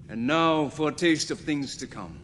And now for a taste of things to come.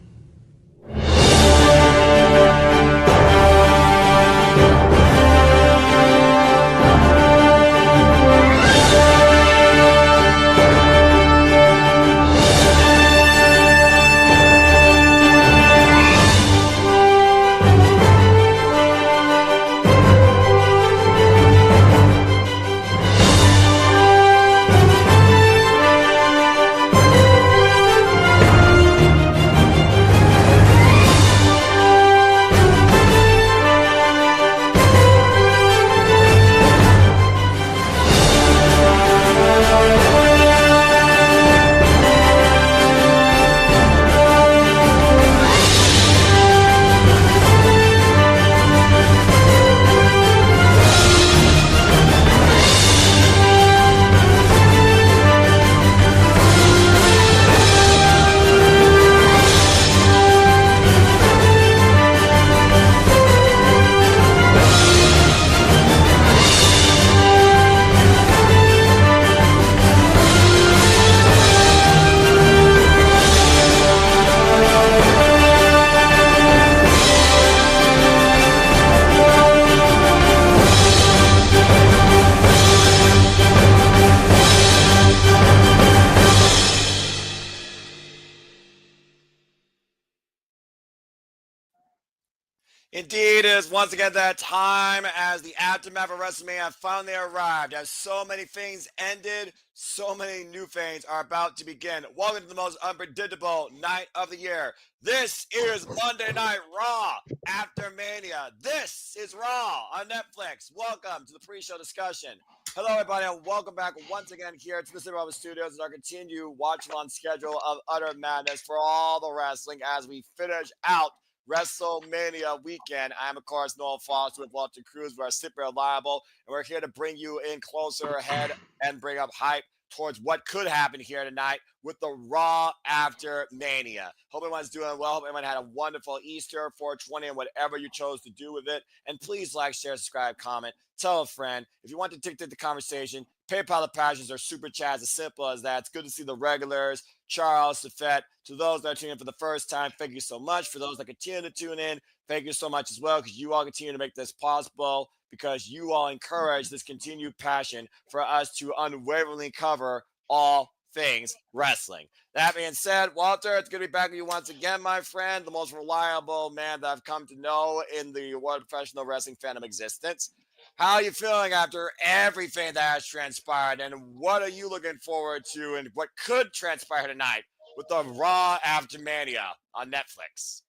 Indeed, it is once again that time as the aftermath of WrestleMania finally arrived. As so many things ended, so many new things are about to begin. Welcome to the most unpredictable night of the year. This is Monday Night Raw After Mania. This is Raw on Netflix. Welcome to the pre-show discussion. Hello, everybody, and welcome back once again here to the Super Bowl Studios and our continued watch-along schedule of utter madness for all the wrestling as we finish out WrestleMania weekend. I'm, of course, Noel Foster with Walter Cruz. We're super reliable, and we're here to bring you in closer ahead and bring up hype towards what could happen here tonight with the Raw After Mania. Hope everyone's doing well. Hope everyone had a wonderful Easter, 420, and whatever you chose to do with it. And please like, share, subscribe, comment, tell a friend. If you want to dictate the conversation, PayPal the passions or super chats, as simple as that. It's good to see the regulars, Charles, Safet. To those that are tuning in for the first time, thank you so much. For those that continue to tune in, thank you so much as well, because you all continue to make this possible, because you all encourage this continued passion for us to unwaveringly cover all things wrestling. That being said, Walter, it's good to be back with you once again, my friend, the most reliable man that I've come to know in the world of professional wrestling fandom existence. How are you feeling after everything that has transpired, and what are you looking forward to, and what could transpire tonight with the Raw After Mania on Netflix?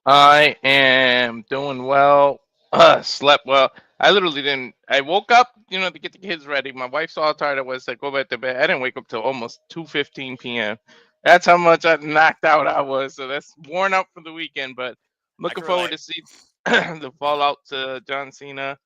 I am doing well. Slept well. I literally didn't. I woke up, to get the kids ready. My wife saw how tired I was. Said, "Go back to bed." I didn't wake up till almost 2:15 p.m. That's how much I knocked out I was. So that's worn out for the weekend. But I looking can forward relate. to see the fallout to John Cena,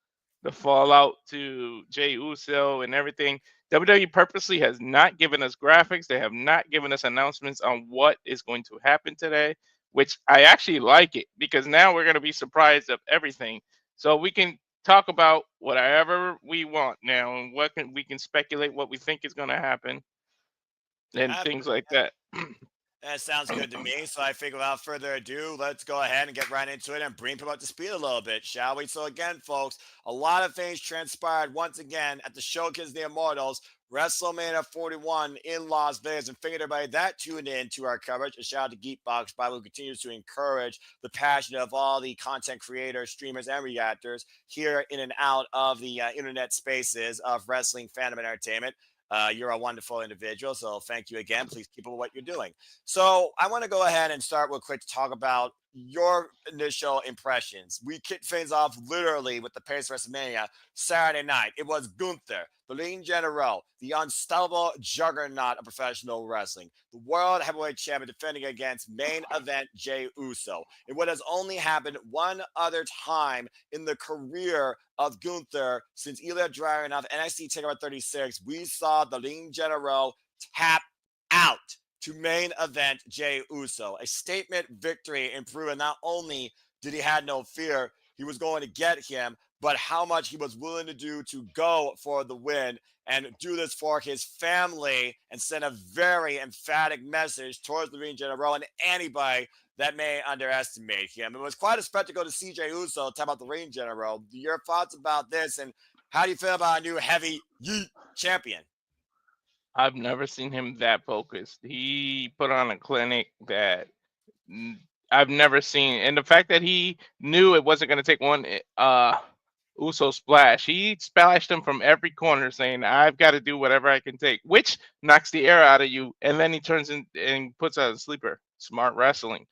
the fallout to Jey Uso, and everything. WWE purposely has not given us graphics. They have not given us announcements on what is going to happen today, which I actually like it because now we're going to be surprised of everything. So we can talk about whatever we want now, and we can speculate what we think is going to happen and things like that. That sounds good to me. So I think without further ado, let's go ahead and get right into it and bring people up to speed a little bit, shall we? So again, folks, a lot of things transpired once again at the Showcase of the Immortals, WrestleMania 41 in Las Vegas. And thank everybody that tuned in to our coverage. A shout out to Geekbox Bible, who continues to encourage the passion of all the content creators, streamers, and reactors here in and out of the internet spaces of wrestling fandom and entertainment. You're a wonderful individual, so thank you again. Please keep up what you're doing. So I want to go ahead and start real quick to talk about your initial impressions. We kicked things off literally with the pace of WrestleMania Saturday night. It was Gunther, the leading general, the unstoppable juggernaut of professional wrestling, the world heavyweight champion defending against main event Jey Uso. In what has only happened one other time in the career of Gunther since Ilya Dragunov NXT TakeOver 36, we saw the leading general tap out to main event Jey Uso. A statement victory in proving not only did he have no fear, he was going to get him, but how much he was willing to do to go for the win and do this for his family and send a very emphatic message towards the Ring General and anybody that may underestimate him. It was quite a spectacle to see Jey Uso talk about the Ring General. Your thoughts about this, and how do you feel about a new heavy yeet champion? I've never seen him that focused. He put on a clinic that n- I've never seen, and the fact that he knew it wasn't going to take one Uso splash, he splashed him from every corner, saying, "I've got to do whatever I can take," which knocks the air out of you, and then he turns in and puts out a sleeper. Smart wrestling.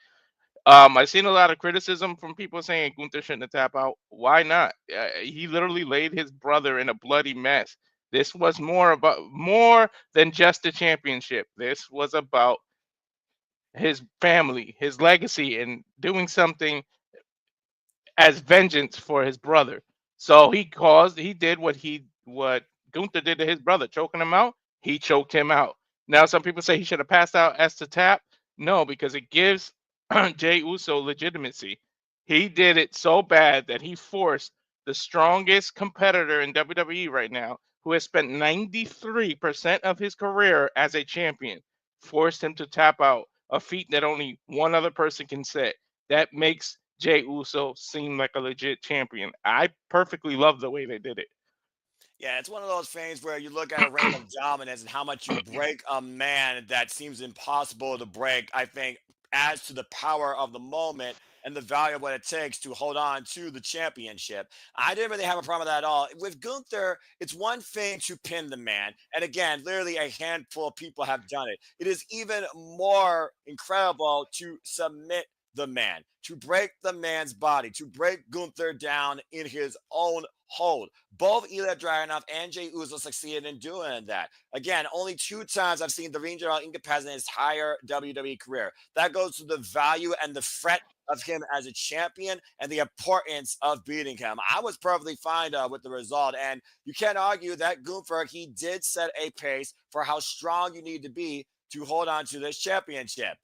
I've seen a lot of criticism from people saying Gunther shouldn't have tap out. Why not? He literally laid his brother in a bloody mess. This was more than just a championship. This was about his family, his legacy, and doing something as vengeance for his brother. So he did what Gunther did to his brother, choking him out. He choked him out. Now some people say he should have passed out as to tap. No, because it gives Jey Uso legitimacy. He did it so bad that he forced the strongest competitor in WWE right now, who has spent 93% of his career as a champion, forced him to tap out, a feat that only one other person can say. That makes Jey Uso seem like a legit champion. I perfectly love the way they did it. Yeah, it's one of those things where you look at a reign of dominance and how much you break a man that seems impossible to break, I think adds to the power of the moment and the value of what it takes to hold on to the championship. I didn't really have a problem with that at all. With Gunther, it's one thing to pin the man. And again, literally a handful of people have done it. It is even more incredible to submit the man, to break the man's body, to break Gunther down in his own hold. Both Ilya Dragunov and Jey Uso succeeded in doing that. Again, only two times I've seen the Ring General incapacitated in his entire WWE career. That goes to the value and the threat of him as a champion and the importance of beating him. I was perfectly fine with the result, and you can't argue that Gunther, he did set a pace for how strong you need to be to hold on to this championship.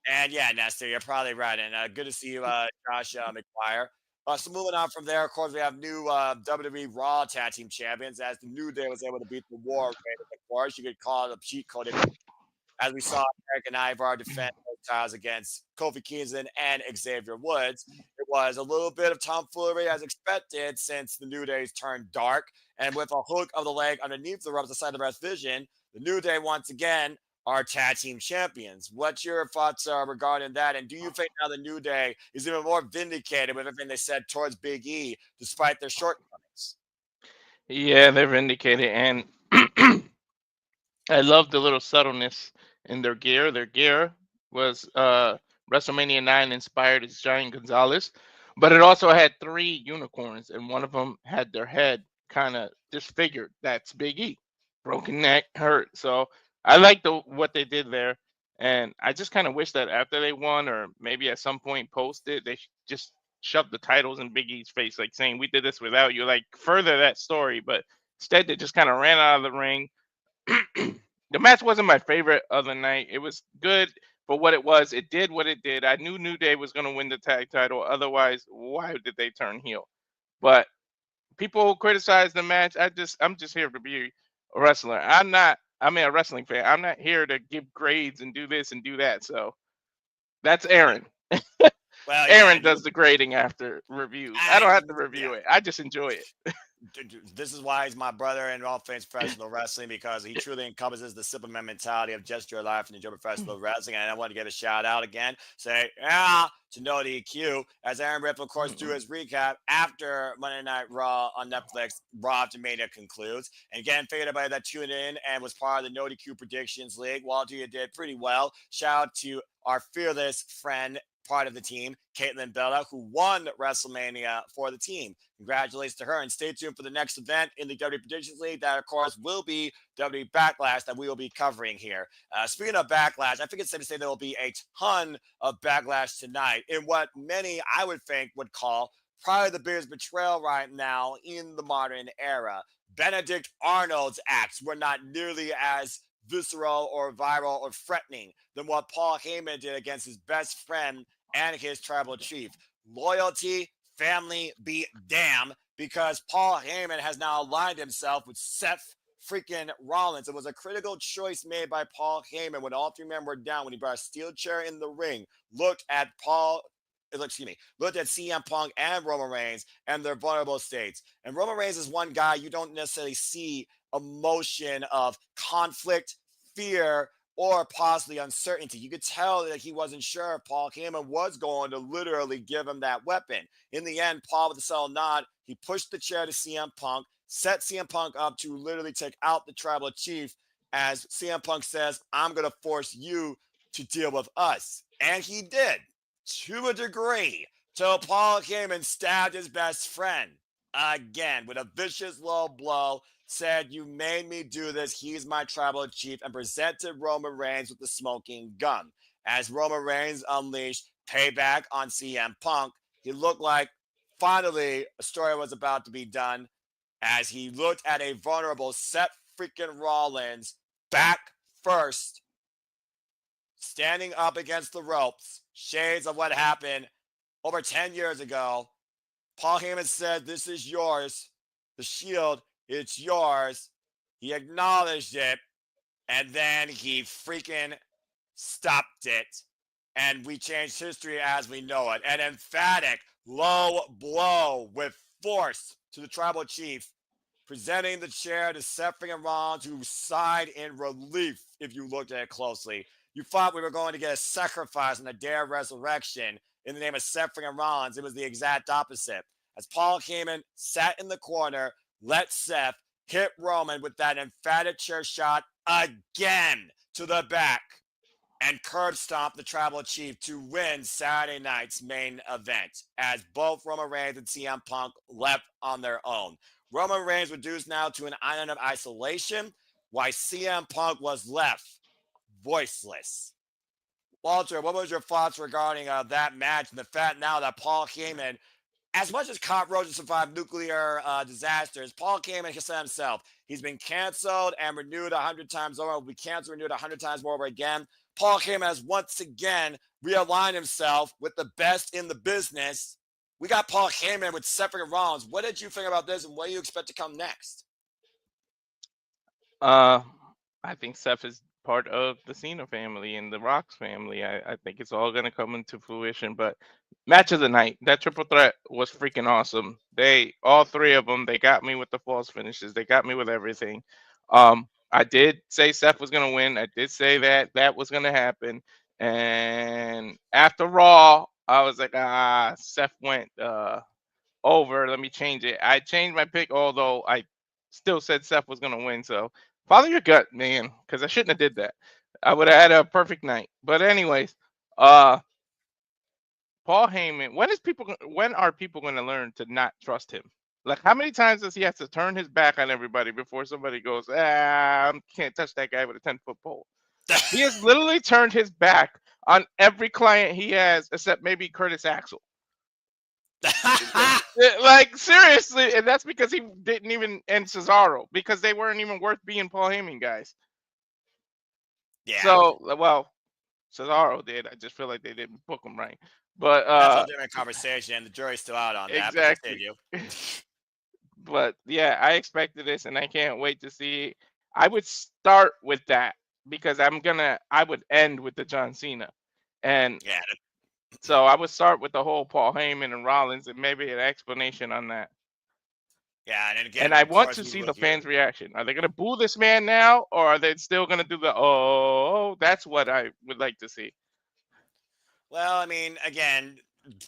And yeah, Nestor, you're probably right. And good to see you, Josh McGuire. So moving on from there, of course, we have new WWE Raw Tag Team Champions as the New Day was able to beat the War Raiders. Of course, you could call it a cheat code as we saw Eric and Ivar defend those titles against Kofi Kingston and Xavier Woods. It was a little bit of tomfoolery as expected since the New Day's turned dark. And with a hook of the leg underneath the ropes, the side of Best Vision, the New Day once again are tag team champions. What's your thoughts regarding that? And do you think now the New Day is even more vindicated with everything they said towards Big E, despite their shortcomings? Yeah, they're vindicated, and I love the little subtleness in their gear. Their gear was WrestleMania 9 inspired as Giant Gonzalez, but it also had three unicorns, and one of them had their head kind of disfigured. That's Big E, broken neck, hurt. So I like what they did there, and I just kind of wish that after they won, or maybe at some point post it, they just shoved the titles in Big E's face, like saying, "We did this without you." Like further that story, but instead they just kind of ran out of the ring. The match wasn't my favorite of the night. It was good for what it was. It did what it did. I knew New Day was going to win the tag title. Otherwise, why did they turn heel? But people criticize the match. I'm just here to be a wrestler. I mean a wrestling fan. I'm not here to give grades and do this and do that. So that's Aaron. Well, yeah, Aaron does the grading after reviews. I don't I, have to yeah. review it. I just enjoy it. This is why he's my brother in all things professional wrestling, because he truly encompasses the Superman mentality of just your life and enjoy professional wrestling. And I want to give a shout out again, say yeah to No DQ as Aaron Ripp, of course, do his recap after Monday Night Raw on Netflix. Raw After Mania concludes, and again, for anybody that tuned in and was part of the No DQ Predictions League, Walter, you did pretty well. Shout out to our fearless friend, part of the team, Caitlin Bella, who won WrestleMania for the team. Congratulations to her, and stay tuned for the next event in the WWE Predictions League. That, of course, will be WWE Backlash that we will be covering here. Speaking of Backlash, I think it's safe to say there will be a ton of Backlash tonight in what many, I would think, would call probably the biggest betrayal right now in the modern era. Benedict Arnold's acts were not nearly as visceral or viral or threatening than what Paul Heyman did against his best friend and his tribal chief. Loyalty, family be damn. because Paul Heyman has now aligned himself with Seth freaking Rollins. It was a critical choice made by Paul Heyman when all three men were down, when he brought a steel chair in the ring, looked at CM Punk and Roman Reigns and their vulnerable states. And Roman Reigns is one guy you don't necessarily see emotion of conflict, fear, or possibly uncertainty. You could tell that he wasn't sure if Paul Heyman was going to literally give him that weapon. In the end, Paul with the subtle nod, he pushed the chair to CM Punk, set CM Punk up to literally take out the tribal chief as CM Punk says, I'm going to force you to deal with us. And he did, to a degree, till Paul Heyman stabbed his best friend again with a vicious low blow, said, you made me do this. He's my tribal chief, and presented Roman Reigns with the smoking gun. As Roman Reigns unleashed payback on CM Punk, he looked like finally a story was about to be done as he looked at a vulnerable Seth freaking Rollins back first, standing up against the ropes, shades of what happened over 10 years ago. Paul Heyman said, this is yours. The Shield, it's yours. He acknowledged it, and then he freaking stopped it. And we changed history as we know it. An emphatic low blow with force to the tribal chief, presenting the chair to Seth freaking Rollins, who sighed in relief if you looked at it closely. You thought we were going to get a sacrifice on the day of resurrection in the name of Seth freaking Rollins. It was the exact opposite. As Paul Heyman sat in the corner, let Seth hit Roman with that emphatic chair shot again to the back and curb stomp the tribal chief to win Saturday night's main event, as both Roman Reigns and CM Punk left on their own. Roman Reigns reduced now to an island of isolation, while CM Punk was left voiceless. Walter, what was your thoughts regarding that match and the fact now that Paul Heyman, as much as cockroaches survived nuclear disasters, Paul Heyman has said himself, he's been canceled and renewed 100 times over, will be canceled and renewed 100 times more over again. Paul Heyman has once again realigned himself with the best in the business. We got Paul Heyman with Seth Rollins. What did you think about this, and what do you expect to come next? I think Seth is part of the Cena family and the Rock's family. I think it's all gonna come into fruition. But match of the night, that triple threat was freaking awesome. All three of them, they got me with the false finishes. They got me with everything. I did say Seth was gonna win. I did say that was gonna happen. And after Raw, I was like, Seth went over. Let me change it. I changed my pick, although I still said Seth was gonna win. So follow your gut, man, because I shouldn't have did that. I would have had a perfect night. But anyways, Paul Heyman. When are people going to learn to not trust him? Like, how many times does he have to turn his back on everybody before somebody goes, can't touch that guy with a 10-foot pole? He has literally turned his back on every client he has, except maybe Curtis Axel. Like, seriously, and that's because he didn't even end Cesaro, because they weren't even worth being Paul Heyman guys. Yeah. So, well, Cesaro did. I just feel like they didn't book him right. But that's a different conversation. The jury's still out on that. exactly. But yeah, I expected this, and I can't wait to see. I would start with that because I would end with the John Cena, and yeah. So I would start with the whole Paul Heyman and Rollins, and maybe an explanation on that. Yeah, and again, And I want to see the fans' reaction. Are they going to boo this man now, or are they still going to do the That's what I would like to see. Well, I mean, again,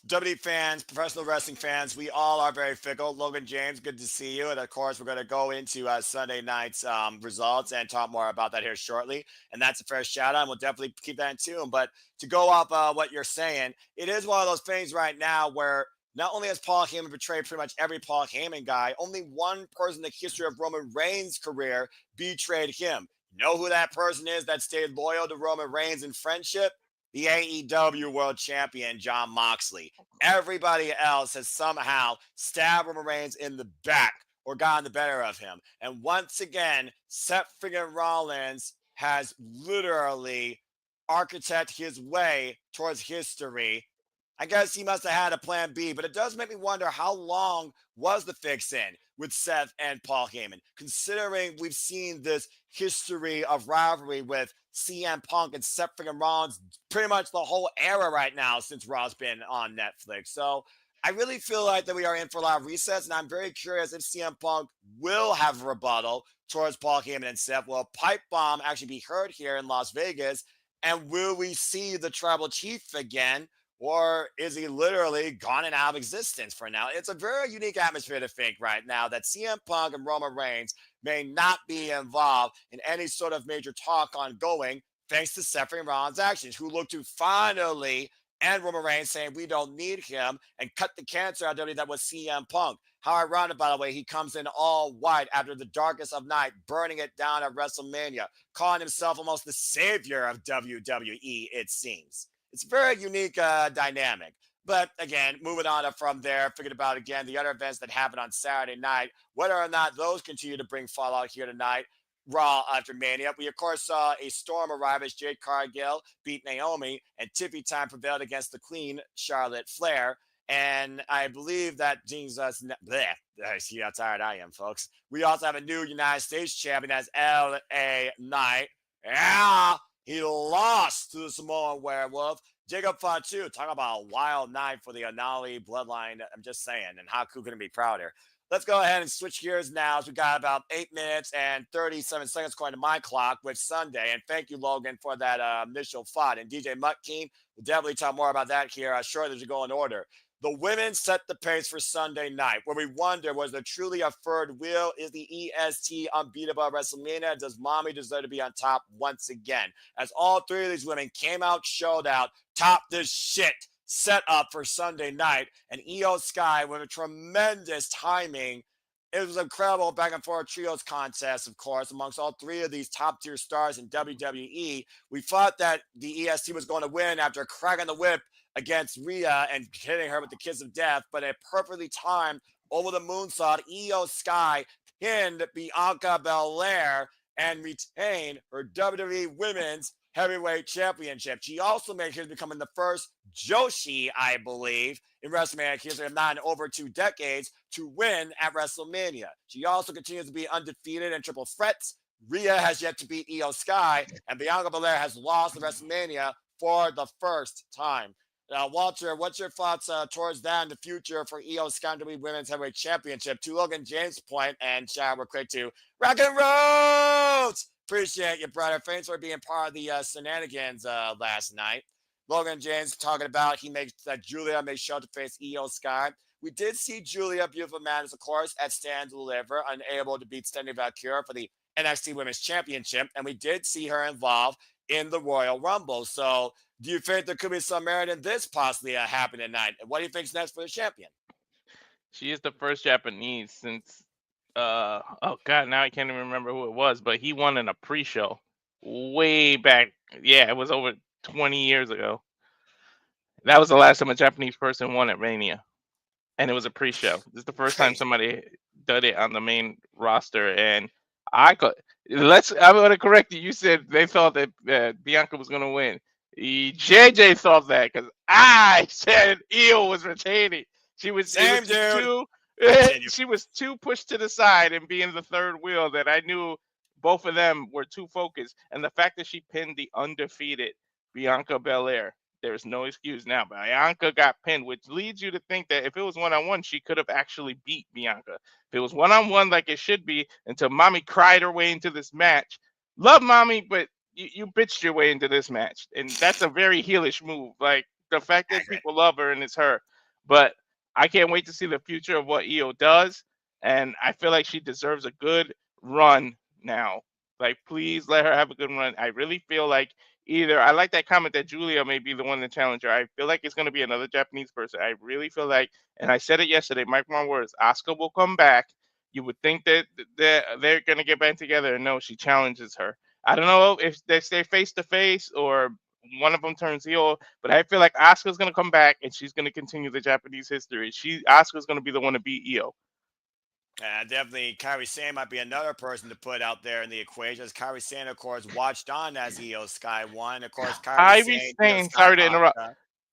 WWE fans, professional wrestling fans, we all are very fickle. Logan James, good to see you. And of course, we're going to go into Sunday night's results and talk more about that here shortly. And that's a fair shout out. And we'll definitely keep that in tune. But to go off what you're saying, it is one of those things right now where not only has Paul Heyman betrayed pretty much every Paul Heyman guy, only one person in the history of Roman Reigns' career betrayed him. You know who that person is that stayed loyal to Roman Reigns in friendship? The AEW World Champion, Jon Moxley. Everybody else has somehow stabbed Roman Reigns in the back or gotten the better of him. And once again, Seth freaking Rollins has literally architected his way towards history I guess he must have had a plan B, but it does make me wonder how long was the fix in with Seth and Paul Heyman, considering we've seen this history of rivalry with CM Punk and Seth freaking Rollins pretty much the whole era right now since Raw's been on Netflix. So I really feel like that we are in for a lot of resets, and I'm very curious if CM Punk will have a rebuttal towards Paul Heyman and Seth. Will a pipe bomb actually be heard here in Las Vegas? And will we see the tribal chief again? Or is he literally gone and out of existence for now? It's a very unique atmosphere to think right now that CM Punk and Roman Reigns may not be involved in any sort of major talk ongoing, thanks to Seth Rollins' actions, who look to finally end Roman Reigns saying we don't need him and cut the cancer out of WWE that was CM Punk. How ironic, by the way, he comes in all white after the darkest of night, burning it down at WrestleMania, calling himself almost the savior of WWE, it seems. It's a very unique dynamic. But again, moving on from there, figured about again the other events that happened on Saturday night, whether or not those continue to bring fallout here tonight. Raw After Mania. We, of course, saw a storm arrive as Jade Cargill beat Naomi, and Tippy Time prevailed against the Queen, Charlotte Flair. And I believe that brings us. See how tired I am, folks. We also have a new United States champion as L.A. Knight. Yeah, he lost to the Samoan Werewolf. Jacob Fatu, talk about a wild night for the Anali bloodline. I'm just saying, and Haku couldn't be prouder. Let's go ahead and switch gears now. As we got about 8 minutes and 37 seconds according to my clock with Sunday. And thank you, Logan, for that initial thought. And DJ Mutkeen, we'll definitely talk more about that here shortly as we go in order. The women set the pace for Sunday night, where we wonder, was there truly a third wheel? Is the EST unbeatable at WrestleMania? Does Mommy deserve to be on top once again? As all three of these women came out, showed out, top this shit set up for Sunday night, and Io Sky with a tremendous timing. It was incredible back and forth trios contest, of course, amongst all three of these top tier stars in WWE. We thought that the EST was going to win after cracking the whip against Rhea and hitting her with the kiss of death, but a perfectly timed over the moonsault, Io Sky pinned Bianca Belair and retained her WWE Women's Heavyweight Championship. She also made his becoming the first Joshi, I believe, in WrestleMania history, if not in over 2 decades, to win at WrestleMania. She also continues to be undefeated in triple threats. Rhea has yet to beat Io Sky, and Bianca Belair has lost at WrestleMania for the first time. Walter, what's your thoughts towards that in the future for Io Sky WWE Women's Heavyweight Championship? To Logan James' point, and shout, we're quick to Rock and Roads! Appreciate you, brother. Thanks for being part of the shenanigans last night. Logan James talking about he makes Julia makes sure to face Io Sky. We did see Julia, beautiful madness, of course, at Stand Deliver, unable to beat Stephanie Valkyria for the NXT Women's Championship, and we did see her involved in the Royal Rumble. So, do you think there could be some merit in this possibly happening tonight? What do you think's next for the champion? She is the first Japanese since oh god, now I can't even remember who it was, but he won in a pre-show way back. Yeah, it was over 20 years ago. That was the last time a Japanese person won at Mania, and it was a pre-show. This is the first time somebody did it on the main roster, and I could I'm going to correct you. You said they thought that Bianca was going to win. JJ thought that because I said Io was retaining. She was Same, dude. too. She was too pushed to the side and being the third wheel that I knew both of them were too focused. And the fact that she pinned the undefeated Bianca Belair, there's no excuse now. Bianca got pinned, which leads you to think that if it was one-on-one, she could have actually beat Bianca. If it was one-on-one like it should be, until Mommy cried her way into this match. Love Mommy, but you bitched your way into this match. And that's a very heelish move. Like, the fact that people love her and it's her. But I can't wait to see the future of what Io does. And I feel like she deserves a good run now. Like, please let her have a good run. I really feel like either I like that comment that Julia may be the one to challenge her. I feel like it's going to be another Japanese person. I really feel like, and I said it yesterday, mark my words, Asuka will come back. You would think that they're going to get back together, and no, she challenges her. I don't know if they stay face to face or one of them turns heel, but I feel like Asuka's going to come back and she's going to continue the Japanese history. Asuka's going to be the one to beat Io. Definitely, Kairi Sane might be another person to put out there in the equation. As Kairi Sane, of course, watched on as Io Sky won. Of course, Kairi Sane, Sorry to interrupt.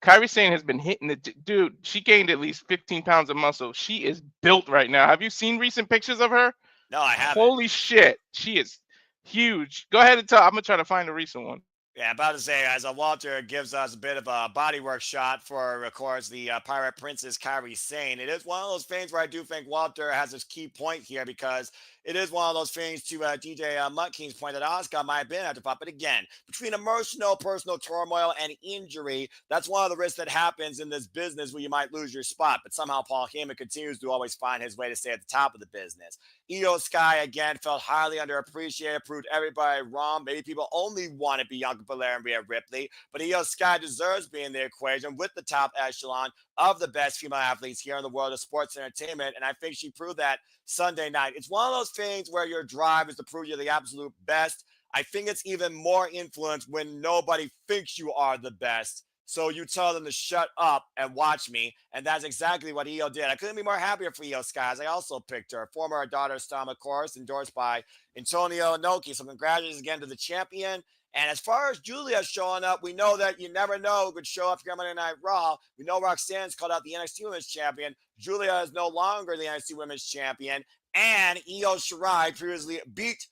Kyrie Sane has been hitting the dude. She gained at least 15 pounds of muscle. She is built right now. Have you seen recent pictures of her? No, I haven't. Holy shit, she is huge. Go ahead and tell. I'm gonna try to find a recent one. Yeah, about to say, as Walter gives us a bit of a bodywork shot for, of course, the Pirate Princess Kyrie Sane. It is one of those things where I do think Walter has his key point here because it is one of those things to DJ Mutt King's point that Oscar might have been at the top. But again, between emotional, personal turmoil, and injury, that's one of the risks that happens in this business where you might lose your spot. But somehow Paul Heyman continues to always find his way to stay at the top of the business. Io Sky, again, felt highly underappreciated, proved everybody wrong. Maybe people only want to be Bianca Belair and Rhea Ripley, but Io Sky deserves being in the equation with the top echelon of the best female athletes here in the world of sports entertainment, and I think she proved that Sunday night. It's one of those things where your drive is to prove you're the absolute best. I think it's even more influence when nobody thinks you are the best. So you tell them to shut up and watch me. And that's exactly what Io did. I couldn't be more happier for Io Sky. I also picked her. Former daughter Stam, of course, endorsed by Antonio Inoki. So congratulations again to the champion. And as far as Julia showing up, we know that you never know who could show up here on Monday Night Raw. We know Roxanne's called out the NXT Women's Champion. Julia is no longer the NXT Women's Champion. And Io Shirai previously beat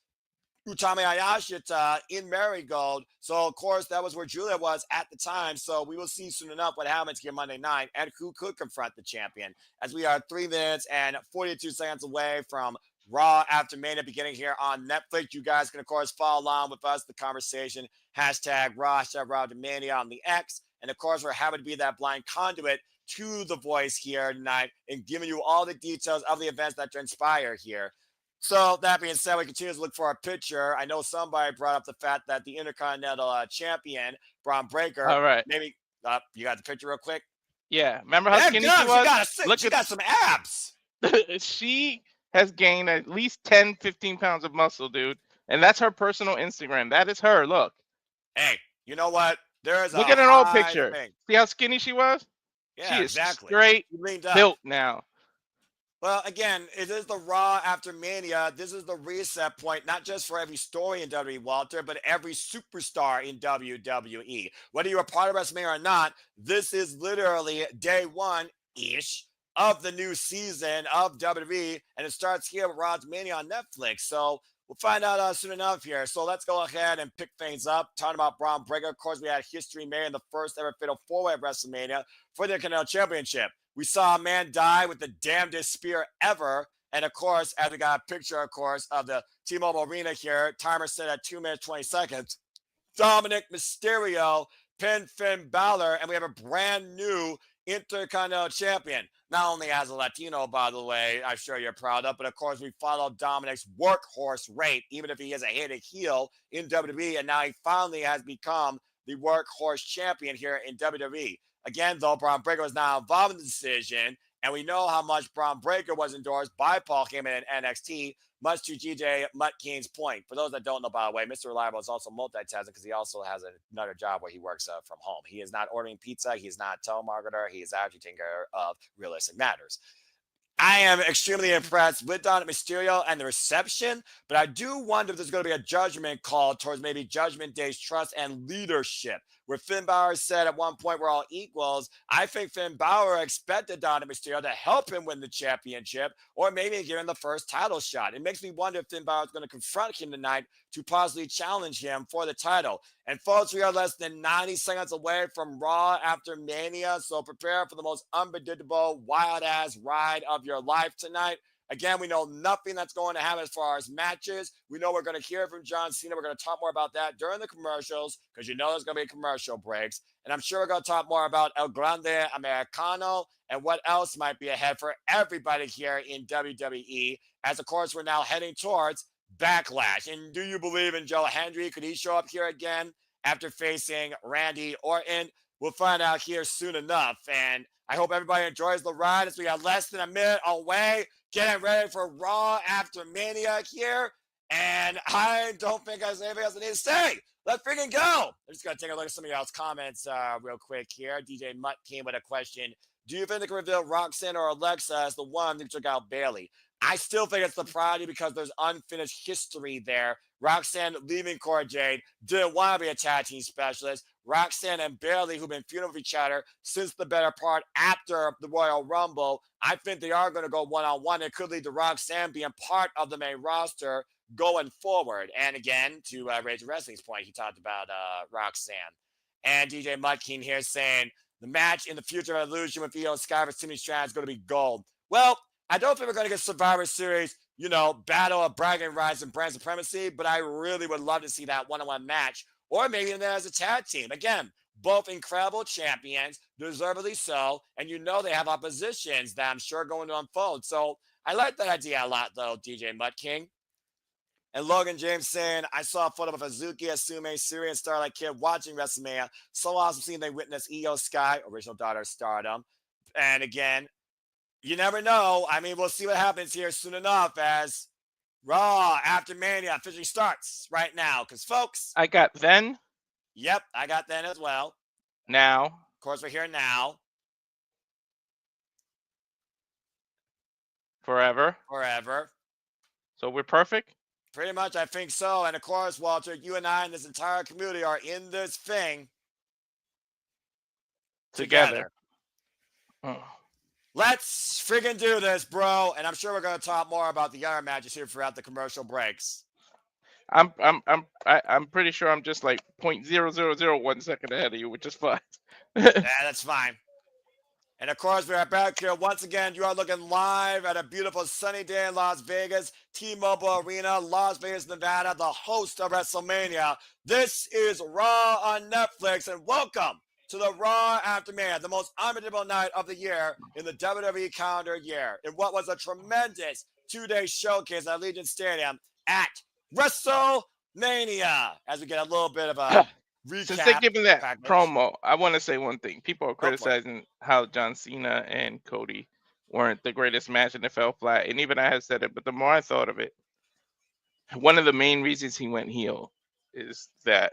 Utami Hayashita in Marigold. So, of course, that was where Julia was at the time. So we will see soon enough what happens here Monday night and who could confront the champion. As we are 3 minutes and 42 seconds away from Raw After Mania beginning here on Netflix. You guys can, of course, follow along with us, the conversation, hashtag Raw After Mania on the X. And, of course, we're happy to be that blind conduit to the voice here tonight and giving you all the details of the events that transpire here. So that being said, we continue to look for a picture. I know somebody brought up the fact that the Intercontinental Champion, Braun Breaker, All right. maybe you got the picture real quick? Yeah. Remember how skinny she was? She got some abs. She has gained at least 10, 15 pounds of muscle, dude. And that's her personal Instagram. That is her. Look. Hey, you know what? Look at an old picture. Thing. See how skinny she was? Yeah, she exactly. Straight built now. Well, again, it is the Raw After Mania. This is the reset point, not just for every story in WWE, Walter, but every superstar in WWE. Whether you're a part of WrestleMania or not, this is literally day one-ish of the new season of WWE, and it starts here with Raw's Mania on Netflix. So we'll find out soon enough here. So let's go ahead and pick things up. Talking about Braun Breaker, of course, we had history made in the first ever Fatal 4-Way of WrestleMania for the Intercontinental Championship. We saw a man die with the damnedest spear ever. And, of course, as we got a picture, of course, of the T-Mobile Arena here, timer set at 2 minutes, 20 seconds. Dominic Mysterio pinned Finn Balor, and we have a brand new Intercontinental Champion. Not only as a Latino, by the way, I'm sure you're proud of, but, of course, we followed Dominic's workhorse rate, even if he is a hated heel in WWE, and now he finally has become the workhorse champion here in WWE. Again, though, Braun Breaker was now involved in the decision, and we know how much Braun Breaker was endorsed by Paul Heyman and NXT, much to GJ Mutt Keen's point. For those that don't know, by the way, Mr. Reliable is also multitasking because he also has another job where he works from home. He is not ordering pizza. He's not a telemarketer. He is actually taking care of realistic matters. I am extremely impressed with Dominic Mysterio and the reception, but I do wonder if there's going to be a judgment call towards maybe Judgment Day's trust and leadership. Where Finn Balor said at one point we're all equals, I think Finn Balor expected Dominic Mysterio to help him win the championship or maybe give him the first title shot. It makes me wonder if Finn Balor is going to confront him tonight to possibly challenge him for the title. And folks, we are less than 90 seconds away from Raw After Mania, so prepare for the most unpredictable, wild-ass ride of your life tonight. Again, we know nothing that's going to happen as far as matches. We know we're going to hear from John Cena. We're going to talk more about that during the commercials because you know there's going to be commercial breaks. And I'm sure we're going to talk more about El Grande Americano and what else might be ahead for everybody here in WWE. As, of course, we're now heading towards Backlash. And do you believe in Joe Hendry? Could he show up here again after facing Randy Orton? We'll find out here soon enough. And I hope everybody enjoys the ride as we got less than a minute away. Getting ready for Raw After Mania here. And I don't think there's anything else I need to say. Let's freaking go. I'm just going to take a look at some of y'all's comments real quick here. DJ Mutt came with a question. Do you think they can reveal Roxanne or Alexa as the one who took out Bayley? I still think it's the priority because there's unfinished history there. Roxanne leaving Cora Jade, didn't want to be a tag team specialist. Roxanne and Bayley, who've been feuding with each other since the better part after the Royal Rumble, I think they are going to go one-on-one. It could lead to Roxanne being part of the main roster going forward. And again, to Rage Wrestling's point, he talked about Roxanne. And DJ Mudking here saying, the match in the future of Illusion with Io Sky versus Timmy Strand is going to be gold. Well, I don't think we're going to get Survivor Series, battle of bragging rights and brand supremacy, but I really would love to see that one-on-one match, or maybe even as a tag team. Again, both incredible champions, deservedly so, and they have oppositions that I'm sure are going to unfold. So I like that idea a lot, though, DJ Mutt King. And Logan James saying, I saw a photo of Hazuki, Asume, Syrian Starlight Kid watching WrestleMania. So awesome seeing they witness Io Sky, original daughter of Stardom. And again, you never know. I mean, we'll see what happens here soon enough as Raw After Mania officially starts right now. Because, folks. I got then. Yep, I got then as well. Now. Of course, we're here now. Forever. So we're perfect? Pretty much, I think so. And of course, Walter, you and I and this entire community are in this thing together. Oh. Let's friggin' do this, bro. And I'm sure we're going to talk more about the other matches here throughout the commercial breaks. I'm pretty sure I'm just like 0.0001 second ahead of you, which is fine. Yeah, that's fine. And of course, we are back here once again. You are looking live at a beautiful sunny day in Las Vegas, T-Mobile Arena, Las Vegas, Nevada, the host of WrestleMania. This is Raw on Netflix, and welcome to the Raw After Mania, the most unforgettable night of the year in the WWE calendar year, in what was a tremendous two-day showcase at Allegiant Stadium at WrestleMania. As we get a little bit of a recap. Since they're giving that promo, I want to say one thing. People are criticizing how John Cena and Cody weren't the greatest match and it fell flat. And even I have said it, but the more I thought of it, one of the main reasons he went heel is that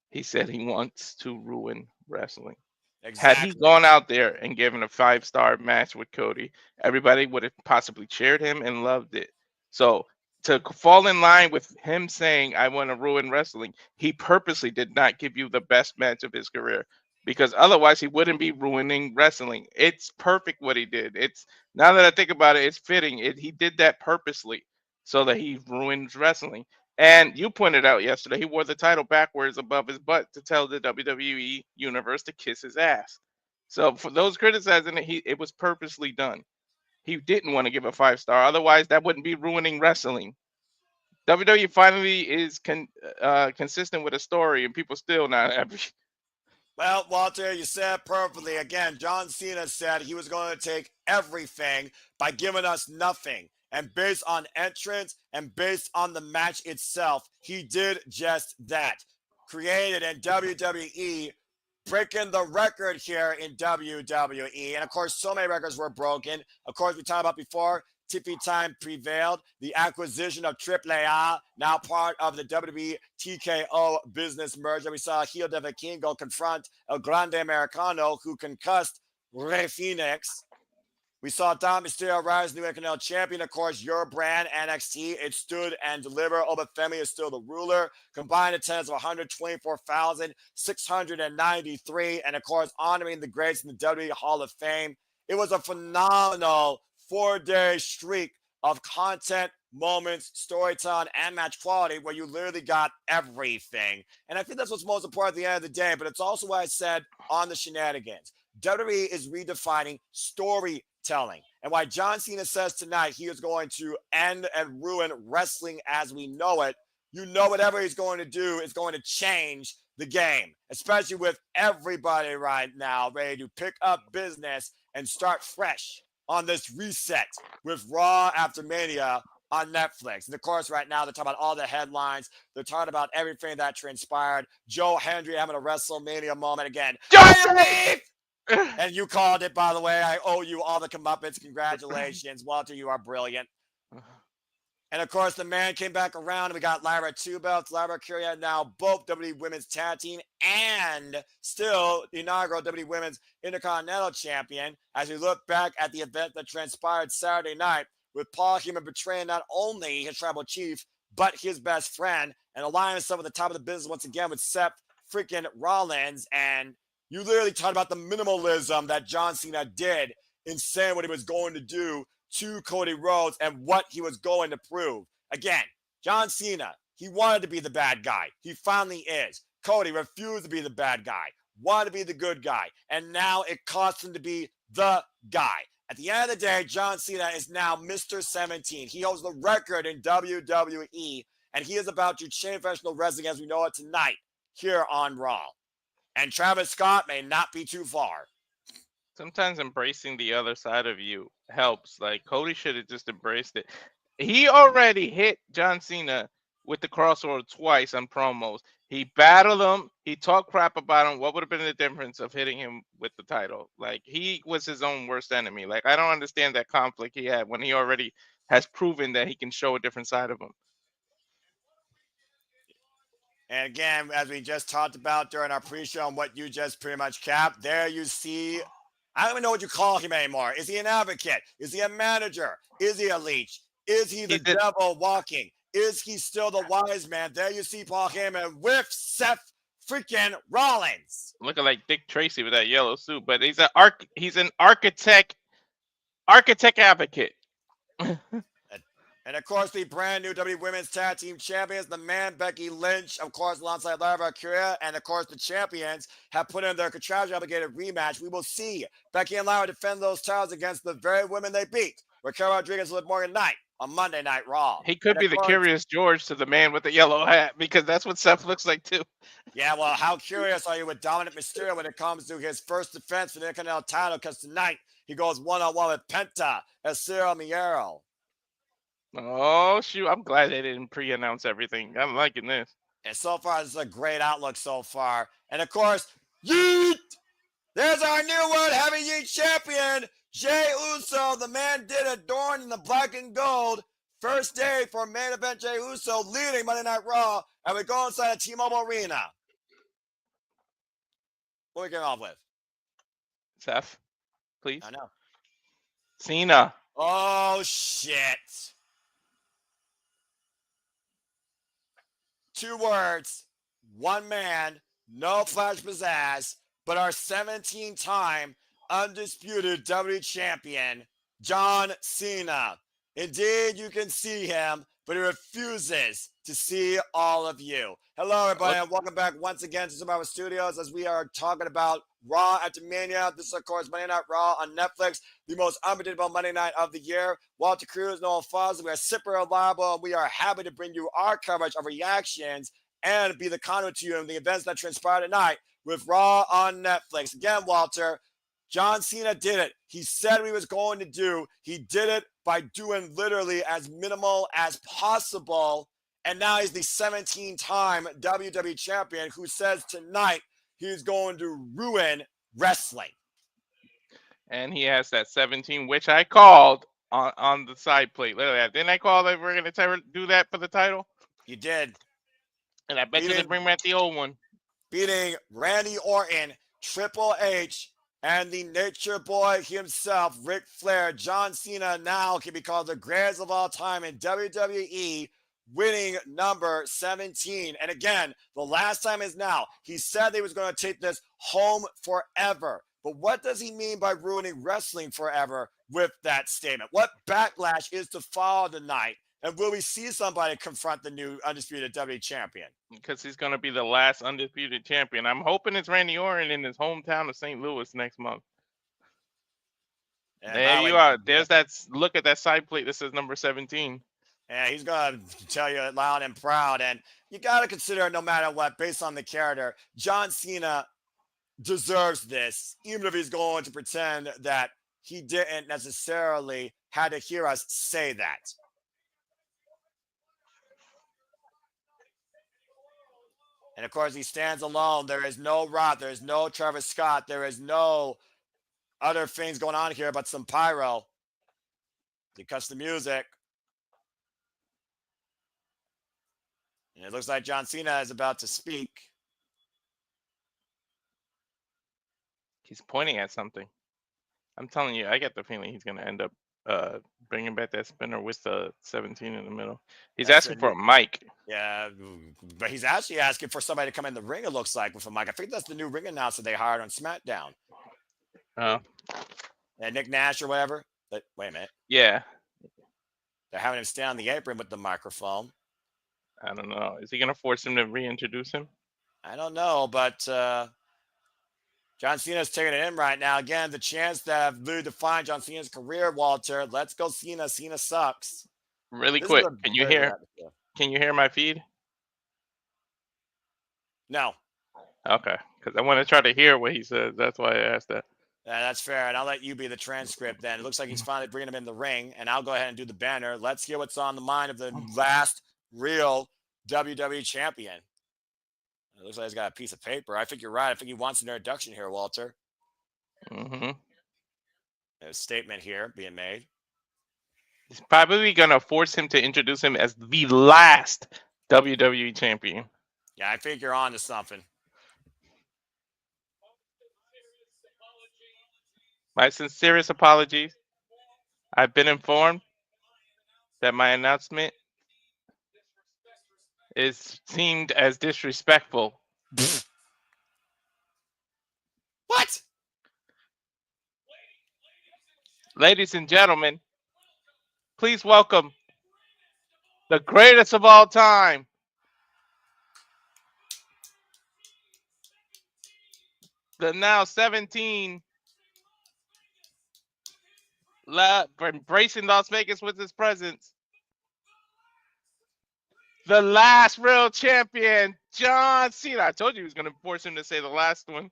he said he wants to ruin wrestling. Exactly. Had he gone out there and given a 5-star match with Cody, everybody would have possibly cheered him and loved it. So to fall in line with him saying, I want to ruin wrestling, he purposely did not give you the best match of his career, because otherwise he wouldn't be ruining wrestling. It's perfect what he did. It's, now that I think about it, it's fitting. He did that purposely so that he ruins wrestling. And you pointed out yesterday, he wore the title backwards above his butt to tell the WWE universe to kiss his ass. So for those criticizing it, it was purposely done. He didn't want to give a 5-star. Otherwise, that wouldn't be ruining wrestling. WWE finally is consistent with a story, and people still not happy. Well, Walter, you said perfectly. Again, John Cena said he was going to take everything by giving us nothing. And based on entrance and based on the match itself, he did just that. Created in WWE, breaking the record here in WWE. And of course, so many records were broken. Of course, we talked about before, Tippy Time prevailed. The acquisition of AAA, now part of the WWE TKO business merger. We saw Heel de Vikingo confront El Grande Americano, who concussed Rey Fenix. We saw Dom Mysterio rise new Intercontinental Champion. Of course, your brand, NXT, it stood and delivered. Obafemi is still the ruler. Combined attendance of 124,693. And of course, honoring the greats in the WWE Hall of Fame. It was a phenomenal 4-day streak of content, moments, storytelling, and match quality where you literally got everything. And I think that's what's most important at the end of the day. But it's also what I said on the shenanigans. WWE is redefining storytelling. And why John Cena says tonight he is going to end and ruin wrestling as we know it, whatever he's going to do is going to change the game, especially with everybody right now ready to pick up business and start fresh on this reset with Raw After Mania on Netflix. And of course, right now, they're talking about all the headlines. They're talking about everything that transpired. Joe Hendry having a WrestleMania moment again. And you called it, by the way. I owe you all the comeuppance. Congratulations. Walter, you are brilliant. And of course, the man came back around, and we got Lyra 2 belts. Lyra Curia now both WWE Women's Tag Team and still the inaugural WWE Women's Intercontinental Champion. As we look back at the event that transpired Saturday night with Paul Heyman betraying not only his tribal chief, but his best friend, and aligning himself at the top of the business once again with Seth freaking Rollins. And you literally talked about the minimalism that John Cena did in saying what he was going to do to Cody Rhodes and what he was going to prove. Again, John Cena, he wanted to be the bad guy. He finally is. Cody refused to be the bad guy, wanted to be the good guy, and now it costs him to be the guy. At the end of the day, John Cena is now Mr. 17. He holds the record in WWE, and he is about to change professional wrestling as we know it tonight here on Raw. And Travis Scott may not be too far. Sometimes embracing the other side of you helps. Like Cody should have just embraced it. He already hit John Cena with the crossover twice on promos. He battled him. He talked crap about him. What would have been the difference of hitting him with the title? Like he was his own worst enemy. Like I don't understand that conflict he had when he already has proven that he can show a different side of him. And again, as we just talked about during our pre-show and what you just pretty much capped, there you see, I don't even know what you call him anymore. Is he an advocate? Is he a manager? Is he a leech? Is he the devil walking? Is he still the wise man? There you see Paul Heyman with Seth freaking Rollins. Looking like Dick Tracy with that yellow suit, but he's an architect advocate. And of course, the brand new WWE Women's Tag Team Champions, the man Becky Lynch, of course, alongside Lara Valkyria, and of course, the champions have put in their contractually obligated rematch. We will see Becky and Lara defend those titles against the very women they beat, Raquel Rodriguez and Liv Morgan Knight on Monday Night Raw. He could be the Curious George to the man with the yellow hat because that's what Seth looks like too. Yeah, well, how curious are you with Dominic Mysterio when it comes to his first defense for the Intercontinental title? Because tonight he goes one-on-one with Penta and Cyril Miero. Oh, shoot. I'm glad they didn't pre-announce everything. I'm liking this. And so far, this is a great outlook so far. And of course, yeet! There's our new World Heavyweight Champion, Jey Uso. The man did adorn in the black and gold. First day for main event Jey Uso leading Monday Night Raw. And we go inside a T-Mobile Arena. What are we getting off with? Seth, please. I know. Cena. Oh, shit. 2 words, 1 man, no flash pizzazz, but our 17-time undisputed WWE champion, John Cena. Indeed, you can see him, but he refuses to see all of you. Hello, everybody, and welcome back once again to Survivor Studios as we are talking about Raw After Mania. This is, of course, Monday Night Raw on Netflix, the most unpredictable Monday night of the year. Walter Cruz, Noah Fawcett, we are super reliable, and we are happy to bring you our coverage of reactions and be the conduit to you in the events that transpire tonight with Raw on Netflix. Again, Walter, John Cena did it. He said what he was going to do. He did it by doing literally as minimal as possible. And now he's the 17-time WWE champion who says tonight he's going to ruin wrestling. And he has that 17, which I called on the side plate. Literally, didn't I call that we're going to do that for the title? You did. And I bet you they bring back the old one. Beating Randy Orton, Triple H, and the Nature Boy himself, Ric Flair. John Cena now can be called the greatest of all time in WWE, winning number 17. And again, the last time is now. He said he was going to take this home forever. But what does he mean by ruining wrestling forever with that statement? What backlash is to follow tonight? And will we see somebody confront the new undisputed WWE champion? Because he's going to be the last undisputed champion. I'm hoping it's Randy Orton in his hometown of St. Louis next month. And there you are. There's that. Look at that side plate. This is number 17. Yeah, he's going to tell you it loud and proud. And you got to consider, no matter what, based on the character, John Cena deserves this, even if he's going to pretend that he didn't necessarily had to hear us say that. And of course, he stands alone. There is no Rock. There is no Travis Scott. There is no other things going on here but some pyro. He cuts the music. And it looks like John Cena is about to speak. He's pointing at something. I'm telling you, I get the feeling he's going to end up bringing back that spinner with the 17 in the middle. He's That's asking a for new. a mic. Yeah, but he's actually asking for somebody to come in the ring. It looks like with a mic. I think that's the new ring announcer they hired on SmackDown. Uh, And Nick Nash or whatever. But wait a minute, yeah, they're having him stand on the apron with the microphone. I don't know. Is he gonna force him to reintroduce him? I don't know, but John Cena's taking it in right now. Again, the chance that have really defined John Cena's career, Walter. Let's go, Cena. Cena sucks. Really This is quick, a can you very good hear? atmosphere. Can you hear my feed? No, Okay, because I want to try to hear what he says. That's why I asked that. that's fair. And I'll let you be the transcript then. It looks like he's finally bringing him in the ring. And I'll go ahead and do the banner. Let's hear what's on the mind of the last real WWE champion. It looks like he's got a piece of paper. I think you're right. I think he wants an introduction here, Walter. Mm-hmm. There's a statement here being made. He's probably gonna force him to introduce him as the last WWE champion. Yeah, I think you're on to something. My sincerest apologies. I've been informed that my announcement is seemed as disrespectful. What? Ladies and gentlemen, please welcome the greatest of all time, the now 17, embracing Las Vegas with his presence, the last real champion, John Cena. I told you he was going to force him to say the last one.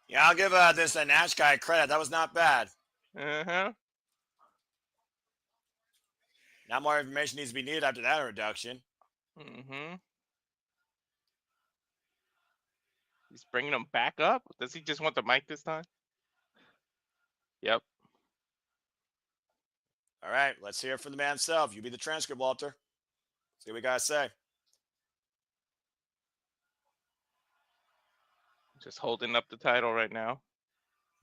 Yeah, I'll give this Nash guy credit. That was not bad. Uh-huh. Not more information needs to be needed after that introduction. Mm-hmm. He's bringing him back up? Does he just want the mic this time? Yep. All right, let's hear it from the man himself. You be the transcript, Walter. See what we got to say. Just holding up the title right now.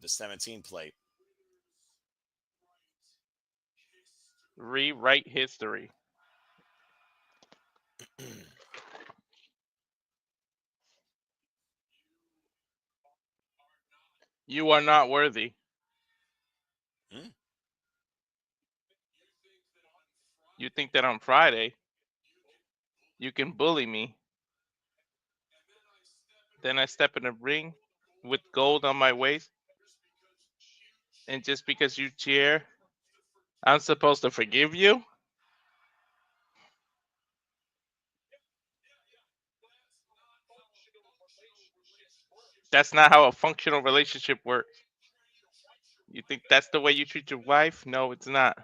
The 17 plate. Rewrite history. You are not worthy. Hmm? You think that on Friday you can bully me. Then I step in a ring with gold on my waist. And just because you cheer, I'm supposed to forgive you? That's not how a functional relationship works. You think that's the way you treat your wife? No, it's not.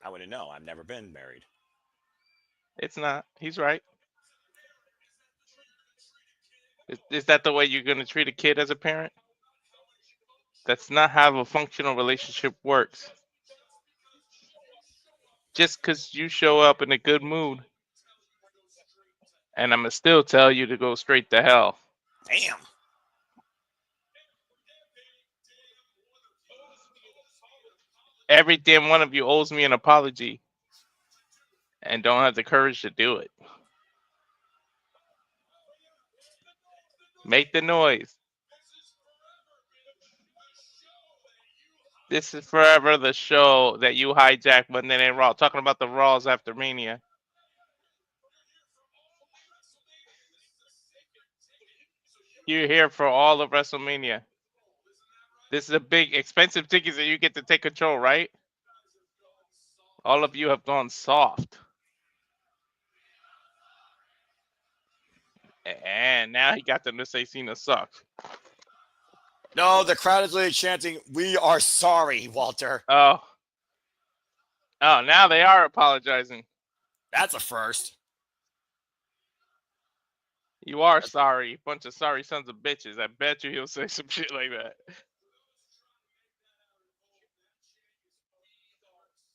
I wouldn't know. I've never been married. It's not. He's right. Is that the way you're going to treat a kid as a parent? That's not how a functional relationship works. Just because you show up in a good mood, and I'm going to still tell you to go straight to hell. Damn. Every damn one of you owes me an apology and don't have the courage to do it. Make the noise. This is forever the show that you hijacked Monday Night Raw. Talking about the Raws after Mania. You're here for all of WrestleMania. This is a big, expensive tickets that you get to take control, right? All of you have gone soft. And now he got them to say Cena sucks. No, the crowd is literally chanting, "We are sorry, Walter." Oh, now they are apologizing. That's a first. You are sorry. Bunch of sorry sons of bitches. I bet you he'll say some shit like that.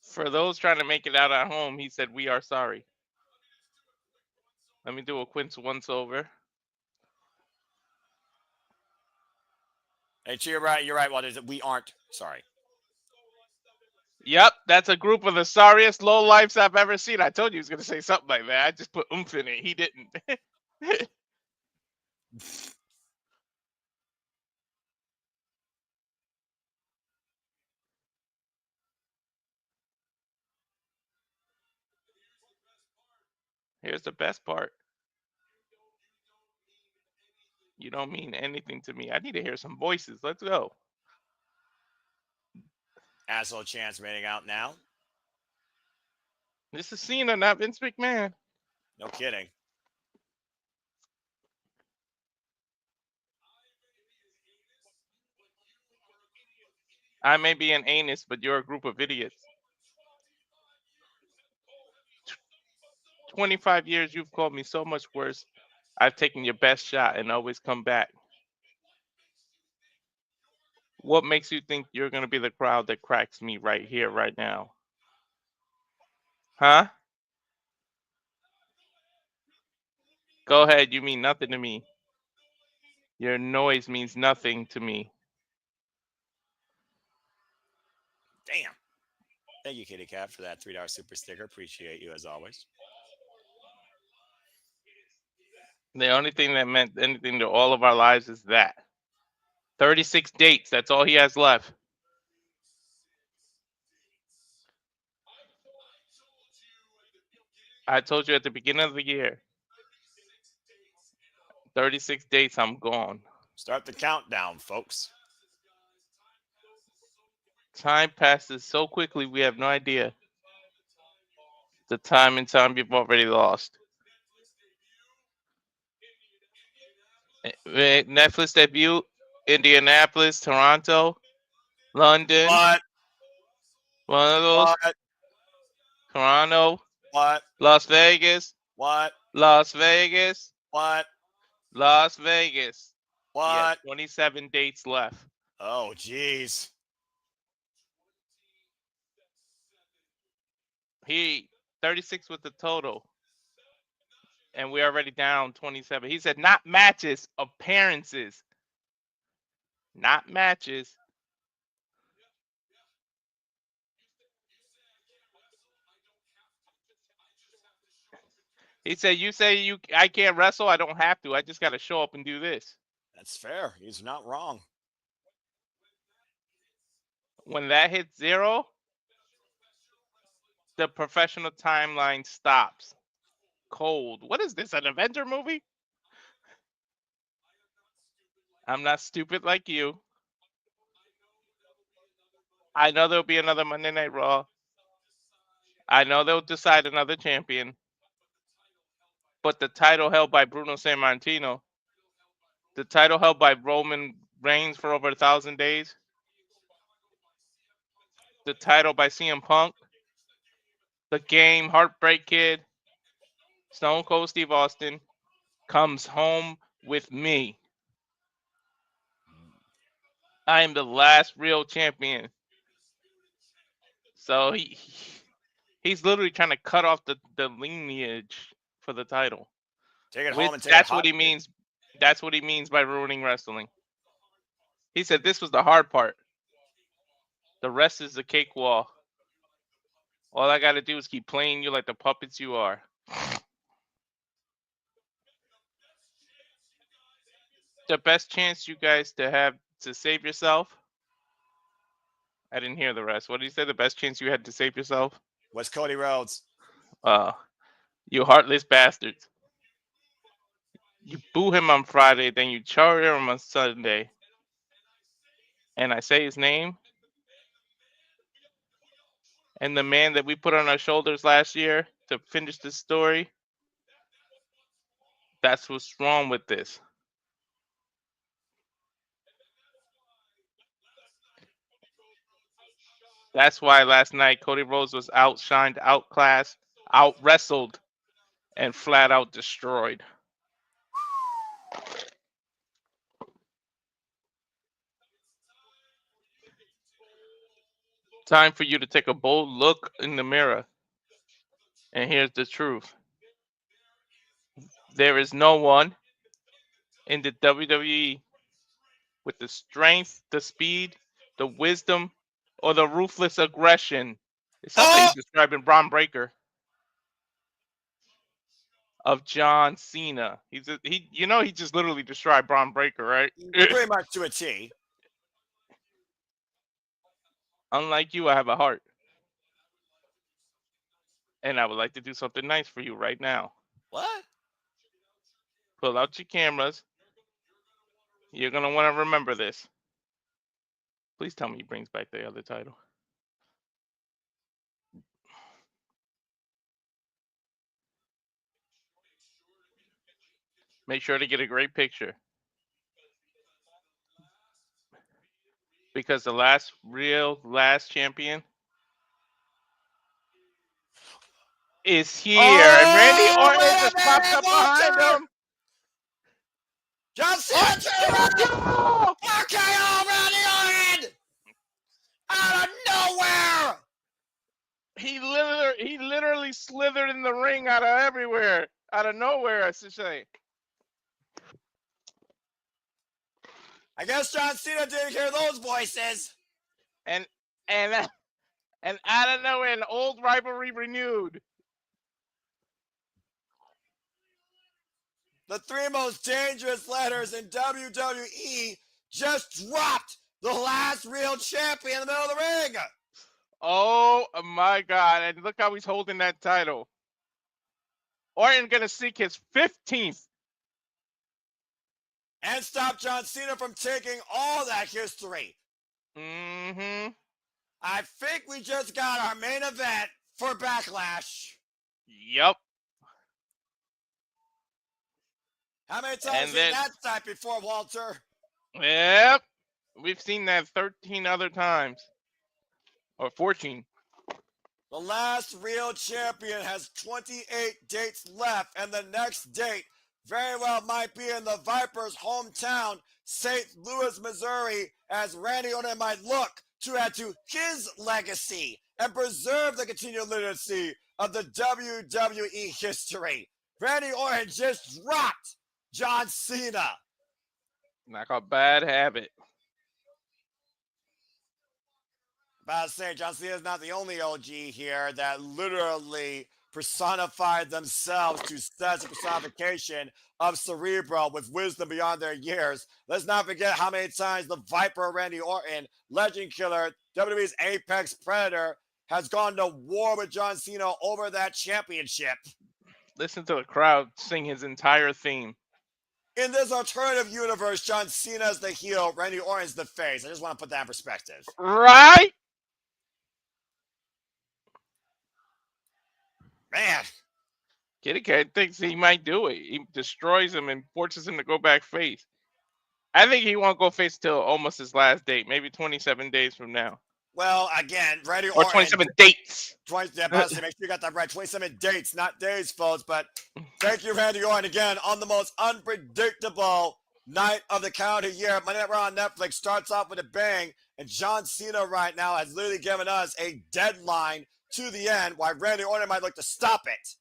For those trying to make it out at home, he said, "We are sorry." Let me do a quick once over. Hey, you're right. You're right, Walter. We aren't sorry. Yep, that's a group of the sorriest low lifes I've ever seen. I told you he was gonna say something like that. I just put oomph in it. He didn't. Here's the best part. You don't mean anything to me. I need to hear some voices. Let's go. Asshole Chance rating out now. This is Cena, not Vince McMahon. No kidding. I may be an anus, but you're a group of idiots. 25 years, you've called me so much worse. I've taken your best shot and always come back. What makes you think you're going to be the crowd that cracks me right here, right now? Huh? Go ahead, you mean nothing to me. Your noise means nothing to me. Damn. Thank you, Kitty Cat, for that $3 super sticker. Appreciate you as always. The only thing that meant anything to all of our lives is that. 36 dates, that's all he has left. I told you at the beginning of the year. 36 dates, I'm gone. Start the countdown, folks. Time passes so quickly, we have no idea. The time and time you've already lost. Netflix debut, Indianapolis, Toronto, London. What? One of those. What? Toronto, What? Las Vegas, What? Las Vegas, What? Las Vegas. He has What? 27 dates left. Oh, jeez. He 36 with the total. And we're already down 27. He said not matches, appearances. Not matches. He said, "You say I can't wrestle. I don't have to. I just got to show up and do this." That's fair. He's not wrong. When that hits 0, the professional timeline stops. Cold. What is this? An Avenger movie? I'm not stupid like you. I know there'll be another Monday Night Raw. I know they'll decide another champion. But the title held by Bruno Sammartino, the title held by Roman Reigns for over 1,000 days, the title by CM Punk, the Game, Heartbreak Kid, Stone Cold Steve Austin, comes home with me. I am the last real champion. So he's literally trying to cut off the lineage for the title. Take it home and take That's it what he means. That's what he means by ruining wrestling. He said this was the hard part. The rest is the cakewalk. All I got to do is keep playing you like the puppets you are. The best chance you guys to have to save yourself. I didn't hear the rest. What did he say? The best chance you had to save yourself? Was Cody Rhodes. You heartless bastards. You boo him on Friday, then you charge him on Sunday. And I say his name. And the man that we put on our shoulders last year to finish this story. That's what's wrong with this. That's why last night Cody Rhodes was outshined, outclassed, out wrestled, and flat out destroyed. Time for you to take a bold look in the mirror. And here's the truth. There is no one in the WWE with the strength, the speed, the wisdom, or the ruthless aggression. It sounds like he's describing Braun Breaker of John Cena. He just literally described Braun Breaker, right? Pretty much to a T. Unlike you, I have a heart. And I would like to do something nice for you right now. What? Pull out your cameras. You're going to want to remember this. Please tell me he brings back the other title. Make sure to get a great picture. Because the last champion is here. And Randy Orton just popped up behind him. John Cena! Oh, RKO Randy Orton! Out of nowhere! He literally slithered in the ring out of everywhere. Out of nowhere, I should say. I guess John Cena didn't hear those voices. And out of nowhere, an old rivalry renewed. The three most dangerous letters in WWE just dropped the last real champion in the middle of the ring. Oh my God! And look how he's holding that title. Orton gonna seek his 15th. And stop John Cena from taking all that history. Mm-hmm. I think we just got our main event for Backlash. Yep. How many times have you seen that type before, Walter? Yep. We've seen that 13 other times. Or 14. The last real champion has 28 dates left, and the next date very well might be in the Vipers' hometown, St. Louis, Missouri, as Randy Orton might look to add to his legacy and preserve the continued legacy of the WWE history. Randy Orton just dropped John Cena. Like a bad habit. About to say, John Cena is not the only OG here that literally personified themselves to such a personification of Cerebro with wisdom beyond their years. Let's not forget how many times the Viper Randy Orton, Legend Killer, WWE's Apex Predator, has gone to war with John Cena over that championship. Listen to the crowd sing his entire theme. In this alternative universe, John Cena is the heel, Randy Orton's the face. I just want to put that in perspective. Right? Man. Kitty Cat thinks he might do it. He destroys him and forces him to go back face. I think he won't go face till almost his last date, maybe 27 days from now. Well, again, Randy Or Orton. 27 dates. 20, yeah, make sure you got that right. 27 dates, not days, folks. But thank you, Randy Orton, again, on the most unpredictable night of the calendar year. Monday Night Raw on Netflix starts off with a bang, and John Cena right now has literally given us a deadline to the end, why Randy Orton might look to stop it.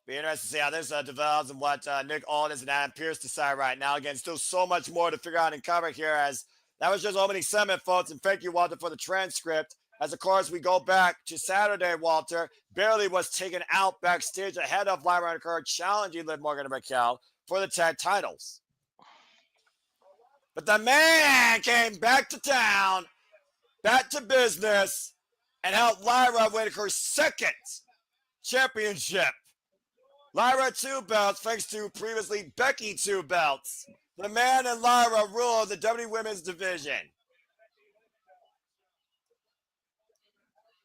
Be interested to see how this develops and what Nick Aldis and Adam Pearce decide right now. Again, still so much more to figure out and cover here, as that was just opening segment, folks. And thank you, Walter, for the transcript. As, of course, we go back to Saturday, Walter. Bailey was taken out backstage ahead of Lyra and Kerr challenging Liv Morgan and Raquel for the tag titles. But the man came back to town, back to business, and helped Lyra win her second championship. Lyra 2 belts, thanks to previously Becky 2 belts. The man and Lyra rule the WWE Women's Division.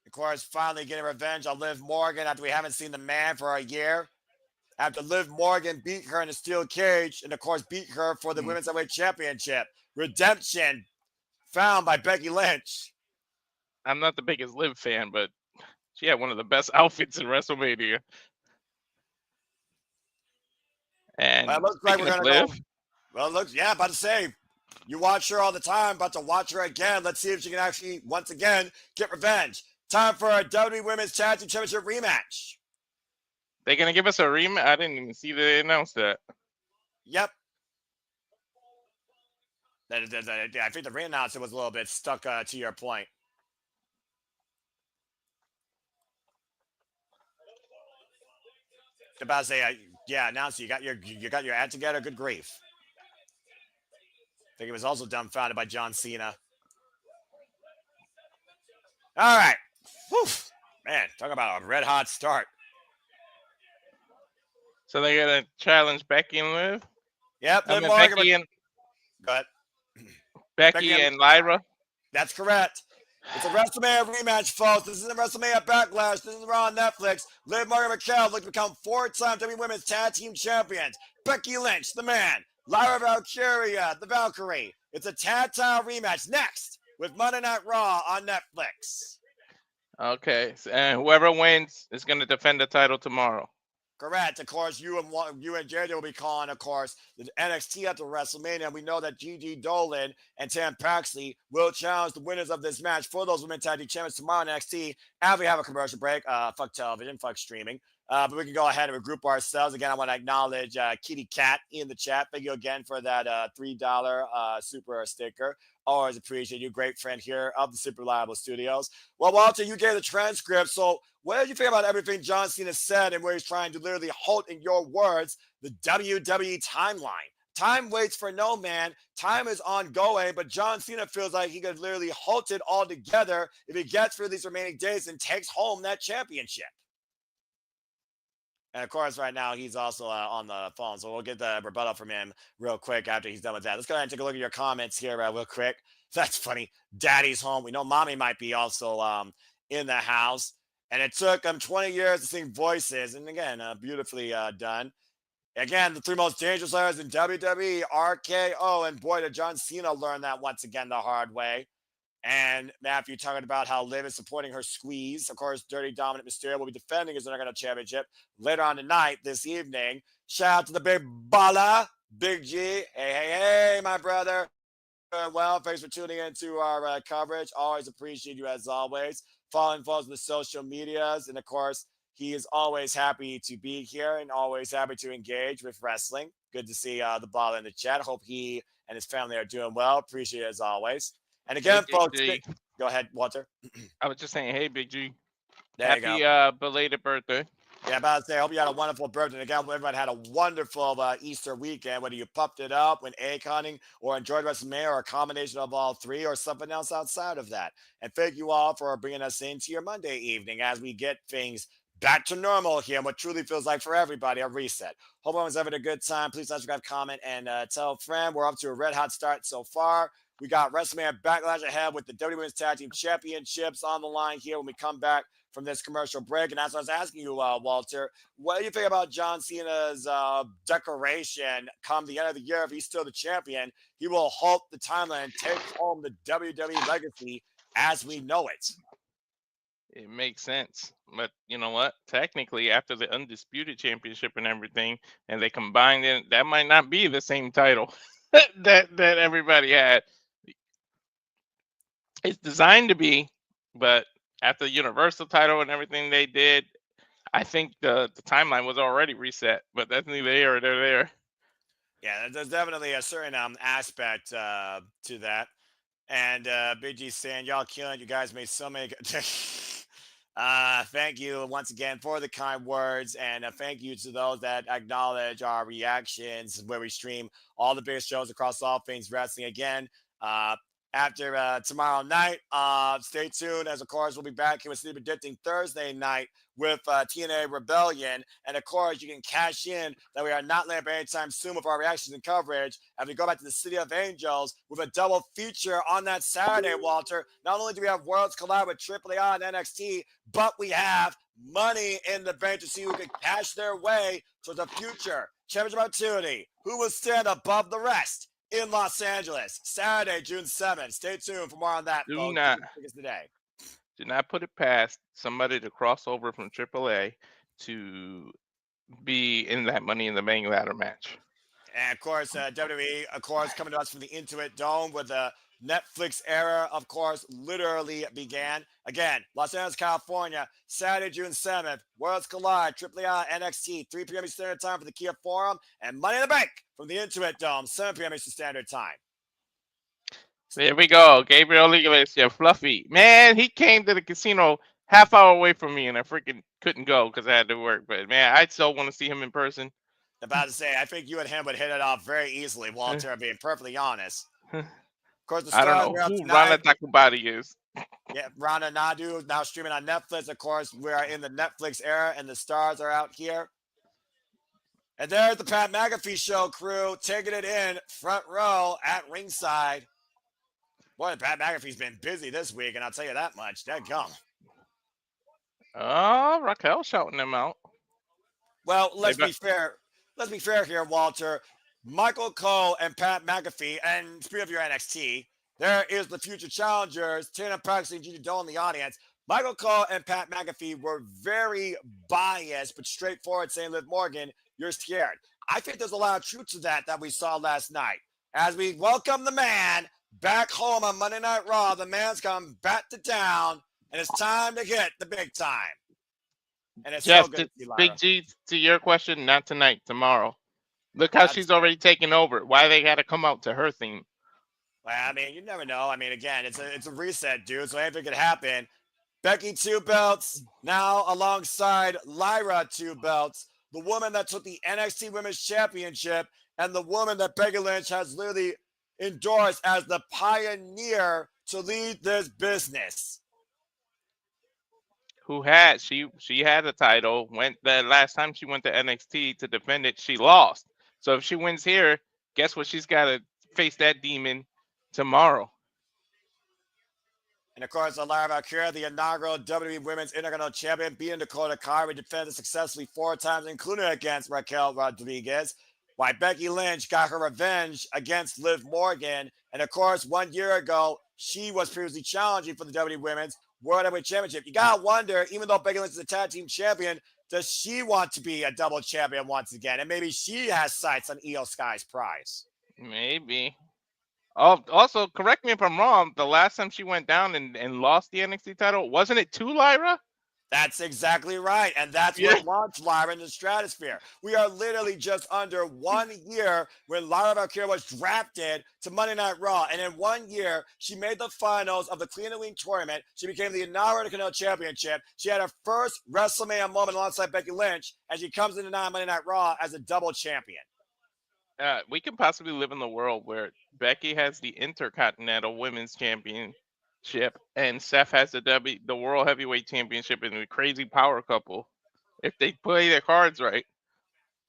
Of course, finally getting revenge on Liv Morgan after we haven't seen the man for a year. After Liv Morgan beat her in a steel cage and, of course, beat her for the Women's Heavyweight Championship. Redemption found by Becky Lynch. I'm not the biggest Liv fan, but she had one of the best outfits in WrestleMania. And well, it looks like we're going to Liv, go. Well, it looks, yeah, about to say, you watch her all the time, about to watch her again. Let's see if she can actually, once again, get revenge. Time for a WWE Women's Tag Team Championship rematch. They're going to give us a rematch? I didn't even see they announced that. Yep. I think the ring announcer was a little bit stuck to your point. About to say, yeah, announcer, you got your ad together. Good grief. I think he was also dumbfounded by John Cena. All right. Whew. Man, talk about a red hot start. So they're gonna challenge Becky and Liv. Yep, I Liv mean Morgan. Becky and Go ahead. Becky and Lyra. That's correct. It's a WrestleMania rematch, folks. This isn't WrestleMania Backlash. This is Raw on Netflix. Liv Morgan Raquel look to become 4-time WWE Women's Tag Team Champions. Becky Lynch, the man. Lyra Valkyria, the Valkyrie. It's a tag title rematch next with Monday Night Raw on Netflix. Okay, and whoever wins is going to defend the title tomorrow. Correct. Of course, you and JJ will be calling, of course, the NXT after WrestleMania. We know that Gigi Dolan and Tam Paxley will challenge the winners of this match for those Women's Tag Team Champions tomorrow in NXT. After we have a commercial break, fuck television, fuck streaming. But we can go ahead and regroup ourselves. Again, I want to acknowledge Kitty Cat in the chat. Thank you again for that $3 super sticker. Always appreciate you. Great friend here of the Super Reliable Studios. Well, Walter, you gave the transcript. So what did you think about everything John Cena said and where he's trying to literally halt, in your words, the WWE timeline? Time waits for no man. Time is ongoing, but John Cena feels like he could literally halt it altogether if he gets through these remaining days and takes home that championship. And of course, right now, he's also on the phone. So we'll get the rebuttal from him real quick after he's done with that. Let's go ahead and take a look at your comments here real quick. That's funny. Daddy's home. We know mommy might be also in the house. And it took them 20 years to sing Voices. And again, beautifully done. Again, the 3 most dangerous players in WWE, RKO. And boy, did John Cena learn that once again the hard way. And Matthew talking about how Liv is supporting her squeeze. Of course, Dirty Dominant Mysterio will be defending his Intercontinental Championship later on tonight, this evening. Shout out to the big baller, Big G. Hey, my brother. Well, thanks for tuning into our coverage. Always appreciate you as always. Following folks on the social medias. And of course, he is always happy to be here and always happy to engage with wrestling. Good to see the baller in the chat. Hope he and his family are doing well. Appreciate it as always. And again, hey, folks, go ahead, Walter. I was just saying, hey, Big G. There you Happy belated birthday. Yeah, about to say, I hope you had a wonderful birthday. And again, everyone had a wonderful Easter weekend, whether you pumped it up, went egg hunting, or enjoyed WrestleMania, or a combination of all three, or something else outside of that. And thank you all for bringing us into your Monday evening as we get things back to normal here, and what truly feels like for everybody a reset. Hope everyone's having a good time. Please subscribe, comment, and tell a friend. We're up to a red hot start so far. We got WrestleMania Backlash ahead with the WWE Women's Tag Team Championships on the line here when we come back from this commercial break. And as I was asking you, Walter, what do you think about John Cena's declaration come the end of the year? If he's still the champion, he will halt the timeline and take home the WWE legacy as we know it. It makes sense. But you know what? Technically, after the Undisputed Championship and everything, and they combined it, that might not be the same title that everybody had. It's designed to be, but after the Universal title and everything they did, I think the timeline was already reset. But that's neither here or there. Yeah, there's definitely a certain aspect to that. And Big G saying, y'all killing it. You guys made so many. Thank you once again for the kind words. And thank you to those that acknowledge our reactions where we stream all the biggest shows across all things wrestling. Again, after tomorrow night, stay tuned. As of course, we'll be back here with Sleep Predicting Thursday night with TNA Rebellion. And of course, you can cash in that we are not letting up anytime soon with our reactions and coverage. And we go back to the City of Angels with a double feature on that Saturday, Walter. Not only do we have Worlds collide with AAA and NXT, but we have Money in the Bank to see who can cash their way to the future championship opportunity. Who will stand above the rest in Los Angeles, Saturday, June 7th. Stay tuned for more on that, folks. Do not put it past somebody to cross over from AAA to be in that Money in the Bank ladder match. And of course, WWE, of course, coming to us from the Intuit Dome with the Netflix era, of course, literally began. Again, Los Angeles, California, Saturday, June 7th. Worlds Collide, AAA, NXT, 3 p.m. Eastern Standard Time for the Kia Forum, and Money in the Bank from the Intuit Dome, 7 p.m. Eastern Standard Time. There we go. Gabriel Iglesias, Fluffy. Man, he came to the casino half hour away from me, and I freaking couldn't go because I had to work. But man, I still want to see him in person. About to say, I think you and him would hit it off very easily, Walter, being perfectly honest. Of course, the I don't stars know are out who Rana tonight. Takubati is. Yeah, Rana Nadu now streaming on Netflix. Of course, we are in the Netflix era, and the stars are out here. And there's the Pat McAfee show crew taking it in front row at ringside. Boy, Pat McAfee's been busy this week, and I'll tell you that much. Dadgum. Oh, Raquel shouting them out. Well, They let's got be fair. Let's be fair here, Walter. Michael Cole and Pat McAfee, and speaking of your NXT, there is the future challengers, Tatum Paxton and Gigi Dolan in the audience. Michael Cole and Pat McAfee were very biased, but straightforward, saying, Liv Morgan, you're scared. I think there's a lot of truth to that we saw last night. As we welcome the man back home on Monday Night Raw, the man's come back to town, and it's time to hit the big time. And it's Jeff, so good to see Lyra. Big G, to your question, not tonight, tomorrow. Look how she's already taken over. Why they got to come out to her theme? Well, I mean, you never know. I mean, again, it's a reset, dude. So anything could happen. Becky 2 belts now alongside Lyra 2 belts, the woman that took the NXT Women's Championship and the woman that Becky Lynch has literally endorsed as the pioneer to lead this business. Who had she had a title. Went the last time she went to NXT to defend it, she lost. So if she wins here, guess what? She's got to face that demon tomorrow. And of course, Lyra Valkyria, the inaugural WWE Women's Intercontinental Champion, beating Dakota Kai, defended successfully 4 times, including against Raquel Rodriguez. Why Becky Lynch got her revenge against Liv Morgan. And of course, 1 year ago, she was previously challenging for the WWE Women's World Heavyweight Championship. You gotta wonder, even though Becky Lynch is a tag team champion, does she want to be a double champion once again? And maybe she has sights on Io Sky's prize. Maybe. Oh, also, correct me if I'm wrong. The last time she went down and lost the NXT title, wasn't it to Lyra? That's exactly right. And that's what launched Lyra in the stratosphere. We are literally just under 1 year when Lyra Valkyria was drafted to Monday Night Raw. And in 1 year, she made the finals of the Clean and Lean tournament. She became the inaugural Intercontinental Championship. She had her first WrestleMania moment alongside Becky Lynch, and she comes into Monday Night Raw as a double champion. We can possibly live in the world where Becky has the Intercontinental Women's Championship and Seth has the World Heavyweight Championship in a crazy power couple if they play their cards right.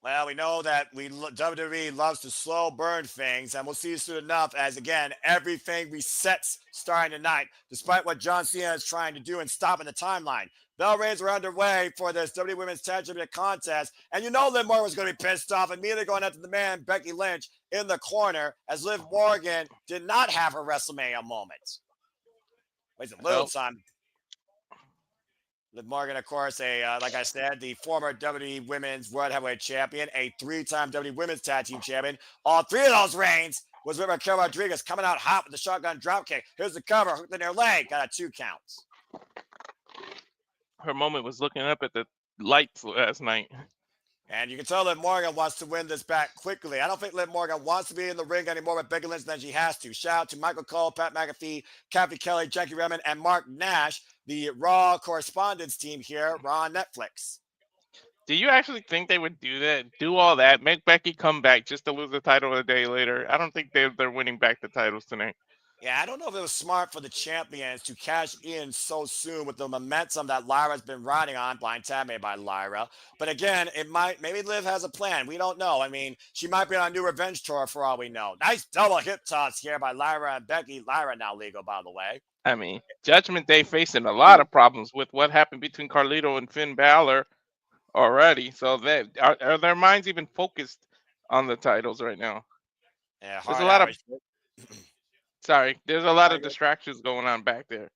Well, we know that WWE loves to slow burn things, and we'll see soon enough as, again, everything resets starting tonight, despite what John Cena is trying to do and stopping the timeline. Bell Reigns are underway for this WWE Women's Tag Championship contest, and you know Liv Morgan was going to be pissed off, immediately going after the man, Becky Lynch, in the corner, as Liv Morgan did not have her WrestleMania moment. Wait a little time. Liv Morgan, of course, like I said, the former WWE Women's World Heavyweight Champion, a 3-time WWE Women's Tag Team Champion. All 3 of those reigns was with Raquel Rodriguez coming out hot with the shotgun dropkick. Here's the cover, hooked in her leg, got a 2 counts. Her moment was looking up at the lights last night. And you can tell Liv Morgan wants to win this back quickly. I don't think Liv Morgan wants to be in the ring anymore with Becky Lynch than she has to. Shout out to Michael Cole, Pat McAfee, Kathy Kelly, Jackie Redmond, and Mark Nash, the Raw correspondence team here, Raw on Netflix. Do you actually think they would do that? Do all that? Make Becky come back just to lose the title a day later? I don't think they're winning back the titles tonight. Yeah, I don't know if it was smart for the champions to cash in so soon with the momentum that Lyra's been riding on, blind tag made by Lyra. But again, maybe Liv has a plan. We don't know. I mean, she might be on a new revenge tour for all we know. Nice double hip toss here by Lyra and Becky. Lyra now legal, by the way. I mean, Judgment Day facing a lot of problems with what happened between Carlito and Finn Balor already. So are their minds even focused on the titles right now? Yeah, there's a lot of there's a lot of distractions going on back there.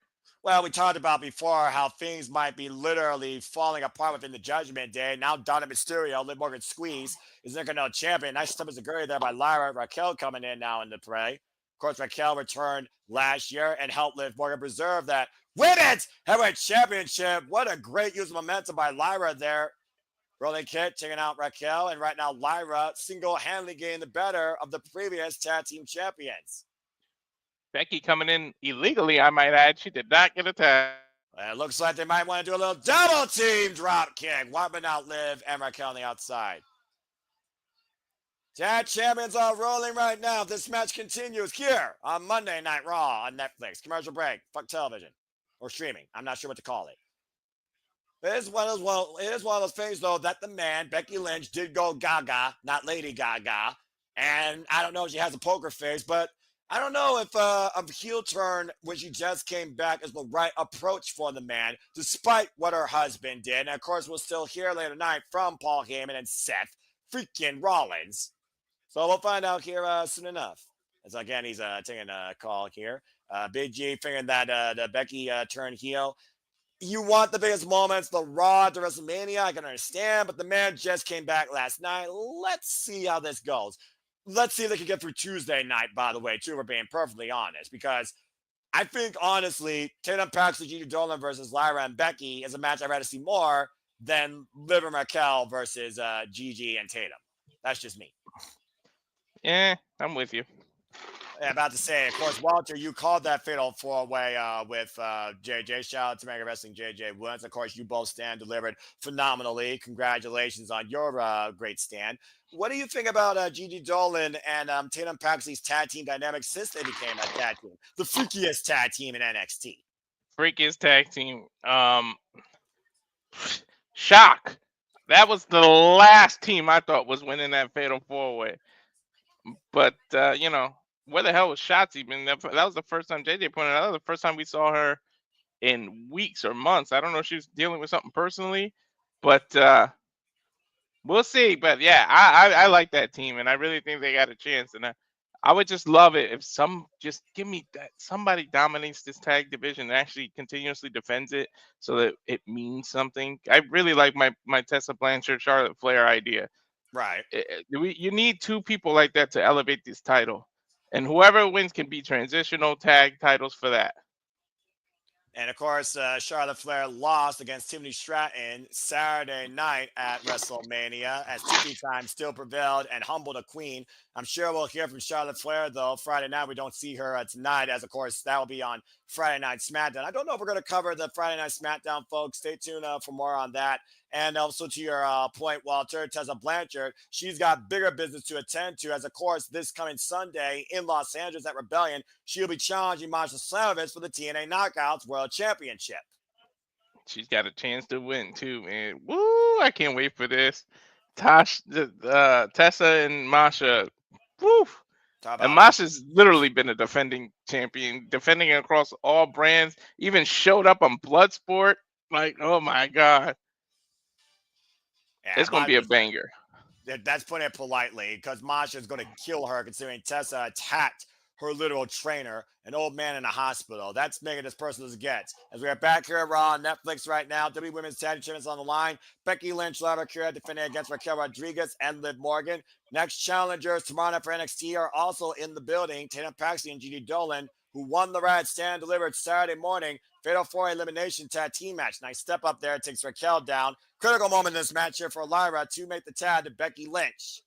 Well, we talked about before how things might be literally falling apart within the Judgment Day. Now, Donna Mysterio, Liv Morgan squeeze, is Intercontinental Champion. Nice stomach there by Lyra. Raquel coming in now in the fray. Of course, Raquel returned last year and helped Liv Morgan preserve that Women's Heavyweight Championship. What a great use of momentum by Lyra there. Rolling kick, taking out Raquel. And right now, Lyra single-handedly getting the better of the previous tag team champions. Becky coming in illegally, I might add. She did not get a tag. It looks like they might want to do a little double team drop kick. Wiping out Liv and Raquel on the outside. Tag champions are rolling right now. This match continues here on Monday Night Raw on Netflix. Commercial break. Fuck television. Or streaming. I'm not sure what to call it. It is one of those things, though, that the man, Becky Lynch, did go gaga, not Lady Gaga. And I don't know if she has a poker face, but I don't know if a heel turn when she just came back is the right approach for the man, despite what her husband did. And, of course, we'll still hear later tonight from Paul Heyman and Seth freaking Rollins. So we'll find out here soon enough. As again, he's taking a call here. Big G figuring that the Becky turn heel. You want the biggest moments, the Raw to WrestleMania, I can understand, but the man just came back last night. Let's see how this goes. Let's see if they can get through Tuesday night, by the way, too, we're being perfectly honest, because I think, honestly, Tatum Paxley, Gigi Dolan versus Lyra and Becky is a match I'd rather see more than Liv and Raquel versus Gigi and Tatum. That's just me. Yeah, I'm with you. Yeah, about to say, of course, Walter, you called that fatal four-way with JJ. Shout out to Mega Wrestling JJ Woods. Of course, you both stand delivered phenomenally. Congratulations on your great stand. What do you think about Gigi Dolan and Tatum Paxley's tag team dynamic since they became a tag team? The freakiest tag team in NXT. Freakiest tag team. Shock. That was the last team I thought was winning that fatal four-way. But, where the hell was Shotzi? That was the first time JJ pointed out. That was the first time we saw her in weeks or months. I don't know if she was dealing with something personally, but we'll see. But yeah, I like that team, and I really think they got a chance. And I would just love it if just give me that somebody dominates this tag division and actually continuously defends it so that it means something. I really like my Tessa Blanchard, Charlotte Flair idea. Right. You need two people like that to elevate this title. And whoever wins can be transitional tag titles for that. And, of course, Charlotte Flair lost against Tiffany Stratton Saturday night at WrestleMania as TV Time still prevailed and humbled a queen. I'm sure we'll hear from Charlotte Flair, though, Friday night. We don't see her tonight, as, of course, that will be on Friday Night SmackDown. I don't know if we're going to cover the Friday Night SmackDown, folks. Stay tuned for more on that. And also to your point, Walter, Tessa Blanchard, she's got bigger business to attend to as, of course, this coming Sunday in Los Angeles at Rebellion, she'll be challenging Masha Slamovich for the TNA Knockouts World Championship. She's got a chance to win, too, man. Woo! I can't wait for this. Tessa and Masha. Woo! And Masha's literally been a defending champion, defending across all brands, even showed up on Bloodsport. Like, oh, my God. Yeah, it's going to be a banger. That's putting it politely, because Masha is going to kill her, considering Tessa attacked her literal trainer, an old man in a hospital. That's making as personal as it gets. As we are back here at Raw on Netflix right now, WWE Women's Tag Team Champions on the line. Becky Lynch, Lara Kira defending against Raquel Rodriguez and Liv Morgan. Next challengers tomorrow night for NXT are also in the building. Tatum Paxley and Gigi Dolan, who won the Rad Stand delivered Saturday morning. Fatal 4 elimination tag team match. Nice step up there. Takes Raquel down. Critical moment in this match here for Lyra to make the tag to Becky Lynch.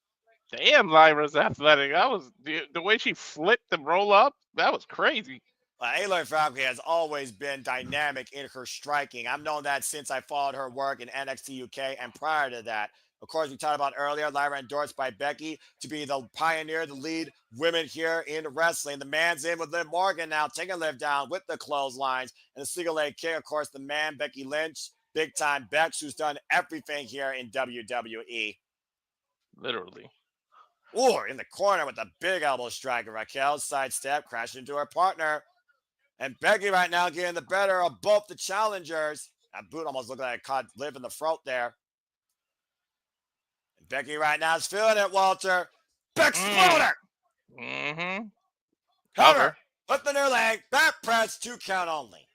Damn, Lyra's athletic. That was the way she flipped the roll up. That was crazy. Aloy Falcon has always been dynamic in her striking. I've known that since I followed her work in NXT UK, and prior to that, of course, we talked about earlier, Lyra endorsed by Becky to be the pioneer, the lead women here in wrestling. The man's in with Liv Morgan now, taking Liv down with the clotheslines and the single leg kick. Of course, the man, Becky Lynch, big time Bex, who's done everything here in WWE. Literally. Or in the corner with the big elbow strike. Raquel sidestep, crashing into her partner. And Becky right now getting the better of both the challengers. That boot almost looked like it caught Liv in the throat there. And Becky right now is feeling it, Walter. Bex floater. Mm-hmm. Cover. Put the near leg. Back press. 2 count only.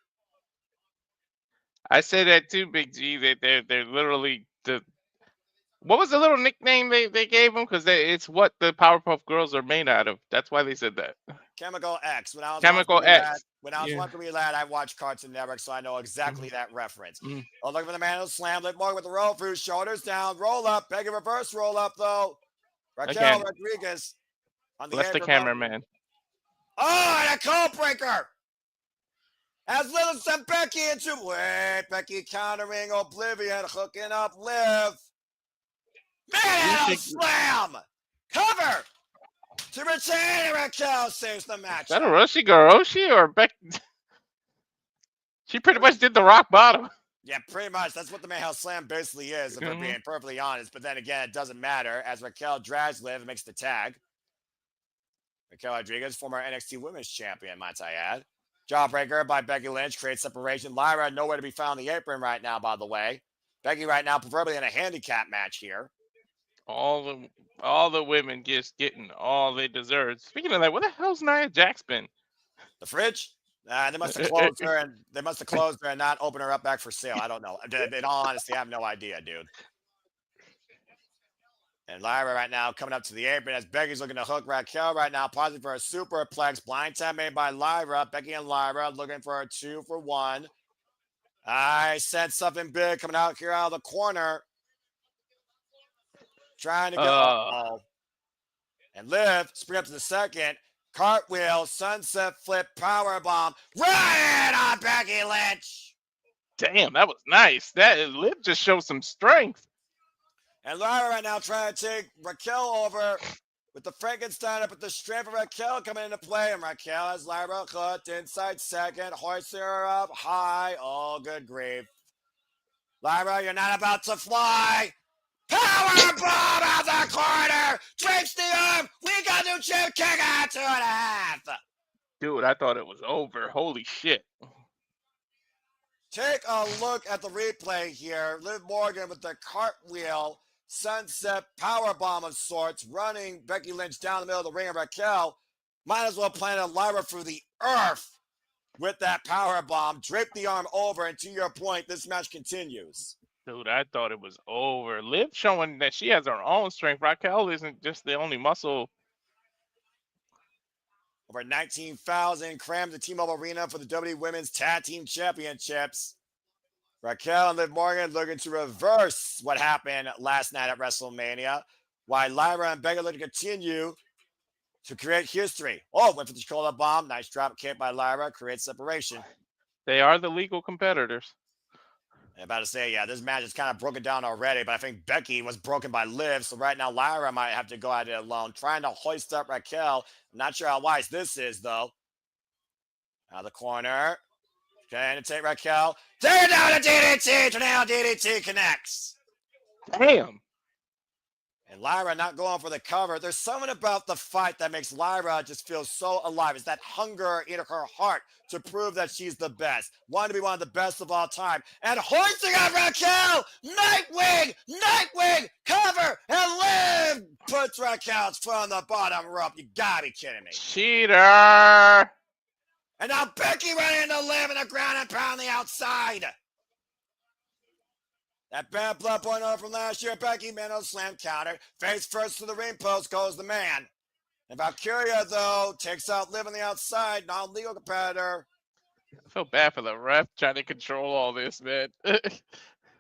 I say that too, Big G. That they're literally the. What was the little nickname they gave them? Because it's what the Powerpuff Girls are made out of. That's why they said that. Chemical X. When I was Chemical X. When I was watching me lad, I watched Cartoon Network, so I know exactly that reference. Oh, looking for the man who slammed Liv Morgan with the roll through, shoulders down, roll up, Becky reverse roll up though. Raquel Rodriguez on the Bless the cameraman. Oh, and a code breaker. As Liv sent Becky into Becky countering Oblivion, hooking up Liv. Man, slam! Cover! To retain, Raquel saves the match. Is that a Roshi or Becky? She pretty much did the rock bottom. Yeah, pretty much. That's what the Mayhem Slam basically is, if we're being perfectly honest. But then again, it doesn't matter as Raquel drags Liv and makes the tag. Raquel Rodriguez, former NXT Women's Champion, might I add. Jawbreaker by Becky Lynch creates separation. Lyra nowhere to be found in the apron right now, by the way. Becky right now preferably in a handicap match here. All the women just getting all they deserve. Speaking of that, where the hell's Nia Jax been? The fridge? They must have closed her and not open her up back for sale. I don't know. In all honesty, I have no idea, dude. And Lyra right now coming up to the apron as Becky's looking to hook Raquel right now, pausing for a superplex. Blind tap made by Lyra. Becky and Lyra looking for a 2-for-1. I sense something big coming out here out of the corner. Trying to go. And Liv, spring up to the second. Cartwheel, sunset flip, powerbomb. Right on Becky Lynch. Damn, that was nice. Liv just showed some strength. And Lyra right now trying to take Raquel over with the Frankenstein up at the strength of Raquel coming into play. And Raquel has Lyra hooked inside second, hoisting her up high. Oh, good grief. Lyra, you're not about to fly. Power bomb out the corner. Drapes the arm. We got new champ kick out 2.5. Dude, I thought it was over. Holy shit. Take a look at the replay here. Liv Morgan with the cartwheel, sunset power bomb of sorts, running Becky Lynch down the middle of the ring. And Raquel might as well plant Lyra through the earth with that power bomb. Drape the arm over, and to your point, this match continues. Dude, I thought it was over. Liv showing that she has her own strength. Raquel isn't just the only muscle. Over 19,000 crammed the T-Mobile Arena for the WWE Women's Tag Team Championships. Raquel and Liv Morgan looking to reverse what happened last night at WrestleMania, while Lyra and Becky looking to continue to create history. Oh, went for the Chicola bomb. Nice drop kick by Lyra. Creates separation. They are the legal competitors. I'm about to say, yeah, this match is kind of broken down already, but I think Becky was broken by Liv, so right now Lyra might have to go at it alone, trying to hoist up Raquel. I'm not sure how wise this is, though. Out of the corner. Trying to take Raquel. Take it down to DDT. Tornado DDT connects. Damn. And Lyra not going for the cover. There's something about the fight that makes Lyra just feel so alive. It's that hunger in her heart to prove that she's the best. Want to be one of the best of all time. And hoisting up Raquel! Nightwing! Cover! And Liv puts Raquel's foot on the bottom rope. You gotta be kidding me. Cheater! And now Becky running into Liv in the ground and pound the outside. That bad blood point over from last year. Becky Mano slam counter. Face first to the ring post goes the man. And Valkyria, though, takes out Liv on the outside. Non-legal competitor. I feel bad for the ref trying to control all this, man. And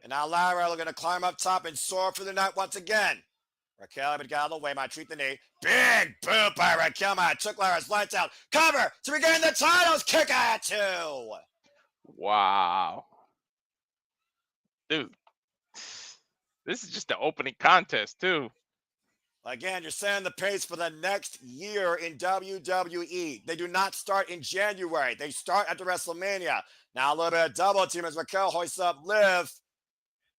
now Lyra looking to climb up top and soar for the night once again. Raquel but got out of the way. Might treat the knee. Big boot by Raquel. Might took Lyra's lights out. Cover to regain the titles. Kick at 2. Wow. Dude. This is just the opening contest, too. Again, you're setting the pace for the next year in WWE. They do not start in January. They start after WrestleMania. Now a little bit of double team as Raquel hoists up Liv.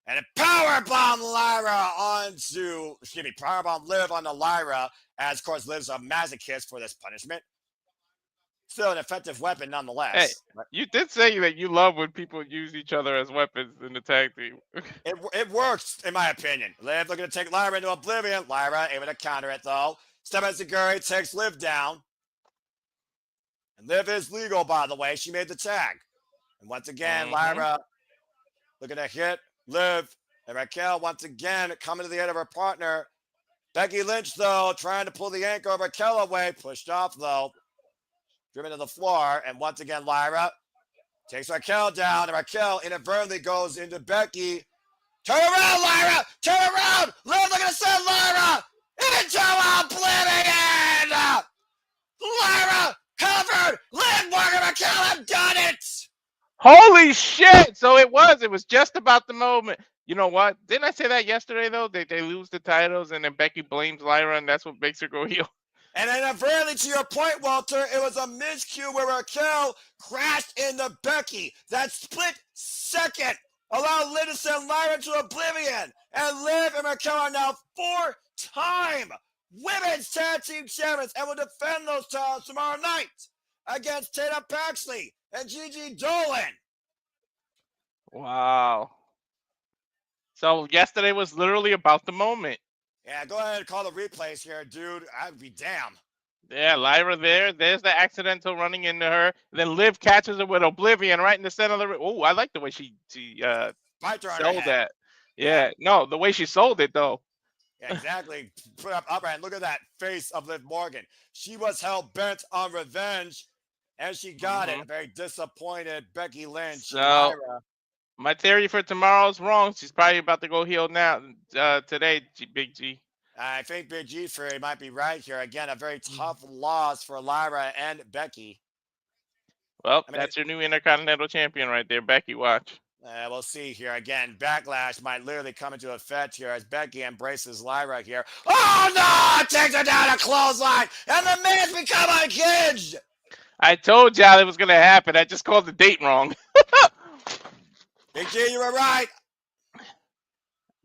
And a powerbomb powerbomb Liv onto Lyra. As, of course, Liv's a masochist for this punishment. Still an effective weapon nonetheless. Hey, you did say that you love when people use each other as weapons in the tag team. It works, in my opinion. Liv looking to take Lyra into oblivion. Lyra able to counter it, though. Step Zaguri takes Liv down. And Liv is legal, by the way. She made the tag. And once again, Lyra looking to hit Liv. And Raquel, once again, coming to the end of her partner. Becky Lynch, though, trying to pull the anchor of Raquel away. Pushed off, though. Driven to the floor, and once again, Lyra takes Raquel down, and Raquel inadvertently goes into Becky. Turn around, Lyra! Turn around! Liv looking to send Lyra into oblivion! Lyra covered. Liv Morgan McCallum done it. Holy shit! So it was just about the moment. You know what? Didn't I say that yesterday though? They lose the titles and then Becky blames Lyra and that's what makes her go heel. And then apparently, to your point, Walter, it was a miscue where Raquel crashed into Becky. That split second allowed Liv to send Lyra to oblivion. And Liv and Raquel are now 4-time women's tag team champions and will defend those titles tomorrow night against Tatum Paxley and Gigi Dolan. Wow. So yesterday was literally about the moment. Yeah, go ahead and call the replays here, dude. I'd be damn. Yeah, Lyra there's the accidental running into her. Then Liv catches her with Oblivion right in the center of the ring. Oh, I like the way she sold that. Yeah, no, the way she sold it though. Yeah, exactly. Put up upright. And look at that face of Liv Morgan. She was hell bent on revenge, and she got it. A very disappointed Becky Lynch. So Lyra. my theory for tomorrow's wrong. She's probably about to go heel now today, Big G. I think Big G Fury might be right here. Again, a very tough loss for Lyra and Becky. Well, that's your new Intercontinental Champion right there, Becky. Watch. We'll see here. Again, backlash might literally come into effect here as Becky embraces Lyra here. Oh, no! Takes her down a clothesline, and the man's become unhinged! I told y'all it was going to happen. I just called the date wrong. Big G, you were right.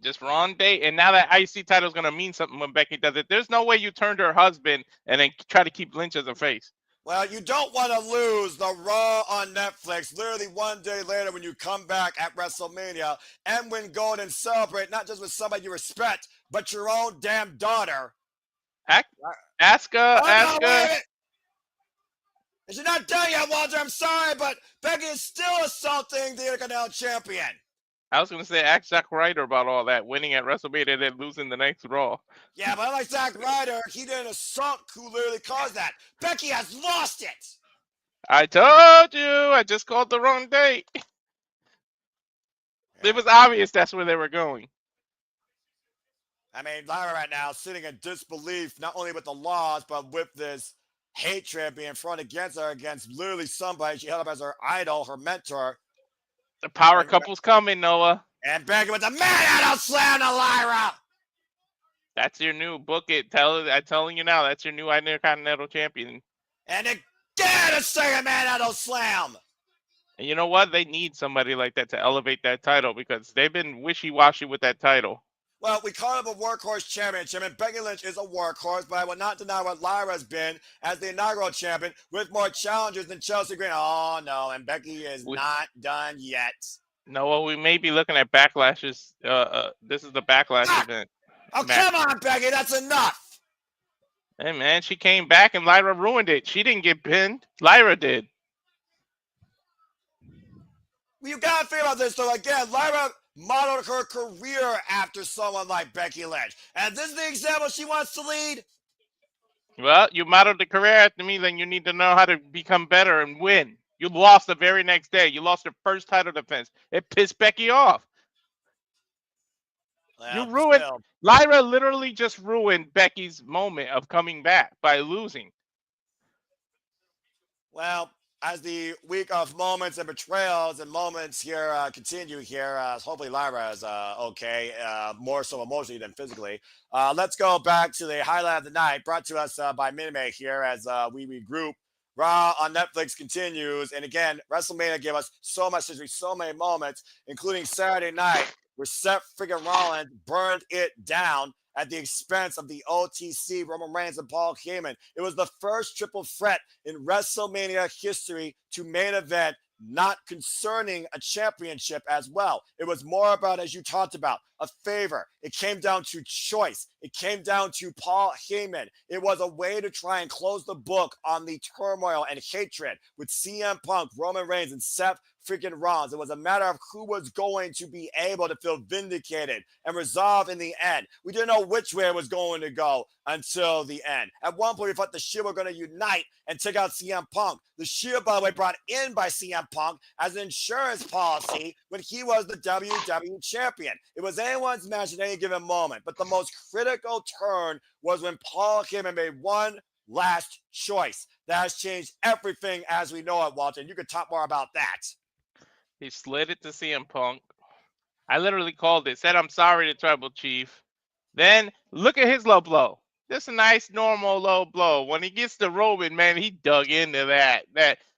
Just wrong date. And now that IC title is going to mean something when Becky does it. There's no way you turned her husband and then try to keep Lynch as a face. Well, you don't want to lose the Raw on Netflix literally one day later when you come back at WrestleMania and win gold and celebrate, not just with somebody you respect, but your own damn daughter. Asuka. Is she not done yet, Walter? I'm sorry, but Becky is still assaulting the Intercontinental Champion. I was going to say, ask Zack Ryder about all that, winning at WrestleMania and then losing the next Raw. Yeah, but unlike Zack Ryder, he didn't assault who literally caused that. Becky has lost it. I told you. I just called the wrong date. Yeah. It was obvious that's where they were going. I mean, Lyra right now sitting in disbelief, not only with the loss, but with this hatred being thrown against her, against literally somebody she held up as her idol, her mentor. The power couple's coming, Noah. And Becky with the man-out slam to Lyra. That's your new book. I'm telling you now, that's your new Intercontinental Champion. And again, a second man-out slam. And you know what? They need somebody like that to elevate that title because they've been wishy-washy with that title. Well, we call it a workhorse championship, and Becky Lynch is a workhorse, but I will not deny what Lyra's been as the inaugural champion with more challenges than Chelsea Green. Oh, no, and Becky is not done yet. No, well, we may be looking at backlashes. This is the backlash event. Oh, come on, Becky, that's enough. Hey, man, she came back and Lyra ruined it. She didn't get pinned. Lyra did. Well, you got to think about this, though. Again, Lyra modeled her career after someone like Becky Lynch. And this is the example she wants to lead. Well, you modeled the career after me, then you need to know how to become better and win. You lost the very next day. You lost your first title defense. It pissed Becky off. Well, you ruined. Lyra literally just ruined Becky's moment of coming back by losing. Well, as the week of moments and betrayals and moments here continue here, hopefully Lyra is okay, more so emotionally than physically. Let's go back to the highlight of the night, brought to us by Minimate here as we regroup. Raw on Netflix continues, and again, WrestleMania gave us so much history, so many moments, including Saturday night, where Seth freaking Rollins burned it down at the expense of the OTC, Roman Reigns and Paul Heyman. It was the first triple threat in WrestleMania history to main event, not concerning a championship as well. It was more about, as you talked about, a favor. It came down to choice. It came down to Paul Heyman. It was a way to try and close the book on the turmoil and hatred with CM Punk, Roman Reigns, and Seth freaking Rollins. It was a matter of who was going to be able to feel vindicated and resolve in the end. We didn't know which way it was going to go until the end. At one point, we thought the Shield were going to unite and take out CM Punk. The Shield, by the way, brought in by CM Punk as an insurance policy when he was the WWE champion. It was anyone's match at any given moment, but the most critical turn was when Paul Heyman made one last choice. That has changed everything as we know it, Walter. And you could talk more about that. He slid it to CM Punk. I literally called it, said I'm sorry to Tribal Chief. Then look at his low blow. Just a nice normal low blow. When he gets to Roman, man, he dug into that.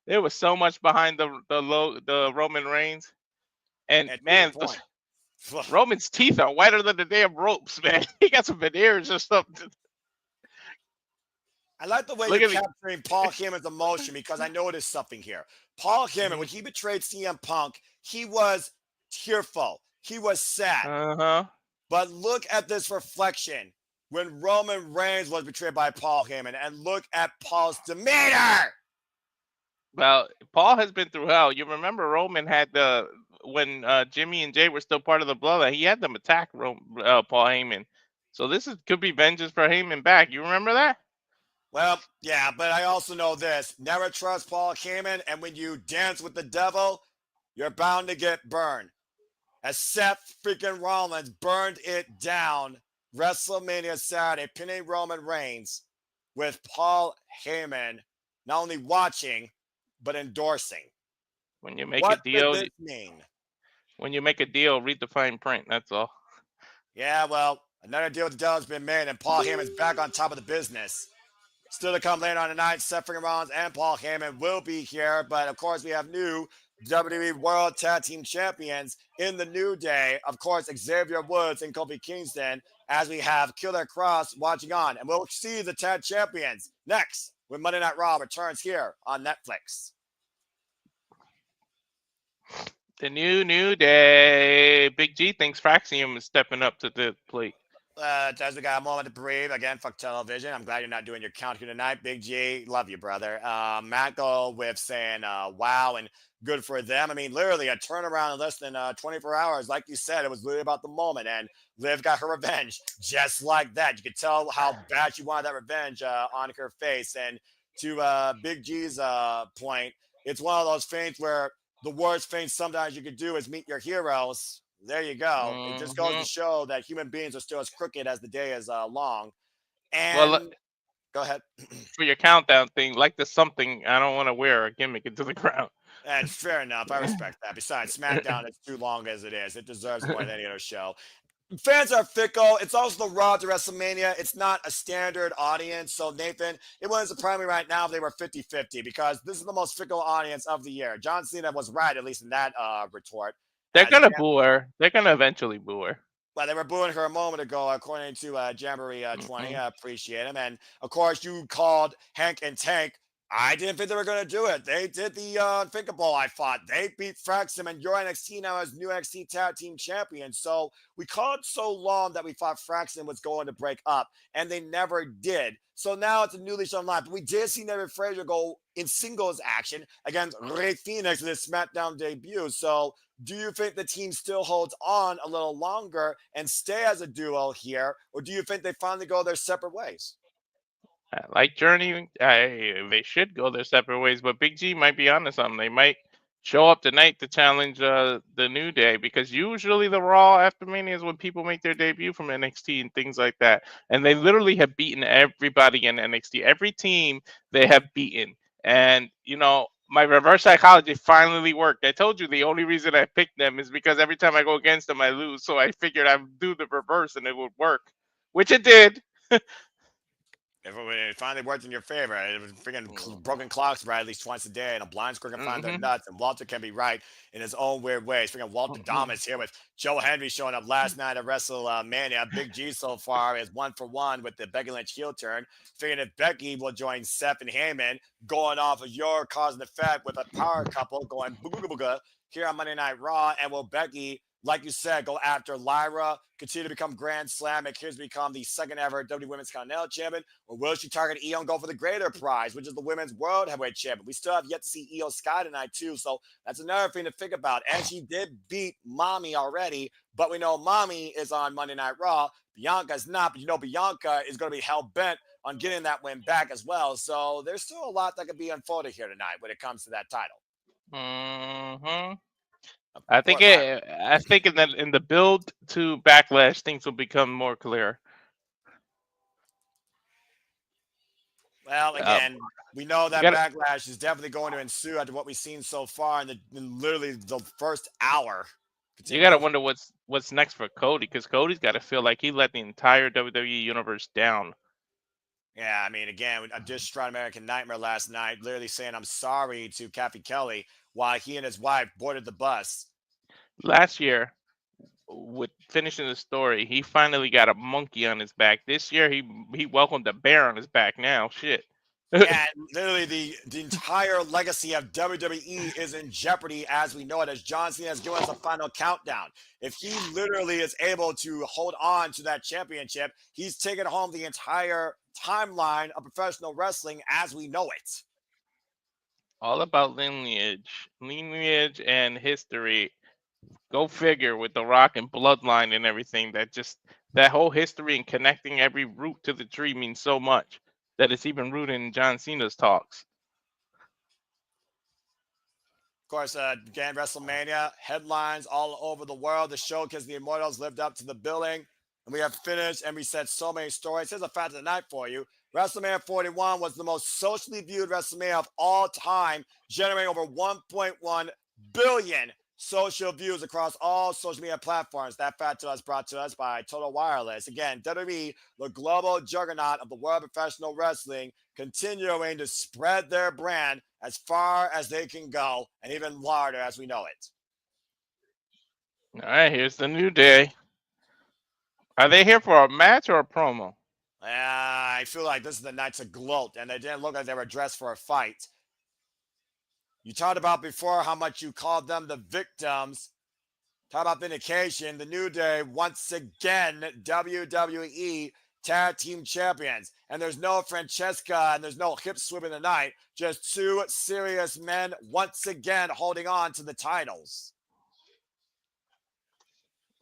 There was so much behind the Roman Reigns. And And to your man, point, Roman's teeth are whiter than the damn ropes, man. He got some veneers or something. I like the way Look you're at me. capturing Paul Heyman's emotion because I noticed something here. Paul Heyman, when he betrayed CM Punk, he was tearful. He was sad. Uh-huh. But look at this reflection when Roman Reigns was betrayed by Paul Heyman, and look at Paul's demeanor. Well, Paul has been through hell. You remember Roman had when Jimmy and Jay were still part of the bloodline, he had them attack Paul Heyman. So could be vengeance for Heyman back. You remember that? Well, yeah, but I also know this. Never trust Paul Heyman, and when you dance with the devil, you're bound to get burned. As Seth freaking Rollins burned it down WrestleMania Saturday, pinning Roman Reigns with Paul Heyman not only watching, but endorsing. When you make What a deal, does this mean? when you make a deal, read the fine print. That's all. Yeah, well, another deal with the devil has been made, and Paul Heyman's back on top of the business. Still to come later on tonight, Seth freaking Rollins and Paul Heyman will be here, but of course we have new WWE World Tag Team Champions in the New Day. Of course, Xavier Woods and Kofi Kingston, as we have Killer Cross watching on. And we'll see the Tag Champions next when Monday Night Raw returns here on Netflix. The New Day. Big G thinks Fraxium is stepping up to the plate. As we got a moment to breathe, again, fuck television. I'm glad you're not doing your count here tonight. Big G, love you, brother. Matt go with saying, wow, and good for them. I mean, literally a turnaround in less than 24 hours. Like you said, it was literally about the moment, and Liv got her revenge just like that. You could tell how bad she wanted that revenge on her face. And to Big G's point, it's one of those things where the worst thing sometimes you could do is meet your heroes. There you go. It just goes to show that human beings are still as crooked as the day is long. And Well, go ahead. for your countdown thing, like the something I don't want to wear a gimmick into the ground. That's fair enough. I respect that. Besides, SmackDown is too long as it is. It deserves more than any other show. Fans are fickle. It's also the Raw to WrestleMania. It's not a standard audience. So, Nathan, it wouldn't surprise me right now if they were 50-50 because this is the most fickle audience of the year. John Cena was right, at least in that retort. They're going to boo her. They're going to eventually boo her. Well, they were booing her a moment ago, according to Jamboree 20. I appreciate him. And, of course, you called Hank and Tank. I didn't think they were going to do it. They did the unthinkable, I thought. They beat Fraxum, and your NXT now as new NXT Tag Team Champion. So we called so long that we thought Fraxum was going to break up, and they never did. So now it's a new leash on life. But we did see David Frazier go in singles action against Rey Fenix in his SmackDown debut. So do you think the team still holds on a little longer and stay as a duo here, or do you think they finally go their separate ways? Like Journey, they should go their separate ways, but Big G might be onto something. They might show up tonight to challenge the New Day because usually the Raw After Mania is when people make their debut from NXT and things like that. And they literally have beaten everybody in NXT. Every team they have beaten. And, you know, my reverse psychology finally worked. I told you the only reason I picked them is because every time I go against them, I lose. So I figured I'd do the reverse and it would work, which it did. It finally worked in your favor. It was freaking broken clocks right at least twice a day, and a blind squirrel can find their nuts, and Walter can be right in his own weird ways. Freaking Walter Domus here with Joe Henry showing up last night at WrestleMania. Big G so far is 1-for-1 with the Becky Lynch heel turn. Figuring if Becky will join Seth and Heyman, going off of your cause and effect with a power couple going booga booga here on Monday Night Raw, and will Becky, like you said, go after Lyra, continue to become Grand Slam, and Kids become the second ever WWE Women's Continental Champion, or will she target Io and go for the greater prize, which is the Women's World Heavyweight Champion? We still have yet to see Io Sky tonight, too, so that's another thing to think about. And she did beat Mommy already, but we know Mommy is on Monday Night Raw. Bianca's not, but you know Bianca is going to be hell-bent on getting that win back as well, so there's still a lot that could be unfolded here tonight when it comes to that title. I think in the build to Backlash, things will become more clear. Well, Uh, again, we know you that got backlash is definitely going to ensue after what we've seen so far in literally the first hour. you got to Continue. wonder what's next for Cody, because Cody's got to feel like he let the entire WWE universe down. Yeah, I mean, again, I just tried American Nightmare last night, literally saying I'm sorry to Kathy Kelly while he and his wife boarded the bus. Last year, with finishing the story, he finally got a monkey on his back. This year, he welcomed a bear on his back. Now, shit. Yeah, and literally the entire legacy of WWE is in jeopardy as we know it, as John Cena has given us a final countdown. If he literally is able to hold on to that championship, he's taken home the entire timeline of professional wrestling as we know it. All about lineage and history. Go figure with The Rock and Bloodline and everything. That whole history and connecting every root to the tree means so much that it's even rooted in John Cena's talks. Of course, again, WrestleMania headlines all over the world. The show because the Immortals lived up to the billing. And we have finished and we said so many stories. Here's a fact of the night for you. WrestleMania 41 was the most socially viewed WrestleMania of all time, generating over 1.1 billion social views across all social media platforms. That fact to us brought to us by Total Wireless. Again, WWE, the global juggernaut of the world of professional wrestling, continuing to spread their brand as far as they can go and even larger as we know it. All right, here's the New Day. Are they here for a match or a promo? I feel like this is the night to gloat, and they didn't look like they were dressed for a fight. You talked about before how much you called them the victims. Talk about vindication. The New Day, once again, WWE Tag Team Champions. And there's no Francesca and there's no hip sweeping the night. Just two serious men once again holding on to the titles.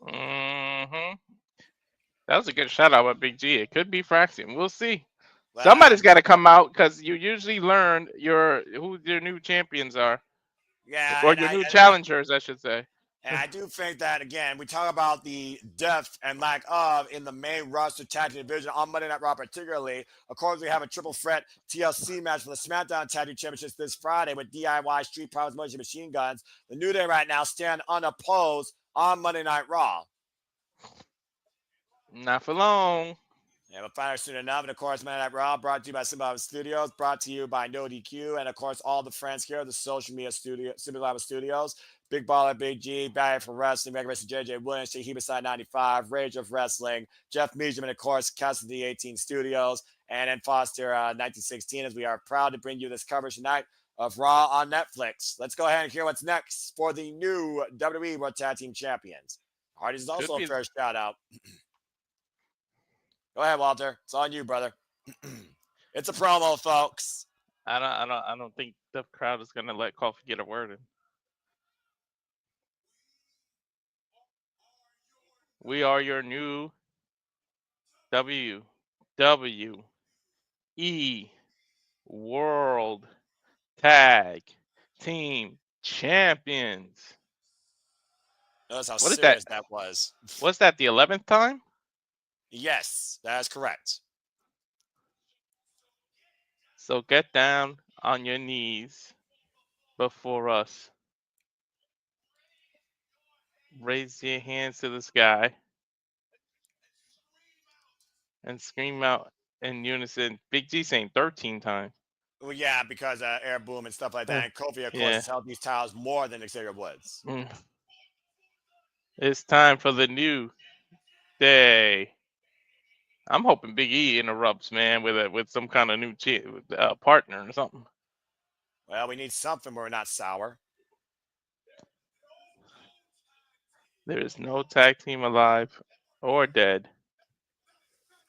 Mm-hmm. That was a good shout out by Big G. It could be Fraxian. We'll see. Well, Somebody's got to come out because you usually learn who your new champions are, yeah, or your new challengers, I should say. And I do think that, again, we talk about the depth and lack of in the main roster tag team division on Monday Night Raw, particularly. Of course, we have a triple threat TLC match for the SmackDown Tag Team Championships this Friday with DIY, Street Profits, Motion Machine Guns. The New Day right now stand unopposed on Monday Night Raw. Not for long. Yeah, we'll find out soon enough. And of course, Monday Night Raw brought to you by Simba Studios, brought to you by No DQ, and of course, all the friends here at the social media studio, Simba Studios. Big Baller, Big G, Barry for Wrestling, Mega Wrestling, JJ Williams, Shaheba Side 95, Rage of Wrestling, Jeff Meacham, and of course, Cassidy 18 Studios, and then Foster 1916, as we are proud to bring you this coverage tonight of Raw on Netflix. Let's go ahead and hear what's next for the new WWE World Tag Team Champions. Hardy's is also a fair shout out. Go ahead, Walter. It's on you, brother. It's a promo, folks. I don't think the crowd is gonna let Coffee get a word in. We are your new WWE World Tag Team Champions. Notice how serious that was. Was that the 11th time? Yes, that is correct. So get down on your knees before us. Raise your hands to the sky and scream out in unison. Big G saying 13 times. Well, yeah, because Air Boom and stuff like that. And Kofi, of course, has held these titles more than Xavier Woods. It's time for the New Day. I'm hoping Big E interrupts, man, with some kind of new partner or something. Well, we need something where we're not sour. There is no tag team alive or dead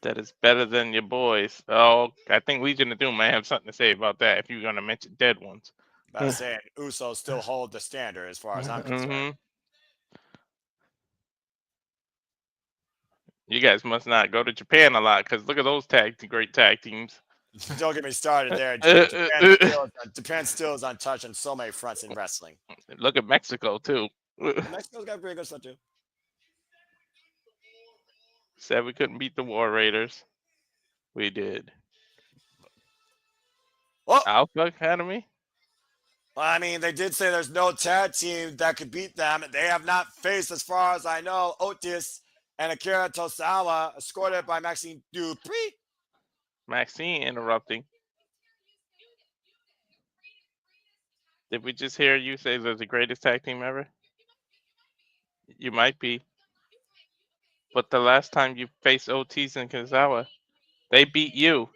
that is better than your boys. Oh, I think Legion of Doom might have something to say about that if you're going to mention dead ones. But I'm saying Usos still hold the standard as far as I'm concerned. You guys must not go to Japan a lot because look at those great tag teams. Don't get me started there. Japan still is untouched on so many fronts in wrestling. Look at Mexico, too. Mexico's got pretty good stuff, too. Said we couldn't beat the War Raiders. We did. Well, Alpha Academy? I mean, they did say there's no tag team that could beat them. They have not faced, as far as I know, Otis and Akira Tosawa, escorted by Maxine Dupree. Maxine interrupting. Did we just hear you say they're the greatest tag team ever? You might be. But the last time you faced Otis and Kazawa, they beat you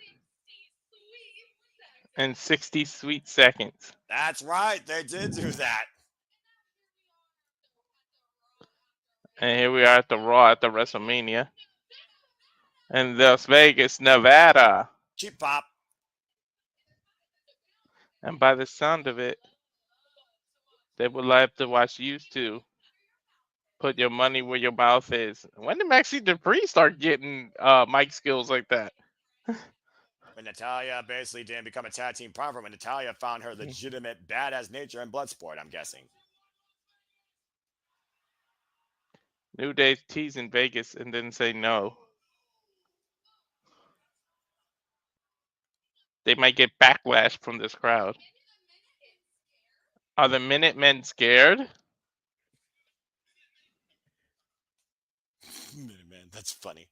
in 60 sweet seconds. That's right. They did do that. And here we are at the Raw at the WrestleMania in Las Vegas, Nevada. Cheap pop. And by the sound of it, they would like to watch you two put your money where your mouth is. When did Maxine Dupree start getting mic skills like that? When Natalya basically didn't become a tag team partner, when Natalya found her legitimate badass nature in Bloodsport, I'm guessing. New Day's teasing Vegas and didn't say no. They might get backlash from this crowd. Are the Minutemen scared? Minuteman, that's funny.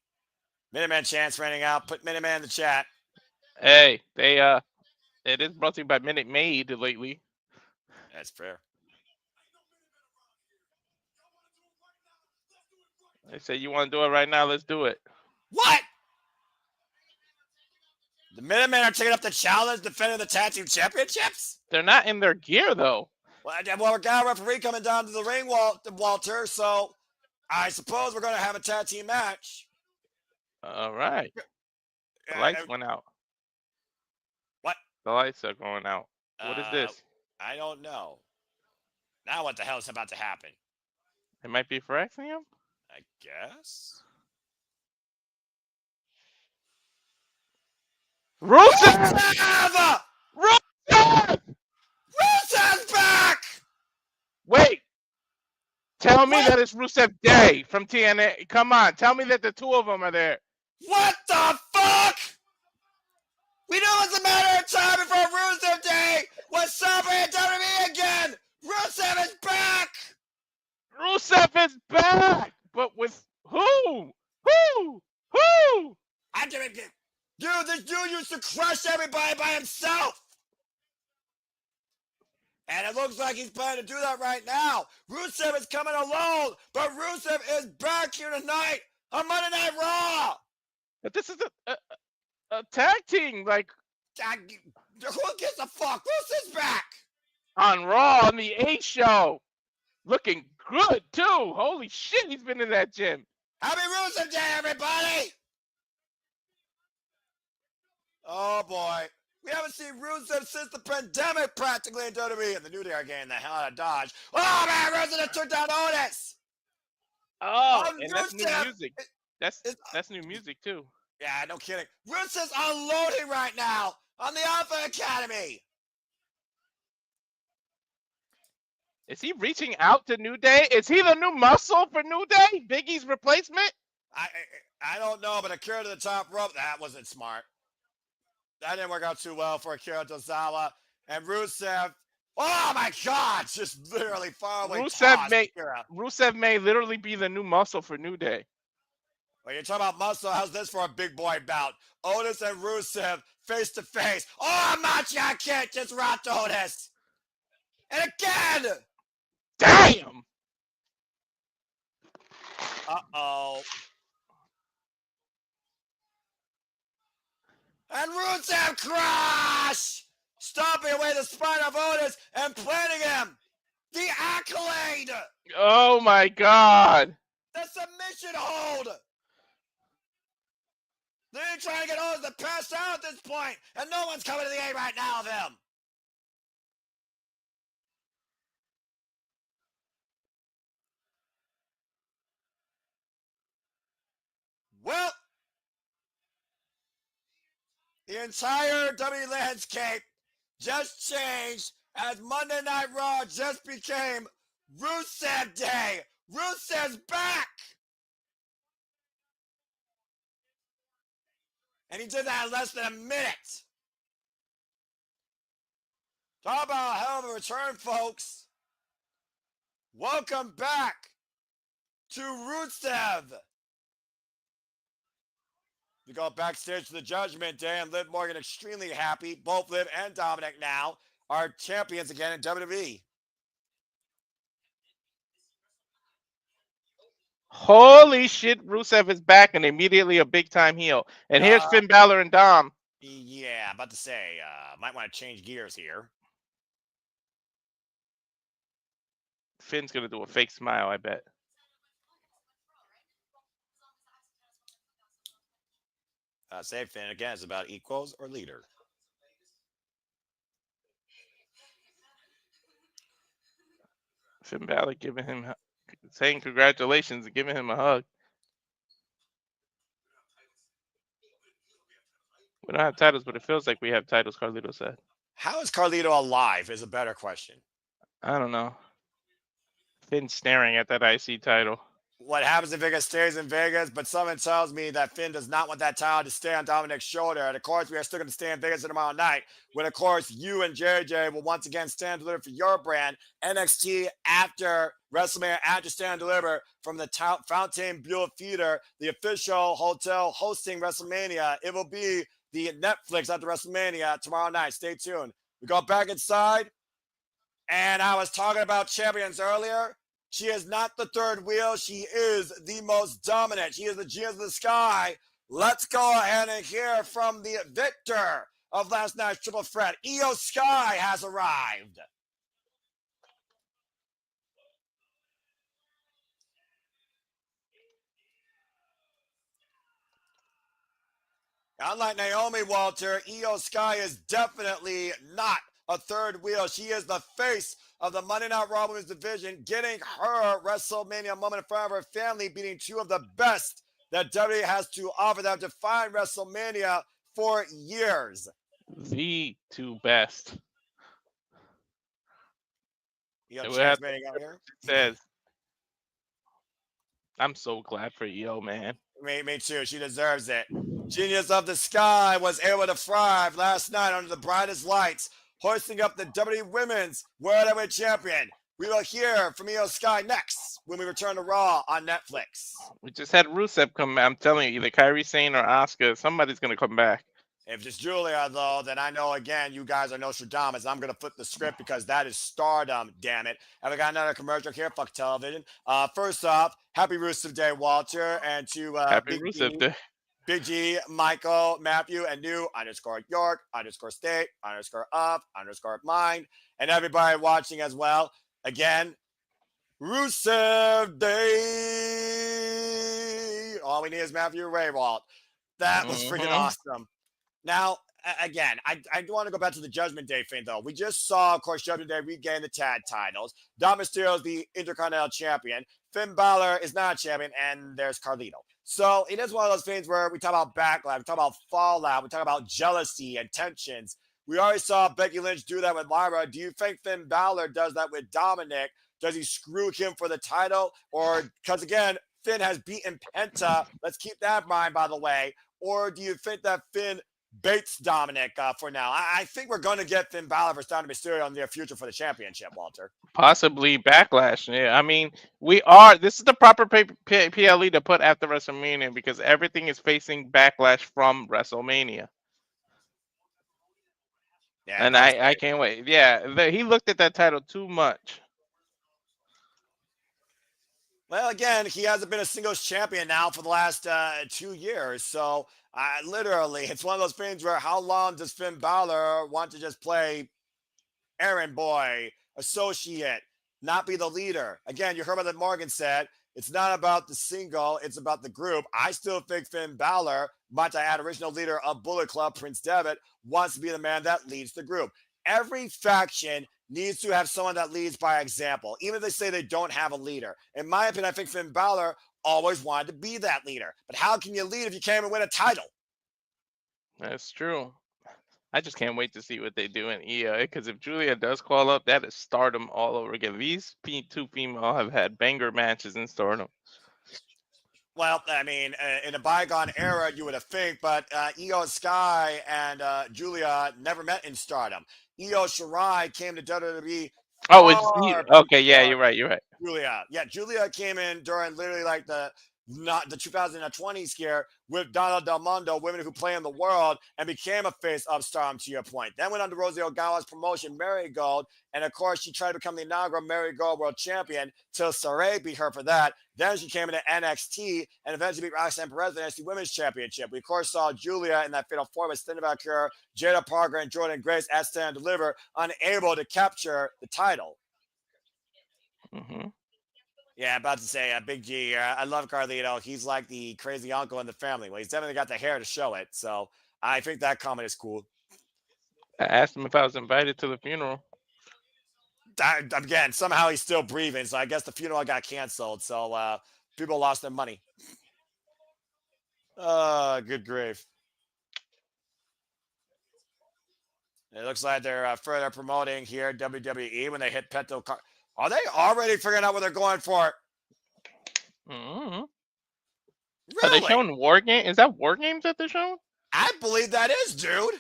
Minuteman chance running out. Put Minuteman in the chat. Hey, they it is brought to you by Minute Maid lately. That's fair. They say you want to do it right now, let's do it. What? The Minutemen are taking up the challenge, defending the tag team championships? They're not in their gear though. Well, we got a referee coming down to the ring, Walter, so I suppose we're going to have a tag team match. All right. The lights went out. What? The lights are going out. What is this? I don't know. Now what the hell is about to happen? It might be for Axiom? I guess. Rusev! Rusev! Rusev's back! Wait. Tell me that it's Rusev Day from TNA. Come on. Tell me that the two of them are there. What the fuck? We knew it was a matter of time before Rusev Day was celebrating WWE again. Rusev is back. Rusev is back. But with who? Who? I didn't get. Dude, this dude used to crush everybody by himself. And it looks like he's planning to do that right now. Rusev is coming alone, but Rusev is back here tonight on Monday Night Raw. But this is a tag team, like. Who gives a fuck? Rusev's back. On Raw, on the A show. Looking good, too. Holy shit, he's been in that gym. Happy Rusev Day, everybody. Oh, boy. We haven't seen Rusev since the pandemic practically in WWE, and the New Day are getting the hell out of Dodge. Oh, man, Rusev just took down Otis. Oh, and that's new music. That's new music, too. Yeah, no kidding. Rusev's unloading right now on the Alpha Academy. Is he reaching out to New Day? Is he the new muscle for New Day? Big E's replacement? I don't know, but Akira to the top rope, that wasn't smart. That didn't work out too well for Akira Tozawa. And Rusev, oh my God, just literally far away. Rusev may literally be the new muscle for New Day. Well, you're talking about muscle. How's this for a big boy bout? Otis and Rusev face to face. Oh, Macha Kid just rocked Otis. And again. Damn. Uh-oh. And Rusev crush! Stomping away the spine of Otis and planting him. The accolade. Oh, my God. The submission hold. They're trying to get Otis to pass out at this point, and no one's coming to the aid right now of him. Well, the entire WWE landscape just changed as Monday Night Raw just became Rusev Day. Rusev's back. And he did that in less than a minute. Talk about a hell of a return, folks. Welcome back to Rusev. We go backstage to the Judgment Day, and Liv Morgan extremely happy. Both Liv and Dominic now are champions again in WWE. Holy shit, Rusev is back and immediately a big time heel. And here's Finn Balor and Dom. Yeah, about to say, might want to change gears here. Finn's gonna do a fake smile, I bet. Save Finn again is about equals or leader. Finn Balor saying congratulations and giving him a hug. We don't have titles, but it feels like we have titles, Carlito said. How is Carlito alive is a better question. I don't know. Finn staring at that IC title. What happens if Vegas stays in Vegas? But someone tells me that Finn does not want that title to stay on Dominic's shoulder. And of course, we are still going to stay in Vegas tomorrow night. When, of course, you and JJ will once again stand deliver for your brand. NXT after WrestleMania, after stand deliver from the Fontainebleau Theater, the official hotel hosting WrestleMania. It will be the Netflix after WrestleMania tomorrow night. Stay tuned. We go back inside. And I was talking about champions earlier. She is not the third wheel. She is the most dominant. She is the genius of the sky. Let's go ahead and hear from the victor of last night's triple threat. Io Sky has arrived. Unlike Naomi, Walter, Io Sky is definitely not a third wheel. She is the face of the Monday Night Raw Women's division, getting her WrestleMania moment in front of her family, beating two of the best that WWE has to offer them to find WrestleMania for years. The two best. You have chance out here? Says, I'm so glad for Io, man. Me too. She deserves it. Genius of the Sky was able to thrive last night under the brightest lights, hoisting up the WWE Women's World Heavyweight Champion. We will hear from Io Sky next when we return to Raw on Netflix. We just had Rusev come. I'm telling you, either Kairi Sane or Asuka, somebody's going to come back. If it's Julia, though, then I know, again, you guys are Nostradamus. I'm going to flip the script because that is stardom, damn it. And we got another commercial here. Fuck television. First off, happy Rusev Day, Walter. And to happy Rusev Day. Big G, Michael, Matthew, and new _York, _State, _Up, _Mind, and everybody watching as well. Again, Rusev Day. All we need is Matthew Raywalt. That was freaking awesome. Now, again, I do want to go back to the Judgment Day thing, though. We just saw, of course, Judgment Day regain the tag titles. Dom Mysterio is the Intercontinental Champion. Finn Balor is not a champion, and there's Carlito. So it is one of those things where we talk about backlash, we talk about fallout, we talk about jealousy and tensions. We already saw Becky Lynch do that with Lyra. Do you think Finn Balor does that with Dominic? Does he screw him for the title? Or, because again, Finn has beaten Penta. Let's keep that in mind, by the way. Or do you think that Finn baits Dominic for now? I think we're going to get Finn Balor versus Dominic Mysterio in the near future for the championship, Walter. Possibly Backlash. Yeah, I mean, this is the proper PLE to put after WrestleMania because everything is facing Backlash from WrestleMania. Yeah, and I can't wait. Yeah, he looked at that title too much. Well, again, he hasn't been a singles champion now for the last 2 years. So, literally, it's one of those things where how long does Finn Balor want to just play errand boy, associate, not be the leader? Again, you heard what Morgan said. It's not about the single. It's about the group. I still think Finn Balor, might I add, original leader of Bullet Club, Prince Devitt, wants to be the man that leads the group. Every faction needs to have someone that leads by example, even if they say they don't have a leader. In my opinion, I think Finn Balor always wanted to be that leader. But how can you lead if you can't even win a title? That's true. I just can't wait to see what they do in EA, because if Julia does call up, that is stardom all over again. These two female have had banger matches in stardom. Well, I mean, in a bygone era, you would have think, but Io Sky and Julia never met in Stardom. Io Shirai came to WWE Oh, it's far okay. Yeah, before you're right. You're right. Julia. Yeah, Julia came in during literally like the not the 2020 scare with Donna Del Mondo, Women Who Play in the World, and became a face of Stardom to your point. Then went on to Rosie Ogawa's promotion, Marigold, and of course she tried to become the inaugural Marigold World Champion till Saray beat her for that. Then she came into NXT and eventually beat Roxanne Perez for the NXT Women's Championship. We of course saw Julia in that fatal four with Cindy Valkyrie, Jada Parker, and Jordan Grace at Stand and Deliver, unable to capture the title. Mm-hmm. Yeah, about to say Big G. I love Carlito. He's like the crazy uncle in the family. Well, he's definitely got the hair to show it. So I think that comment is cool. I asked him if I was invited to the funeral. Again, somehow he's still breathing. So I guess the funeral got canceled. So people lost their money. Good grief. It looks like they're further promoting here WWE when they hit Petto. Are they already figuring out what they're going for? Mm-hmm. Really? Are they showing War Game? Is that War Games that they're showing? I believe that is, dude.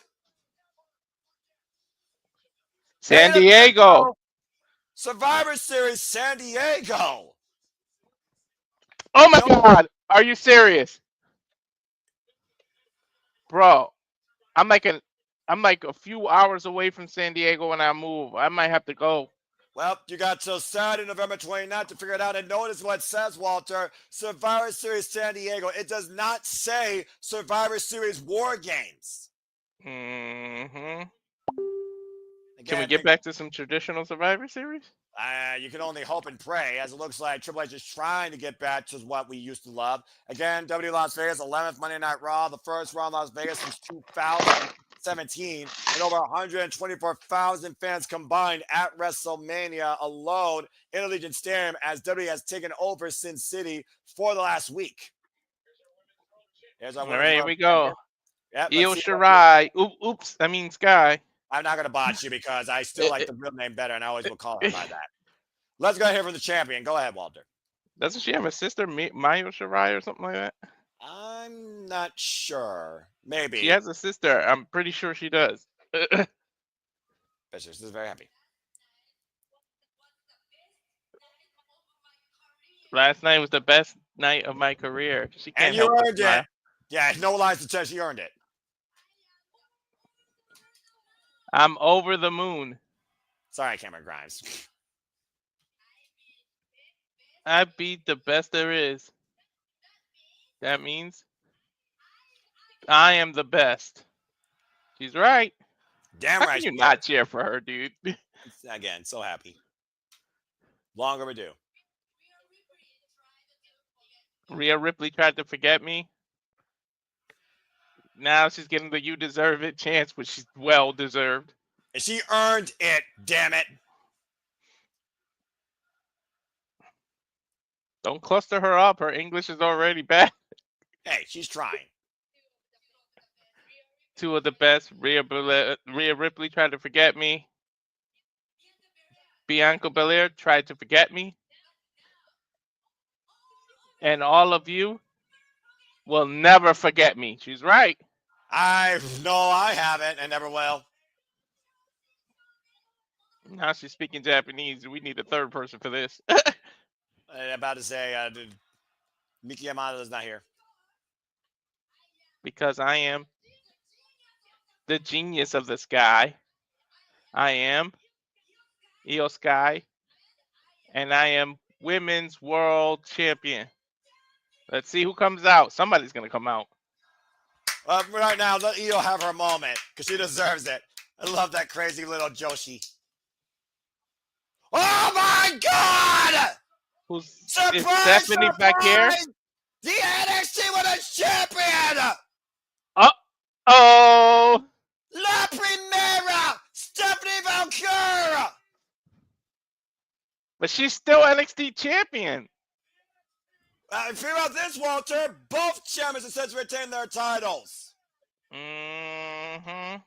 San Diego. Survivor Series San Diego. Oh my God! Are you serious, bro? I'm like a few hours away from San Diego when I move. I might have to go. Well, you got till Saturday, November 29th to figure it out. And notice what it says, Walter. Survivor Series San Diego. It does not say Survivor Series War Games. Mm-hmm. Again, Can we get back to some traditional Survivor Series? You can only hope and pray, as it looks like Triple H is trying to get back to what we used to love. Again, W Las Vegas, 11th Monday Night Raw, the first Raw in Las Vegas since 2017, and over 124,000 fans combined at WrestleMania alone in Allegiant Stadium, as WWE has taken over Sin City for the last week. Here's our All right, here we go. champion. Yep, Io Shirai. Oops, I mean Sky. I'm not going to botch you because I still like the real name better, and I always will call her by that. Let's go ahead for the champion. Go ahead, Walter. Doesn't she have a sister, Mayo Shirai, or something like that? I'm not sure. Maybe. She has a sister. I'm pretty sure she does. This is very happy. Last night was the best night of my career. She can't And you help earned it. Yeah, no lies to tell. She earned it. I'm over the moon. Sorry, Cameron Grimes. I beat the best there is. That means I am the best. She's right. Damn How right. can you not cheer for her, dude? Again, so happy. Long overdue. Rhea Ripley tried to forget me. Now she's getting the "you deserve it" chance, which she's well deserved. And she earned it, damn it. Don't cluster her up. Her English is already bad. Hey, she's trying. Two of the best. Rhea Ripley tried to forget me. Bianca Belair tried to forget me. And all of you will never forget me. She's right. I haven't and never will. Now she's speaking Japanese. We need a third person for this. I'm about to say, Miki Yamada is not here. Because I am the genius of the sky. I am Io Sky. And I am Women's World Champion. Let's see who comes out. Somebody's going to come out. Right now, let Io have her moment because she deserves it. I love that crazy little Joshi. Oh my God! Who's Surprise, is Stephanie surprise! back here? The NXT Women's Champion! Oh! La Primera, Stephanie Valkyrie! But she's still NXT champion. Figure out this, Walter. Both champions have since retained their titles. Mm-hmm.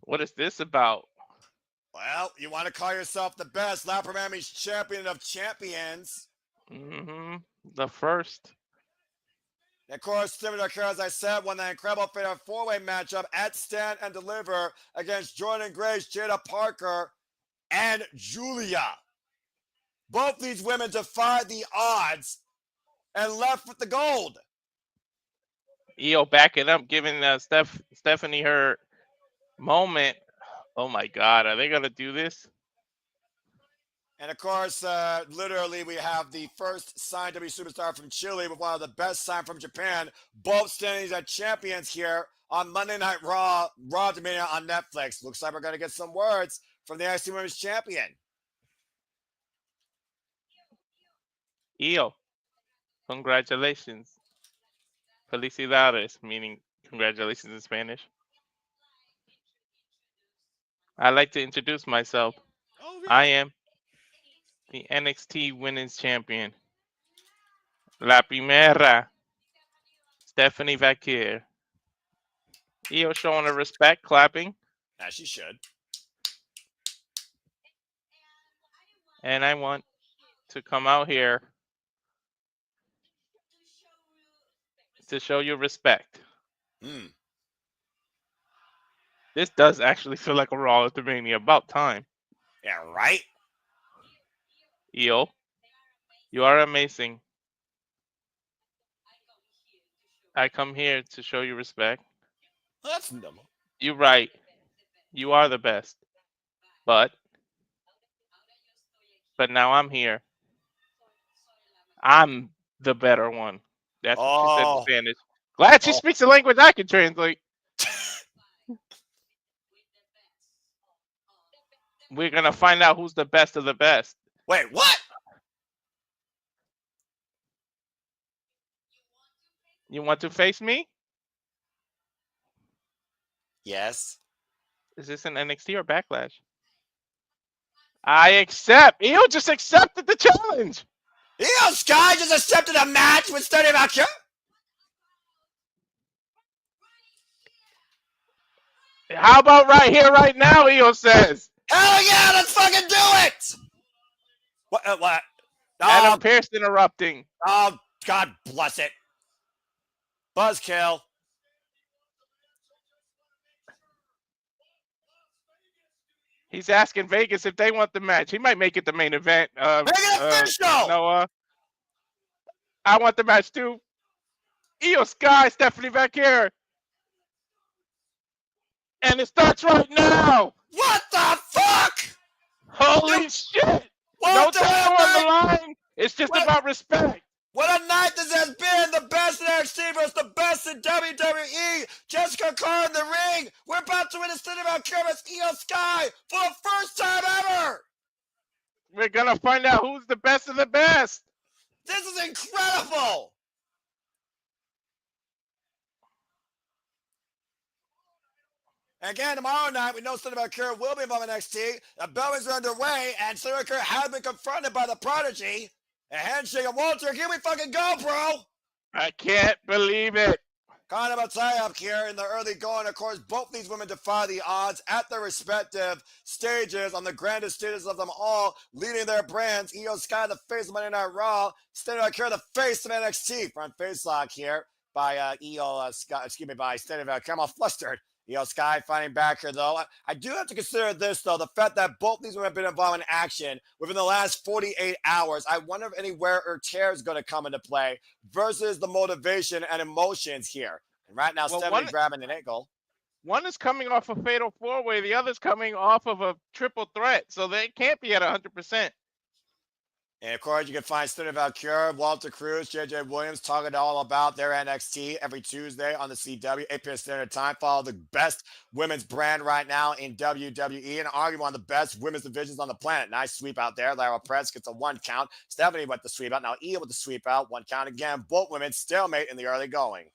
What is this about? Well, you want to call yourself the best. La Primera's champion of champions. Mm-hmm. The first. And of course, Stephanie McMahon, as I said, won the incredible fatal four-way matchup at Stand and Deliver against Jordan Grace, Jada Parker, and Julia. Both these women defied the odds and left with the gold. Io backing up, giving Stephanie her moment. Oh my God, are they gonna do this? And of course, literally, we have the first signed W superstar from Chile with one of the best signed from Japan, both standing as champions here on Monday Night Raw, Raw After Mania on Netflix. Looks like we're going to get some words from the NXT Women's Champion. Io, congratulations. Felicidades, meaning congratulations in Spanish. I'd like to introduce myself. Oh, I am the NXT Women's Champion. La Primera, Stephanie Vakir. Io showing her respect, clapping. As she should. And I want to come out here to show you respect. This does actually feel like a Raw After Mania. About time. Yeah, right? Io, you are amazing. I come here to show you respect. Well, that's normal. You're right. You are the best. But now I'm here. I'm the better one. That's what she said in Spanish. Glad she speaks a language I can translate. We're gonna find out who's the best of the best. Wait, what? You want to face me? Yes. Is this an NXT or Backlash? I accept. Io just accepted the challenge. Io Sky just accepted a match with Stephanie McMahon. How about right here, right now? Io says. Hell yeah, let's fucking do it! What? Adam Pearce interrupting. Oh, God bless it. Buzzkill. He's asking Vegas if they want the match. He might make it the main event. Make it official! Noah. I want the match too. Io Sky, Stephanie Vakir. And it starts right now. What the fuck? Holy shit. No title on the line. It's just about respect. What a night this has been. The best in NXT versus the best in WWE. Jessica Carr in the ring. We're about to win a Stephanie Vakir versus Io Sky for the first time ever. We're going to find out who's the best of the best. This is incredible. Again, tomorrow night, we know Stephanie Vakir will be involved in NXT. The buildings are underway, and Stephanie Vakir has been confronted by the Prodigy. A handshake of Walter. Here we fucking go, bro. I can't believe it. Kind of a tie-up here in the early going. Of course, both these women defy the odds at their respective stages on the grandest stages of them all, leading their brands. Io Sky, the face of Monday Night Raw. Stephanie Vakir, the face of NXT. Front face lock here by by Stephanie Vakir. I'm all flustered. Io Sky fighting back here, though. I do have to consider this, though, the fact that both these women have been involved in action within the last 48 hours. I wonder if any wear or tear is going to come into play versus the motivation and emotions here. And right now, Stephanie grabbing an ankle. One is coming off a fatal four-way. The other's coming off of a triple threat, so they can't be at 100%. And of course, you can find Stephanie Vakir, Walter Cruz, JJ Williams talking all about their NXT every Tuesday on the CW, 8 p.m. Standard Time. Follow the best women's brand right now in WWE and arguably one of the best women's divisions on the planet. Nice sweep out there. Lara Press gets a 1 count. Stephanie with the sweep out. Now Io with the sweep out. 1 count again. Both women stalemate in the early going.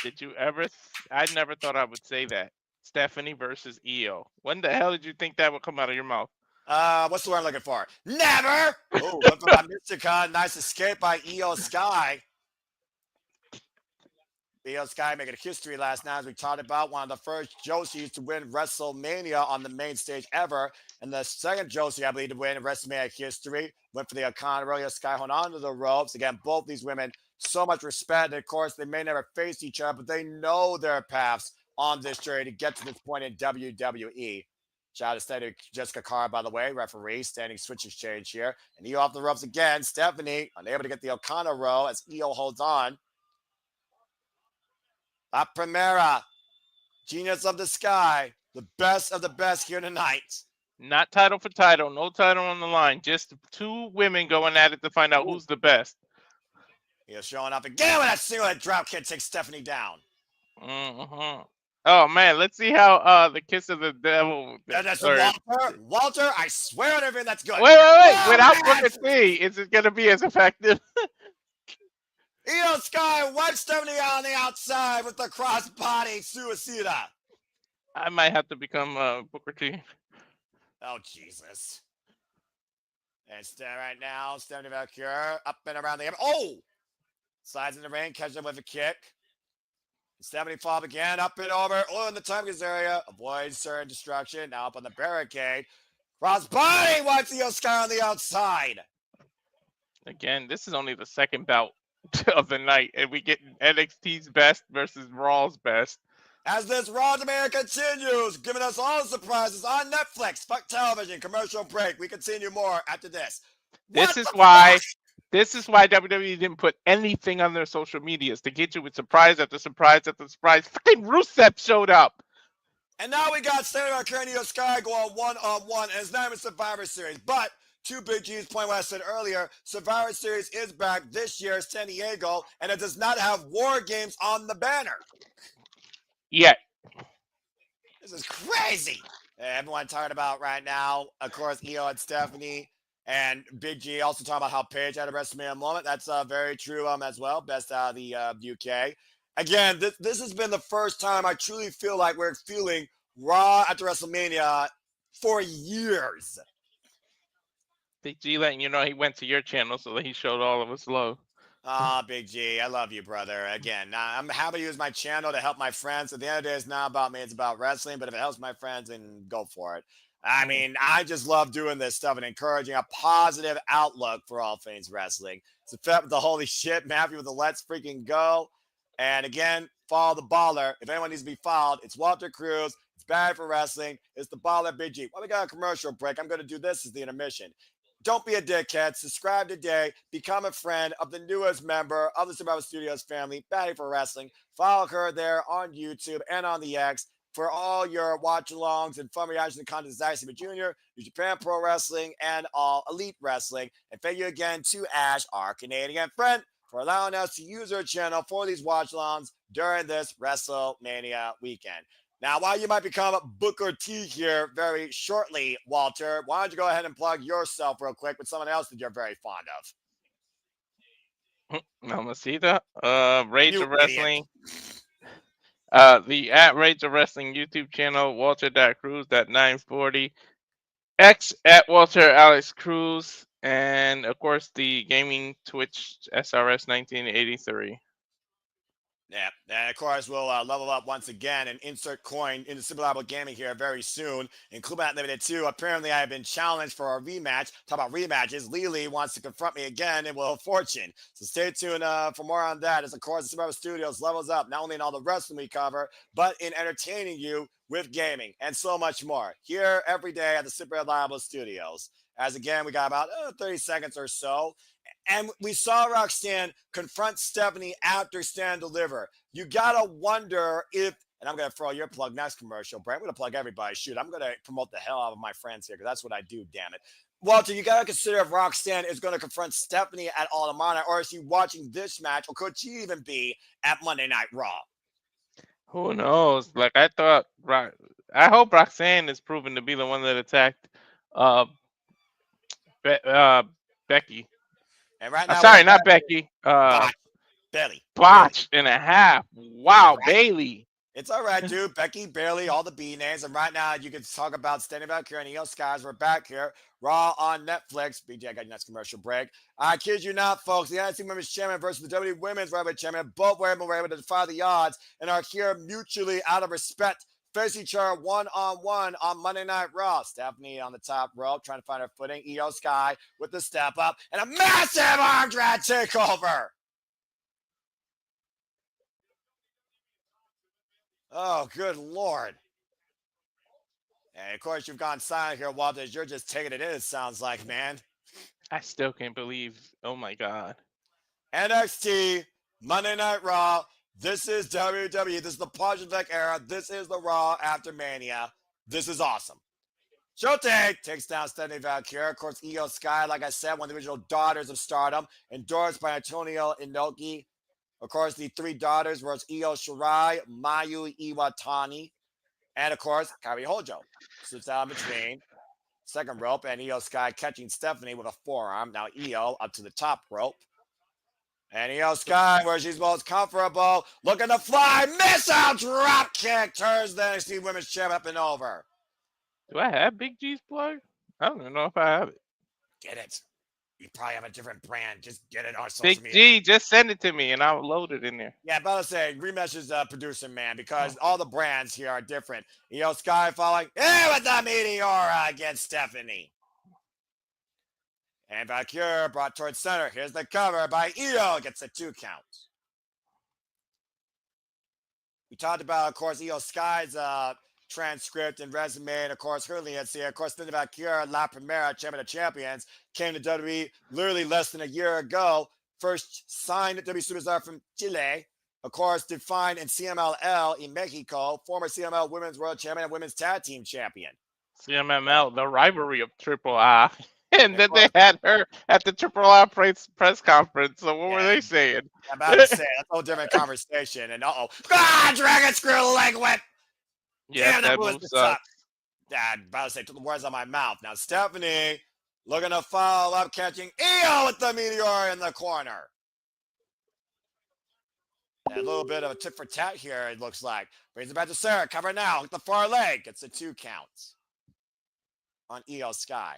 Did you ever? I never thought I would say that. Stephanie versus Io. When the hell did you think that would come out of your mouth? What's the word I'm looking for? Never! Oh, look for that Mystica. Nice escape by Io Sky. Io Sky making history last night, as we talked about. One of the first Joshies to win WrestleMania on the main stage ever. And the second Joshi, I believe, to win WrestleMania history. Went for the Icon. Io Sky hung on to the ropes. Again, both these women so much respect. And of course, they may never face each other, but they know their paths on this journey to get to this point in WWE. Shout out to Stephanie Jessica Carr, by the way, referee, standing switch exchange here. And Io off the ropes again. Stephanie unable to get the O'Connor row as Io holds on. La Primera, Genius of the Sky, the best of the best here tonight. Not title for title, no title on the line. Just two women going at it to find out who's the best. Io showing up again with that single drop kick takes Stephanie down. Mm-hmm. Oh man, let's see how the kiss of the devil. That's Walter. Walter, I swear on everything that's good. Wait! Without Booker T, is it gonna be as effective? Io Sky wipes Stephanie on the outside with the crossbody suicida. I might have to become Booker T. Oh Jesus! And right now, Stephanie Valkyrie up and around the slides in the ring, catches him with a kick. Stephanie fall again, up and over. In the Tompkins area. Avoids certain destruction. Now up on the barricade. Crossbody wipes Io Sky on the outside. Again, this is only the second bout of the night, and we get NXT's best versus Raw's best. As this Raw After continues, giving us all the surprises on Netflix. Fuck television. Commercial break. We continue more after this. This is why WWE didn't put anything on their social medias to get you with surprise after surprise after surprise. Fucking Rusev showed up. And now we got Stephanie Valkyrie and Io Sky going one-on-one, and it's not even Survivor Series. But to Big G's point, what I said earlier, Survivor Series is back this year, San Diego, and it does not have War Games on the banner. Yet. This is crazy. Everyone talking about right now, of course, Io and Stephanie. And Big G also talking about how Paige had a WrestleMania moment. That's very true as well. Best out of the UK. Again, this has been the first time I truly feel like we're feeling Raw after WrestleMania for years. Big G letting you know he went to your channel so that he showed all of us love. Big G, I love you, brother. Again, I'm happy to use my channel to help my friends. At the end of the day, it's not about me. It's about wrestling. But if it helps my friends, then go for it. I mean, I just love doing this stuff and encouraging a positive outlook for all things wrestling. It's a fit with the holy shit, Matthew with the let's freaking go. And again, follow the baller. If anyone needs to be followed, it's Walter Cruz. It's bad for wrestling. It's the baller Big G. Well, we got a commercial break. I'm going to do this as the intermission. Don't be a dickhead. Subscribe today. Become a friend of the newest member of the Survivor Studios family, Batty for Wrestling. Follow her there on YouTube and on the X for all your watch-alongs and fun reactions and content. Zack Sabre Jr., New Japan Pro Wrestling, and all Elite Wrestling. And thank you again to Ash, our Canadian friend, for allowing us to use her channel for these watch-alongs during this WrestleMania weekend. Now, while you might become Booker T here very shortly, Walter, why don't you go ahead and plug yourself real quick with someone else that you're very fond of? Mamacita, Rage of Wrestling. The at Rage of Wrestling YouTube channel, Walter.Cruz.940. X at Walter Alex Cruz. And of course, the gaming Twitch SRS 1983. Yeah, and of course, we'll level up once again and insert coin into Super Level Gaming here very soon. In Club Limited 2, apparently I have been challenged for a rematch. Talk about rematches. Lily wants to confront me again in Wheel of Fortune. So stay tuned for more on that. As of course, the Super Level Studios levels up, not only in all the wrestling we cover, but in entertaining you with gaming and so much more. Here every day at the Super Reliable Studios. As again, we got about 30 seconds or so. And we saw Roxanne confront Stephanie after Stand Deliver. You got to wonder if, and I'm going to throw your plug next commercial break. I'm going to plug everybody. Shoot, I'm going to promote the hell out of my friends here because that's what I do, damn it. Walter, you got to consider if Roxanne is going to confront Stephanie at All in Honor, or is she watching this match, or could she even be at Monday Night Raw? Who knows? Like, I thought, I hope Roxanne is proven to be the one that attacked Becky. And right now, sorry, not Becky. Bailey. Botch and a half. Wow, right. Bailey. It's all right, dude. Becky, Bailey, all the B names. And right now, you can talk about standing back here and Io Skies. We're back here. Raw on Netflix. BJ, I got your next commercial break. I kid you not, folks. The NXT Women's Championship versus the WWE Women's Heavyweight Championship. Both were able to defy the odds and are here mutually out of respect. Face each other one-on-one on Monday Night Raw. Stephanie on the top rope, trying to find her footing. Io Sky with the step up and a massive arm drag takeover. Oh, good lord. And of course, you've gone silent here, Walters. You're just taking it in, it sounds like, man. I still can't believe. Oh my god. NXT, Monday Night Raw. This is WWE. This is the Project era. This is the Raw After Mania. This is awesome. Shotake takes down Stephanie Valkyrie. Of course, Io Sky, like I said, one of the original daughters of Stardom, endorsed by Antonio Inoki. Of course, the three daughters were Io Shirai, Mayu Iwatani, and of course, Kairi Hojo. Sits down between second rope, and Io Sky catching Stephanie with a forearm. Now Io up to the top rope. And Io Sky, where she's most comfortable, looking to fly, missile drop kick, turns the NXT Women's Champ up and over. Do I have Big G's plug? I don't even know if I have it. Get it. You probably have a different brand. Just get it on social Big media. G, just send it to me and I'll load it in there. Yeah, but I was saying, Remesh is a producer, man, because all the brands here are different. Io Sky falling in with the Meteora against Stephanie. And Valkyrie brought towards center. Here's the cover by Io. Gets a 2 count. We talked about, of course, Io Sky's transcript and resume, and of course, her legacy. Of course, Stephanie Valkyrie, La Primera, Champion of Champions, came to WWE literally less than a year ago. First signed WWE Superstar from Chile. Of course, defined in CMLL in Mexico. Former CML Women's World Champion and Women's Tag Team Champion. CMML, the rivalry of Triple I. And then they had her at the Triple I press conference. So what were they saying? I'm about to say, that's a whole different conversation. And Dragon Screw Leg Whip. Yeah, that move sucks. I'm about to say, took the words out of my mouth. Now, Stephanie looking to follow up, catching Io with the Meteor in the corner. And a little bit of a tit for tat here, it looks like. Brings it back to Sarah. Cover now with the far leg. Gets the 2 counts on Io Sky.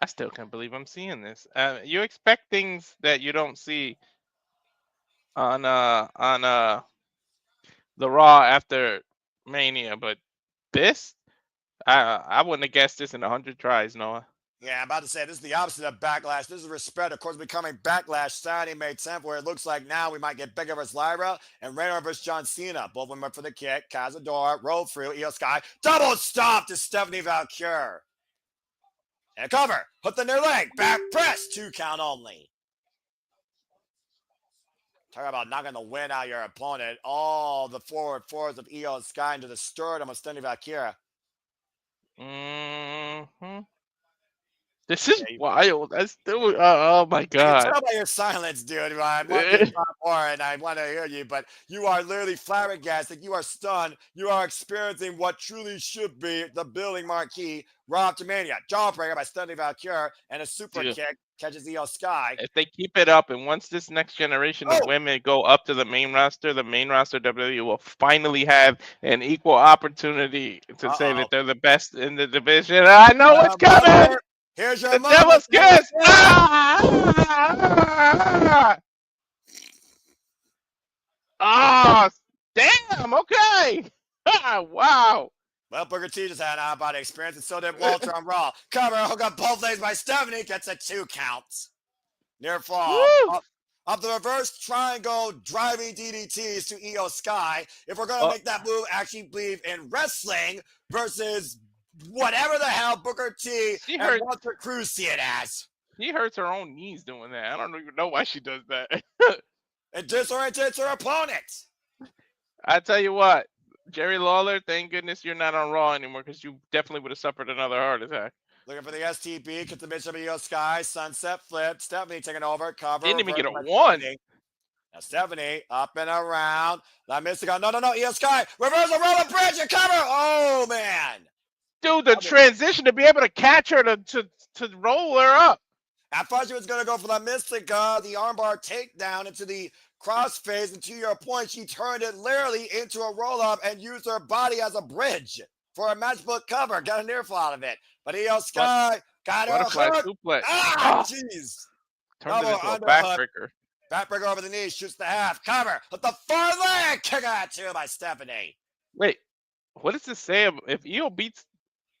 I still can't believe I'm seeing this. You expect things that you don't see on the Raw After Mania, but this, I wouldn't have guessed this in 100 tries, Noah. Yeah, I'm about to say this is the opposite of Backlash. This is respect, of course, becoming Backlash Saturday, May 10th, where it looks like now we might get Becca versus Lyra and Reigns versus John Cena. Both went for the kick. Cazador rolled through. Io Sky double stop to Stephanie Valkyrie. And cover. Put the near leg. Back press. 2 count only. Talk about knocking the wind out of your opponent. All the forward fours of Io Sky into the sternum of Stephanie Valkyrie. Mm-hmm. This is wild. That's still. Oh my god! I can tell by your silence, dude. I want to talk more, and I want to hear you, but you are literally flabbergasted. You are stunned. You are experiencing what truly should be the building marquee. Raw After Mania, jawbreaker by Stephanie Valkyrie, and a super kick catches Io Sky. If they keep it up, and once this next generation of women go up to the main roster WWE will finally have an equal opportunity to say that they're the best in the division. I know what's coming. Here's your the devil's kiss. Ah! Damn. Okay. Wow. Well, Booker T just had an out-of-body experience, and so did Walter on Raw. Cover, hook up both legs by Stephanie, gets a 2 count. Near fall. Up the reverse triangle, driving DDTs to Io Sky. If we're going to make that move, actually believe in wrestling versus whatever the hell Booker T and Walter Cruz see it as. She hurts her own knees doing that. I don't even know why she does that. It disorientates her opponent. I tell you what, Jerry Lawler, thank goodness you're not on Raw anymore, because you definitely would have suffered another heart attack. Looking for the STP, gets the midship of Io Sky, sunset flip, Stephanie taking over, cover. Didn't even get a 1. Now Stephanie up and around. La Mystica, no, Io Sky, reversal, roller bridge, and cover. Oh, man. Dude, the transition to be able to catch her to roll her up. I thought she was going to go for La Mystica, the armbar takedown into the crossface, and to your point, she turned it literally into a roll-up and used her body as a bridge for a matchbook cover. Got a near fall out of it. But Io Sky got her hook. Suplex. Jeez. Turned it into a backbreaker. Backbreaker over the knee, shoots the half. Cover with the far leg. Kick out 2 by Stephanie. Wait, what does this say? If Io beats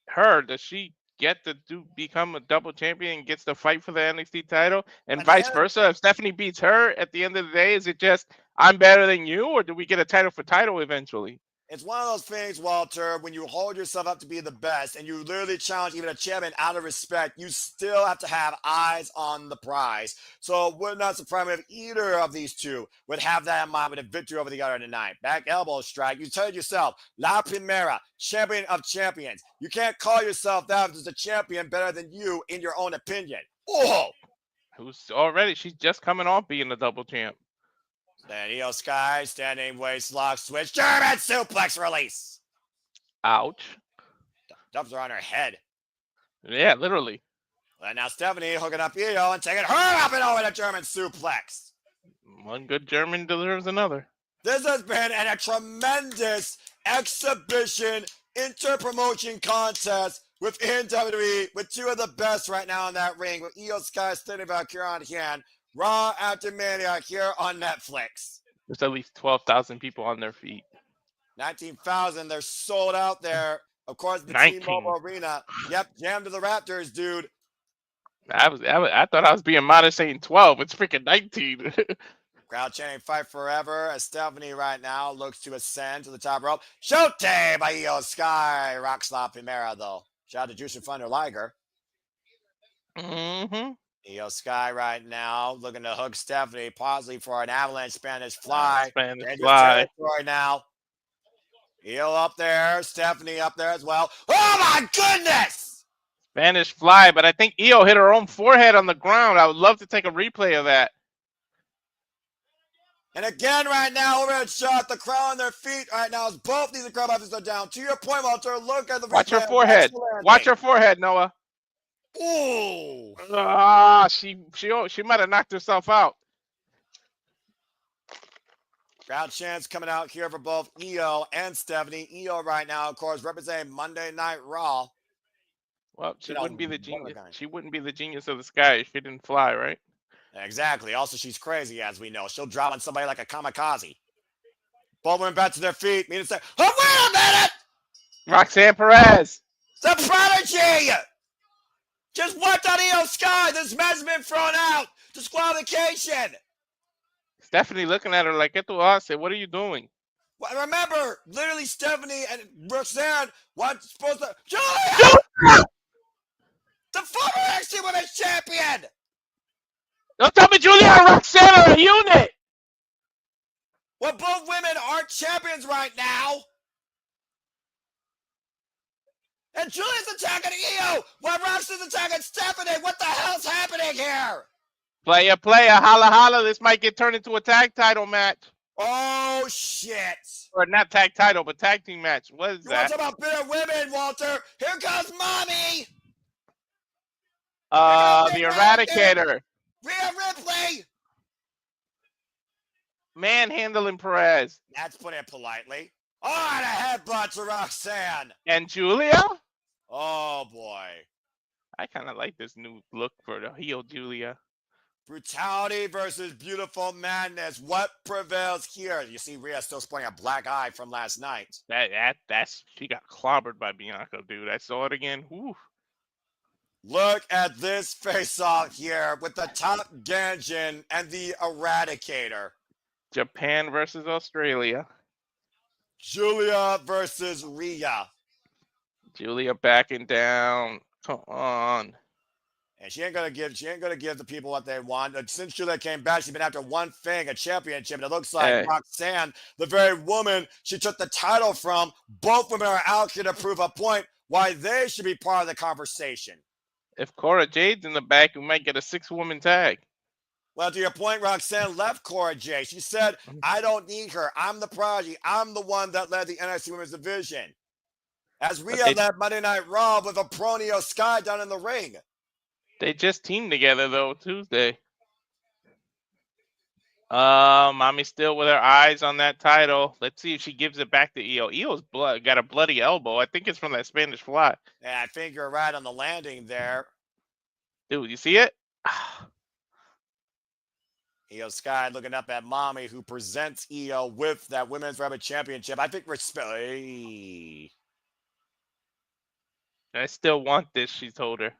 her, does she get to become a double champion and gets to fight for the NXT title? And vice versa? If Stephanie beats her at the end of the day, is it just, I'm better than you, or do we get a title for title eventually? It's one of those things, Walter, when you hold yourself up to be the best and you literally challenge even a champion out of respect, you still have to have eyes on the prize. So it would not surprise me if either of these two would have that in mind with a victory over the other tonight. Back elbow strike. You told yourself, La Primera, champion of champions. You can't call yourself that if there's a champion better than you in your own opinion. Oh! Who's already? She's just coming off being a double champ. Then Io Sky, standing waist lock switch, German suplex release. Ouch. Dumps her on her head. Yeah, literally. And now Stephanie hooking up Io and taking her up and over the German suplex. One good German deserves another. This has been a tremendous exhibition inter-promotion contest within WWE with two of the best right now in that ring with Io Sky standing back here on hand. Raw After Mania here on Netflix. There's at least 12,000 people on their feet. 19,000. They're sold out there. Of course, the 19. T-Mobile Arena. Yep, jam to the Raptors, dude. I thought I was being modest saying 12. It's freaking 19. Crowd chanting "Fight Forever" as Stephanie right now looks to ascend to the top rope. Showtime by Io Sky. Rock Slop Primera, though. Shout out to Jushin Thunder Liger. Mm-hmm. Io Sky right now looking to hook Stephanie, possibly for an avalanche Spanish fly. Spanish fly. Territory now. Io up there, Stephanie up there as well. Oh my goodness! Spanish fly, but I think Io hit her own forehead on the ground. I would love to take a replay of that. And again, right now, overhead shot, the crowd on their feet right now as both these crowd bosses are down. To your point, Walter, look at the Watch her forehead. Watch her forehead, Noah. Ooh. She might have knocked herself out. Crowd chants coming out here for both Io and Stephanie. Io right now, of course, representing Monday Night Raw. Well, she wouldn't be the genius. She wouldn't be the genius of the sky if she didn't fly, right? Exactly. Also, she's crazy, as we know. She'll drop on somebody like a kamikaze. Both women back to their feet. Mean to say, oh, wait a minute! Roxanne Perez. The Prodigy! Just wiped out Io Sky. This match has been thrown out. Disqualification. Stephanie looking at her like, "Get to us. What are you doing?" Well, remember, literally Stephanie and Roxanne weren't supposed to. Julia! The former NXT Women's Champion! Don't tell me Julia and Roxanne are a unit! Well, both women aren't champions right now. And Julia's attacking Io while Roxanne's attacking Stephanie. What the hell's happening here? Player, holla, holla. This might get turned into a tag title match. Oh, shit. Or not tag title, but tag team match. What is that? You want to talk about bitter women, Walter? Here comes Mommy. The Eradicator. Rhea Ripley. Manhandling Perez. That's put it politely. Oh, and a headbutt to Roxanne. And Julia? Oh, boy. I kind of like this new look for the heel Julia. Brutality versus beautiful madness. What prevails here? You see Rhea still sporting a black eye from last night. That's she got clobbered by Bianca, dude. I saw it again. Whew. Look at this face-off here with the Top Ganjin and the Eradicator. Japan versus Australia. Julia versus Rhea. Julia backing down. Come on. And she ain't gonna give the people what they want. Since Julia came back, she's been after one thing, a championship. And it looks like Roxanne, the very woman she took the title from, both women are out here to prove a point why they should be part of the conversation. If Cora Jade's in the back, we might get a 6-woman tag. Well, to your point, Roxanne left Cora Jade. She said, I don't need her. I'm the prodigy. I'm the one that led the NXT Women's Division. As Rhea led Monday Night Raw with a Io Sky down in the ring. They just teamed together, though, Tuesday. Mommy's still with her eyes on that title. Let's see if she gives it back to Io. Io's got a bloody elbow. I think it's from that Spanish fly. Yeah, I think you're right on the landing there. Dude, you see it? Io Sky looking up at Mommy, who presents Io with that Women's Rabbit Championship. I think I still want this, she told her.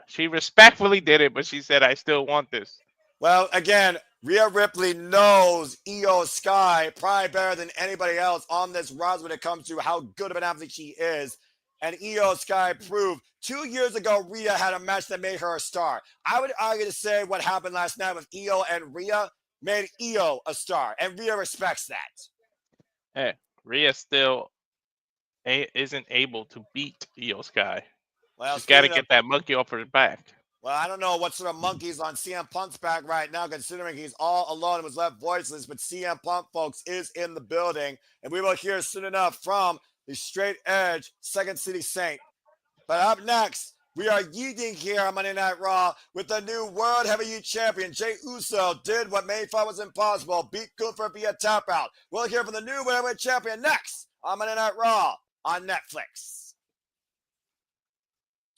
She respectfully did it, but she said, I still want this. Well, again, Rhea Ripley knows Io Sky probably better than anybody else on this roster when it comes to how good of an athlete she is. And Io Sky proved 2 years ago Rhea had a match that made her a star. I would argue to say what happened last night with Io and Rhea made Io a star, and Rhea respects that. Hey, Rhea still isn't able to beat Io Sky. Well, She's got to speaking of, get that monkey off her back. well, I don't know what sort of monkey's on CM Punk's back right now, considering he's all alone and was left voiceless. But CM Punk, folks, is in the building, and we will hear soon enough from the Straight Edge Second City Saint. But up next, we are yeeting here on Monday Night Raw with the new World Heavyweight Champion. Jey Uso did what many thought was impossible, beat Gunther via tap out. We'll hear from the new World Heavyweight Champion next on Monday Night Raw on Netflix.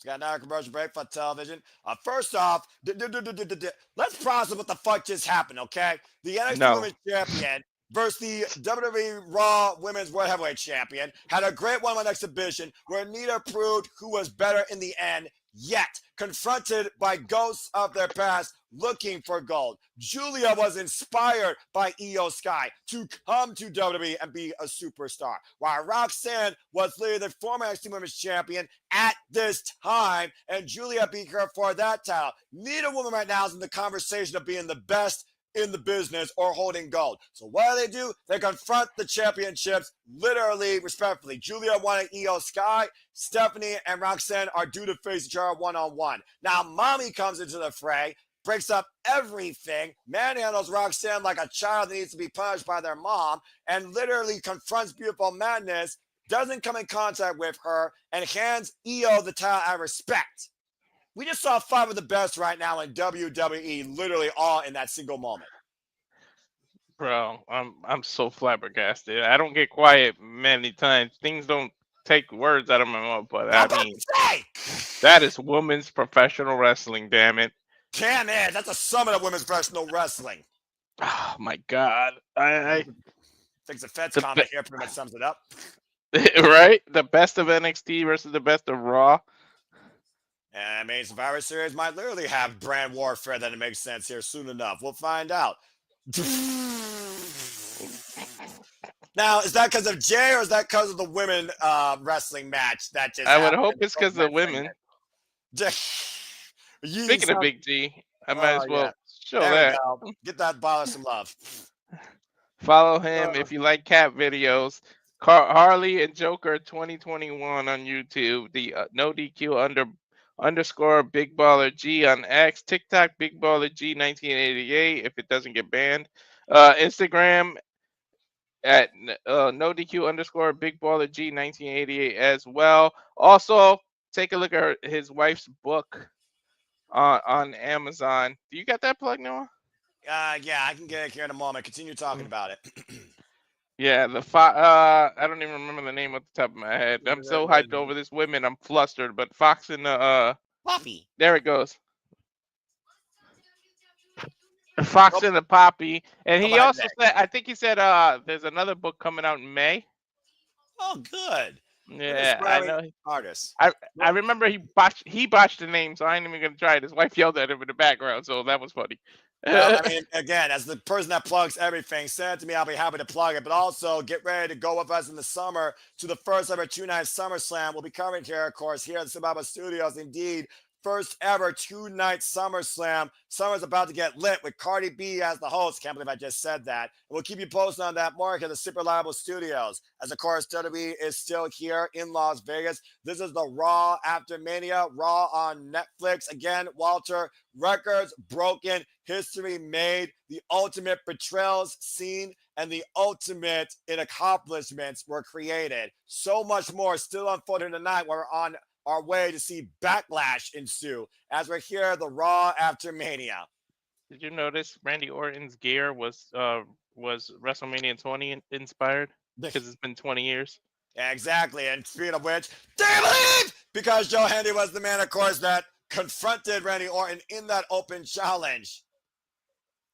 Got another commercial break for television. First off, let's process what the fuck just happened, okay? The NXT Women's Champion versus the WWE Raw Women's World Heavyweight Champion had a great one-on-one exhibition where neither proved who was better in the end, yet confronted by ghosts of their past looking for gold. Julia was inspired by Io Sky to come to WWE and be a superstar, while Roxanne was literally the former NXT Women's Champion at this time, and Julia beat her for that title. Neither woman right now is in the conversation of being the best in the business or holding gold. So what do? They confront the championships literally, respectfully. Julia wanted Io Sky. Stephanie and Roxanne are due to face each other one-on-one. Now, Mommy comes into the fray, breaks up everything, manhandles Roxanne like a child that needs to be punished by their mom, and literally confronts Beautiful Madness, doesn't come in contact with her, and hands Io the title out of respect. We just saw 5 of the best right now in WWE, literally all in that single moment. Bro, I'm so flabbergasted. I don't get quiet many times. Things don't take words out of my mouth, but I mean, that is women's professional wrestling, damn it. Damn it, that's a summit of women's professional wrestling. Oh my God. I think the Fed's comment here pretty much sums it up. Right? The best of NXT versus the best of Raw. And I mean, Survivor Series might literally have brand warfare that it makes sense here soon enough. We'll find out. Now, is that because of Jay or is that because of the women wrestling match that just I would hope it's because of the women. Speaking of Big G, I might as well show there that. We go. Get that bother some love. Follow him if you like cat videos. Harley and Joker 2021 on YouTube. The No DQ underscore Big Baller G on X. TikTok Big Baller G 1988 if it doesn't get banned. Instagram at No DQ underscore Big Baller G 1988 as well. Also, take a look at his wife's book on Amazon. Do you got that plug, Noah? Yeah, I can get it here in a moment. Continue talking about it. Yeah, I don't even remember the name off the top of my head. I'm so hyped over this women, I'm flustered. But Fox and Poppy. There it goes. Fox and the Poppy, and he also said, I think he said, there's another book coming out in May. Oh, good. Yeah, I know. Artist. I remember he botched the name, so I ain't even gonna try it. His wife yelled at him in the background, so that was funny. Well, I mean, again, as the person that plugs everything, send it to me. I'll be happy to plug it. But also, get ready to go with us in the summer to the first ever 2-night SummerSlam. We'll be covering here, of course, here at the Sababa Studios. Indeed, first ever 2-night SummerSlam. Summer's about to get lit with Cardi B as the host. Can't believe I just said that. And we'll keep you posted on that more here at the Super Reliable Studios. As of course, WWE is still here in Las Vegas. This is the Raw After Mania, Raw on Netflix. Again, Walter, records broken, history made, the ultimate betrayals seen, and the ultimate in accomplishments were created. So much more still unfolding tonight. We're on our way to see backlash ensue as we're here the Raw After Mania. Did you notice Randy Orton's gear was WrestleMania 20 inspired? Because it's been 20 years. Yeah, exactly. And speaking of which, do you believe? Because Joe Handy was the man, of course, that confronted Randy Orton in that open challenge.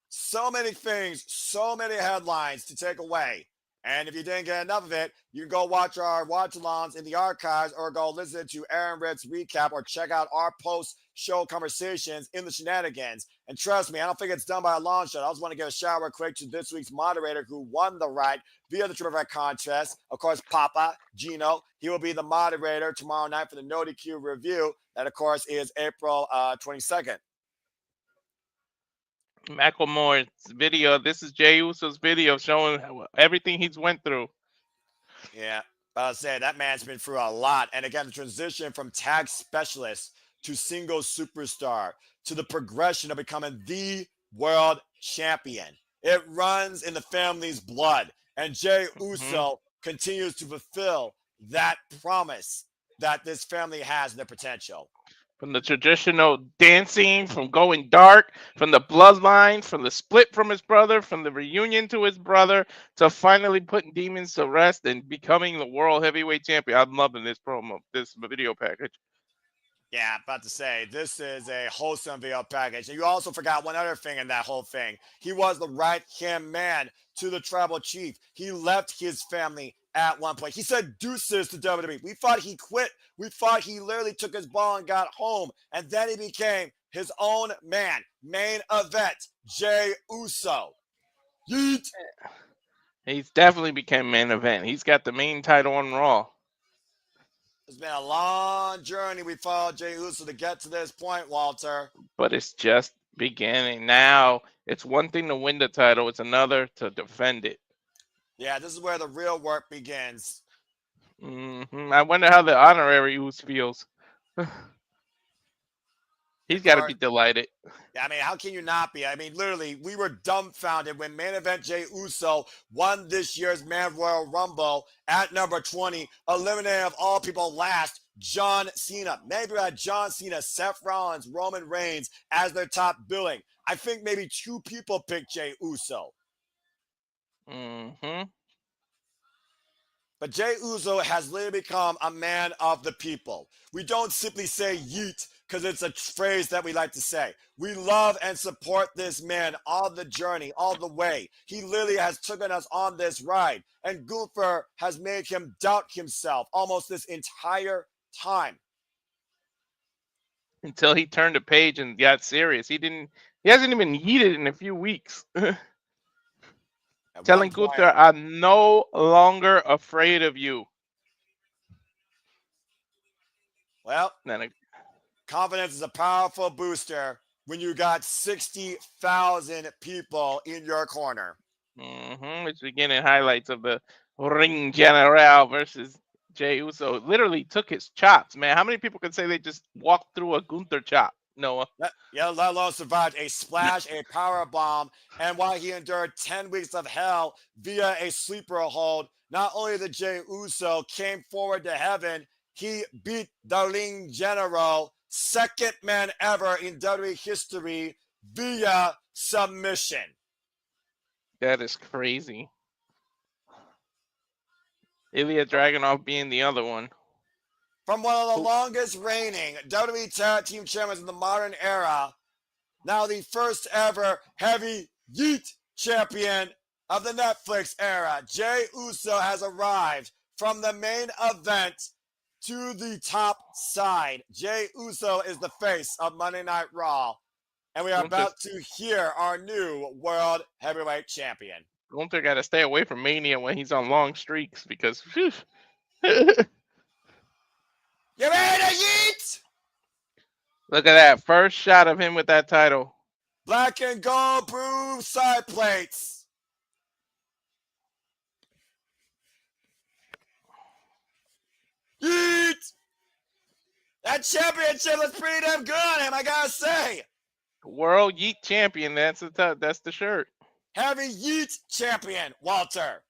So many things, so many headlines to take away. And if you didn't get enough of it, you can go watch our watch alongs in the archives or go listen to Aaron Ritt's recap or check out our post show conversations in the shenanigans. And trust me, I don't think it's done by a long shot. I just want to give a shout out quick to this week's moderator who won the right via the Triple Threat contest. Of course, Papa Gino. He will be the moderator tomorrow night for the No DQ review. That, of course, is April 22nd. Macklemore's video. This is Jey Uso's video showing everything he's went through. Yeah, I'll say that man's been through a lot. And again, the transition from tag specialist to single superstar to the progression of becoming the world champion. It runs in the family's blood. And Jey Uso continues to fulfill that promise that this family has in their potential. From the traditional dancing, from going dark, from the bloodline, from the split from his brother, from the reunion to his brother, to finally putting demons to rest and becoming the world heavyweight champion. I'm loving this promo, this video package. Yeah, about to say, this is a wholesome video package. And you also forgot one other thing in that whole thing. He was the right-hand man to the tribal chief. He left his family at one point. He said deuces to WWE. We thought he quit. We thought he literally took his ball and got home. And then he became his own man. Main event, Jey Uso. Yeet. He's definitely became main event. He's got the main title on Raw. It's been a long journey we followed Jey Uso to get to this point, Walter. But it's just beginning. Now, it's one thing to win the title. It's another to defend it. Yeah, this is where the real work begins. I wonder how the honorary Uso feels. He's got to be delighted. Yeah, I mean, how can you not be? I mean, literally, we were dumbfounded when main event Jey Uso won this year's Man Royal Rumble at number 20, eliminating of all people last, John Cena. Maybe had John Cena, Seth Rollins, Roman Reigns as their top billing. I think maybe 2 people picked Jey Uso. But Jey Uso has literally become a man of the people. We don't simply say yeet because it's a phrase that we like to say. We love and support this man all the journey, all the way. He literally has taken us on this ride. And Gunther has made him doubt himself almost this entire time. Until he turned a page and got serious. He hasn't even yeeted in a few weeks. Telling Gunther, I'm no longer afraid of you. Well, confidence is a powerful booster when you got 60,000 people in your corner. It's beginning highlights of the Ring General versus Jey Uso. Literally took his chops, man. How many people can say they just walked through a Gunther chop? Noah. Yeah, let alone survived a splash, a power bomb, and while he endured 10 weeks of hell via a sleeper hold, not only did Jey Uso came forward to heaven, he beat the Ring General, second man ever in WWE history, via submission. That is crazy. Ilya Dragunov being the other one. From one of the longest reigning WWE Tag Team Champions in the modern era, now the first ever heavy yeet champion of the Netflix era, Jey Uso has arrived from the main event to the top side. Jey Uso is the face of Monday Night Raw, and we are about to hear our new World Heavyweight Champion. Gunther got to stay away from Mania when he's on long streaks because... You ready to yeet? Look at that. First shot of him with that title. Black and gold blue side plates. Yeet! That championship was pretty damn good on him, I gotta say. World Yeet Champion. That's the shirt. Heavy Yeet Champion, Walter.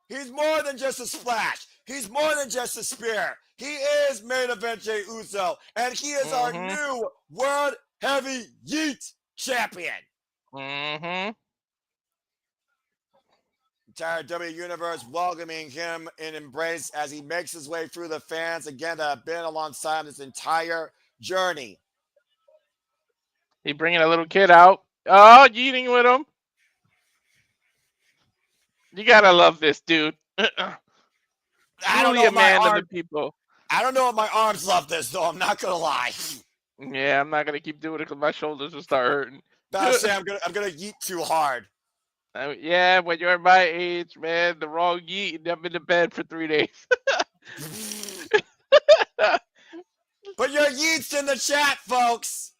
He's more than just a splash. He's more than just a spear. He is main event Jey Uso, and he is our new World Heavy Yeet Champion. Entire W Universe welcoming him in embrace as he makes his way through the fans again that have been alongside this entire journey. He bringing a little kid out. Oh, yeeting with him. You gotta love this dude. I don't Truly know a if my man of the arm. people. I don't know if my arms love this though. I'm not gonna lie. Yeah, I'm not gonna keep doing it because my shoulders will start hurting. But I say I'm gonna yeet too hard. Yeah, when you're my age, man, the wrong yeet, and I'm in the bed for 3 days. Put your yeets in the chat, folks.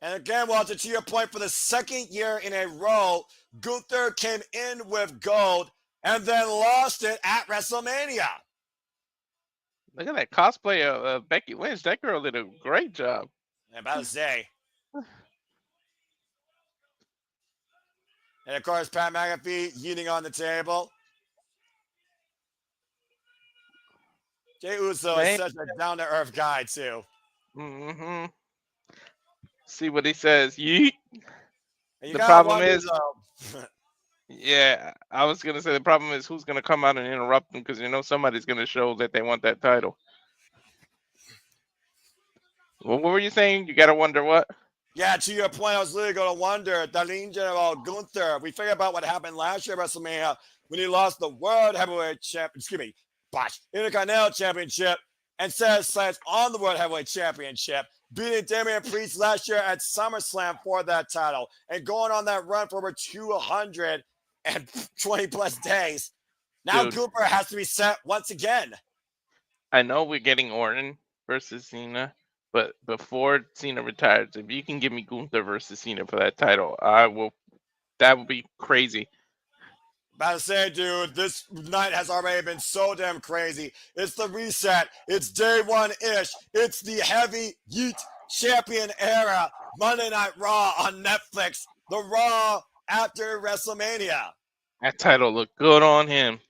And again, Walter, to your point, for the second year in a row, Gunther came in with gold and then lost it at WrestleMania. Look at that cosplay of Becky Lynch. That girl did a great job. I'm about to say. And of course, Pat McAfee yeeting on the table. Jey Uso is such a down-to-earth guy, too. Mm-hmm. See what he says. Yeet. And you The gotta problem wonder, is, though. yeah, I was gonna say the problem is who's gonna come out and interrupt them because you know somebody's gonna show that they want that title. Well, what were you saying? You gotta wonder what? Yeah, to your point, I was literally going to wonder, Darlene General Gunther, we figured about what happened last year at WrestleMania when he lost the World Heavyweight Intercontinental Championship and set his sights on the World Heavyweight Championship, beating Damian Priest last year at SummerSlam for that title and going on that run for over 220 plus days. Now Dude. Gunther has to be set once again. I know we're getting Orton versus Cena, but before Cena retires, if you can give me Gunther versus Cena for that title, I will. That would be crazy. About to say, dude, this night has already been so damn crazy. It's the reset. It's day one-ish. It's the heavy yeet champion era. Monday Night Raw on Netflix. The Raw after WrestleMania. That title looked good on him.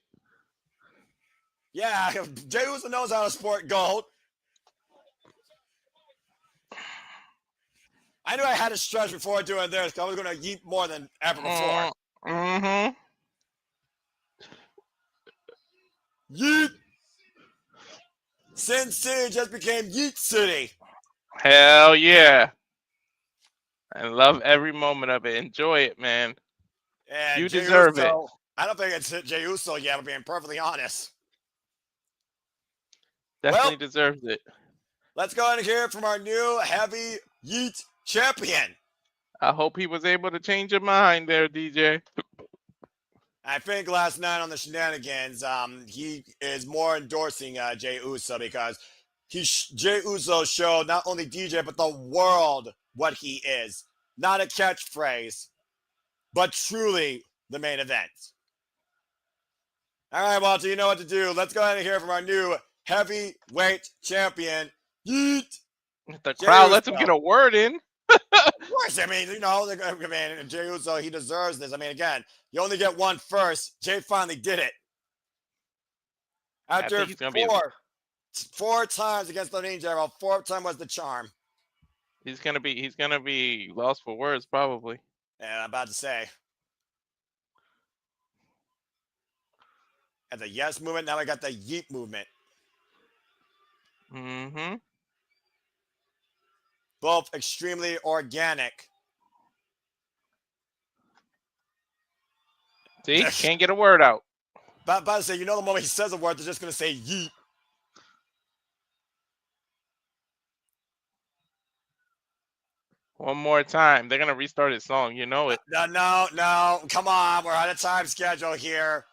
Yeah, Jey Uso knows how to sport gold. I knew I had to stretch before doing this because I was going to yeet more than ever before. Mm-hmm. Yeet! Sin City just became Yeet City. Hell yeah. I love every moment of it. Enjoy it, man. And You Jey deserve Uso, it. I don't think it's hit Jey Uso yet, but being perfectly honest. Definitely deserves it. Let's go ahead and hear from our new heavy yeet champion. I hope he was able to change your mind there, DJ. I think last night on the shenanigans, he is more endorsing Jey Uso because Jey Uso showed not only DJ but the world what he is. Not a catchphrase, but truly the main event. All right, Walter, you know what to do. Let's go ahead and hear from our new heavyweight champion, Yeet. The crowd lets him Uso. get a word in. Of course, I mean, you know, I mean, Jey Uso, he deserves this. I mean, again, you only get one first. Jey finally did it. After four times against the Ninja General, fourth time was the charm. He's gonna be lost for words probably. Yeah, I'm about to say. At the yes movement, now I got the yeet movement. Mm-hmm. Both extremely organic. See, can't get a word out. About to say, you know, the moment he says a word, they're just going to say yeet. One more time. They're going to restart his song. You know it. No. Come on. We're on a time schedule here.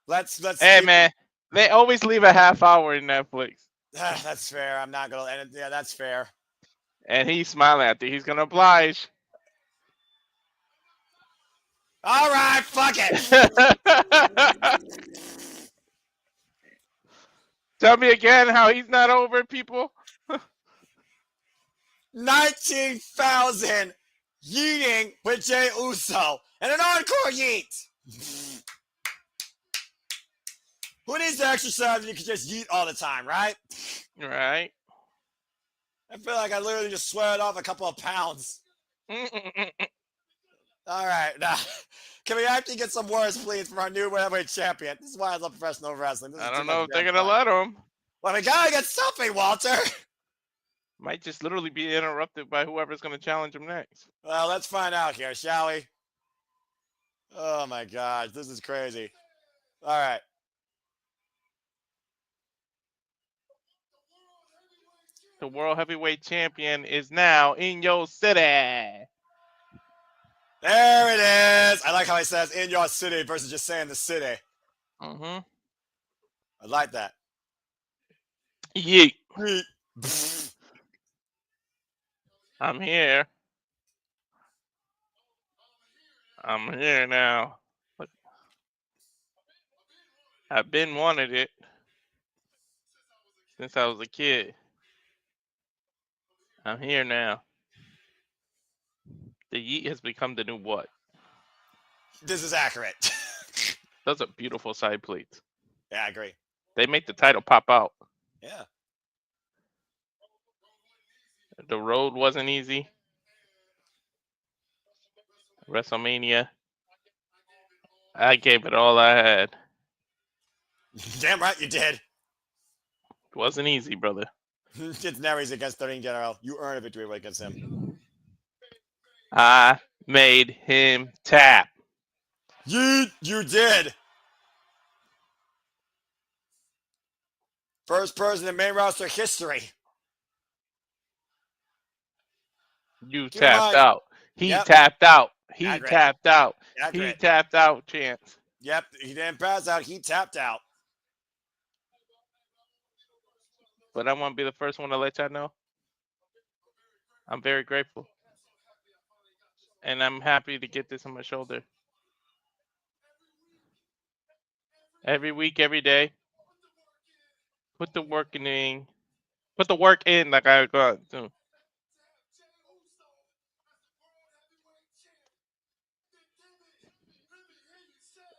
Let's. Hey, man. They always leave a half hour in Netflix. That's fair. I'm not going to. Yeah, that's fair. And he's smiling at you. He's going to oblige. All right. Fuck it. Tell me again how he's not over people. 19,000 yeeting with Jey Uso and an encore yeet. Who needs to exercise when you can just yeet all the time, right? Right. I feel like I literally just sweated off a couple of pounds. All right. Now, can we actually get some words, please, from our new heavyweight champion? This is why I love professional wrestling. I don't know if they're going to let him. Well, we got to get something, Walter. Might just literally be interrupted by whoever's going to challenge him next. Well, let's find out here, shall we? Oh my gosh, this is crazy. All right. The World Heavyweight Champion is now in your city. There it is. I like how he says in your city versus just saying the city. Mm-hmm. I like that. Yeet. Pfft. I'm here. I'm here now. Look, I've been wanted it since I was a kid. I'm here now. The yeet has become the new what? This is accurate. Those are beautiful side plates. Yeah, I agree. They make the title pop out. Yeah. The road wasn't easy. WrestleMania. I gave it all I had. Damn right you did. It wasn't easy, brother. It's never easy against 13 General. You earn a victory against him. I made him tap. You did. First person in main roster history. You Keep in tapped mind- out. He Yep. tapped out. He Accurate. tapped out. He Accurate. tapped out, Chance. Yep, he didn't pass out. He tapped out. But I want to be the first one to let y'all know. I'm very grateful. And I'm happy to get this on my shoulder. Every week, every day. Put the work in. Put the work in like I got to.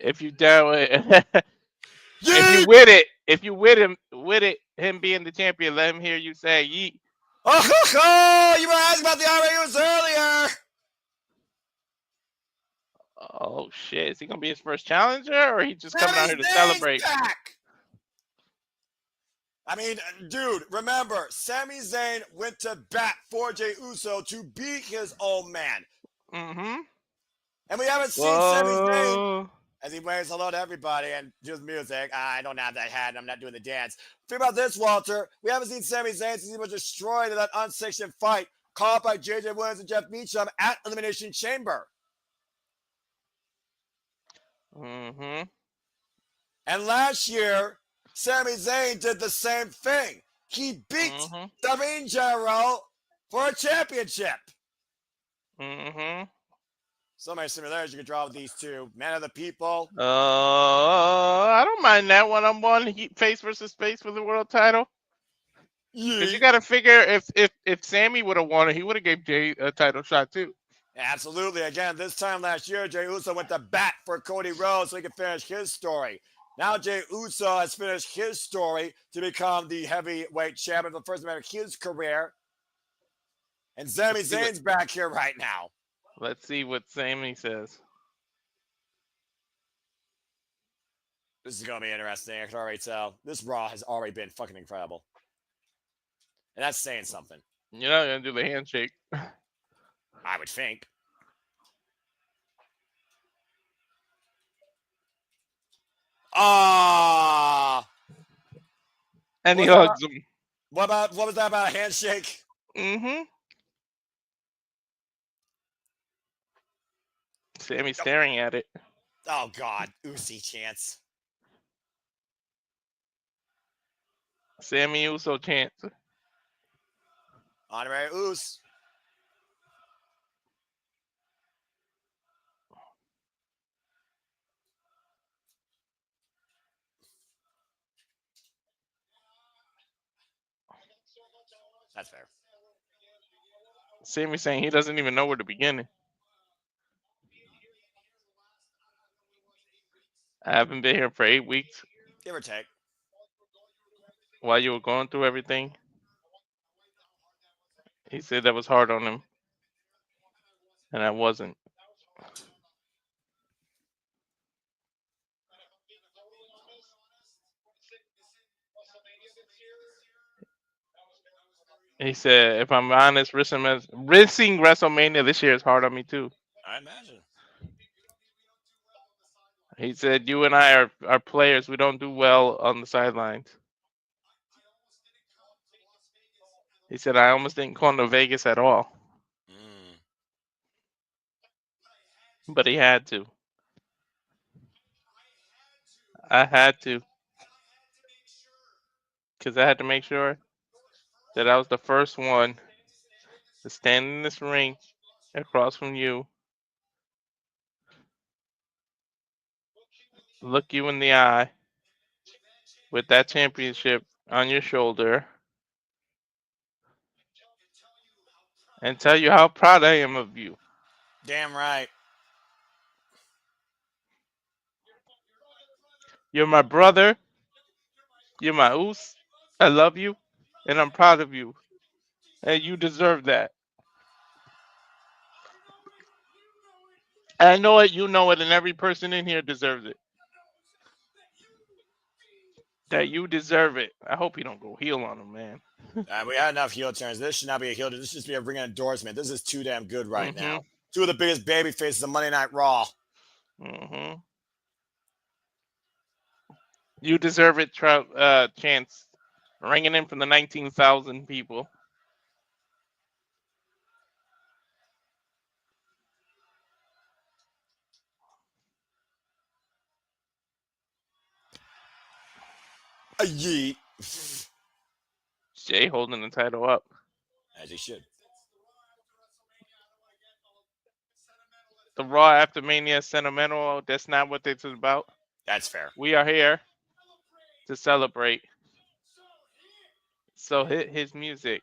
If you down it, if you with it, if you with him being the champion, let him hear you say yeet. Oh, you were asking about the RAUs earlier. Oh shit! Is he gonna be his first challenger, or he just coming out here to Sami Zayn's celebrate? back. I mean, dude, remember, Sami Zayn went to bat for Jey Uso to beat his old man. Mm-hmm. And we haven't seen Sami Zayn Whoa. as he waves hello to everybody and does music. I don't have that hat and I'm not doing the dance. Think about this, Walter. We haven't seen Sami Zayn since he was destroyed in that unsanctioned fight called by JJ Williams and Jeff Meacham at Elimination Chamber. Mm-hmm. And last year, Sami Zayn did the same thing. He beat the Mean General for a championship. Mm-hmm. So many similarities you could draw with these two. Man of the people. I don't mind that one-on-one face versus face for the world title. Because you got to figure if Sammy would have won it, he would have gave Jay a title shot too. Absolutely. Again, this time last year, Jey Uso went to bat for Cody Rhodes so he could finish his story. Now Jey Uso has finished his story to become the heavyweight champion for the first time of his career. And Sami Zayn's back here right now. Let's see what Sammy says. This is going to be interesting. I can already tell. This Raw has already been fucking incredible. And that's saying something. You're not going to do the handshake. I would think. And he hugs him. What was that about a handshake? Mm-hmm. Sammy's staring at it. Oh, God. Usi chance. Sammy Uso chance. Honorary Us. That's fair. Sammy's saying he doesn't even know where to begin. I haven't been here for 8 weeks. Give or take. While you were going through everything. He said that was hard on him. And I wasn't. He said, if I'm honest, rinsing WrestleMania this year is hard on me too. I imagine. He said, "You and I are players. We don't do well on the sidelines." He said, "I almost didn't come to Vegas at all, Mm. but he had to. I had to, because I had to make sure that I was the first one to stand in this ring across from you, look you in the eye with that championship on your shoulder, and tell you how proud I am of you. Damn right. You're my brother. You're my oos. I love you, and I'm proud of you, and you deserve that. I know it, you know it, and every person in here deserves it. That you deserve it. I hope you don't go heel on him, man." We had enough heel turns. This should not be a heel turn. This should just be a ring endorsement. This is too damn good right Mm-hmm. now. Two of the biggest baby faces of Monday Night Raw. Mm-hmm. You deserve it, Chance. Ringing in from the 19,000 people. A yeet. Jay holding the title up. As he should. The Raw After Mania sentimental. That's not what this is about. That's fair. We are here to celebrate. So hit his music.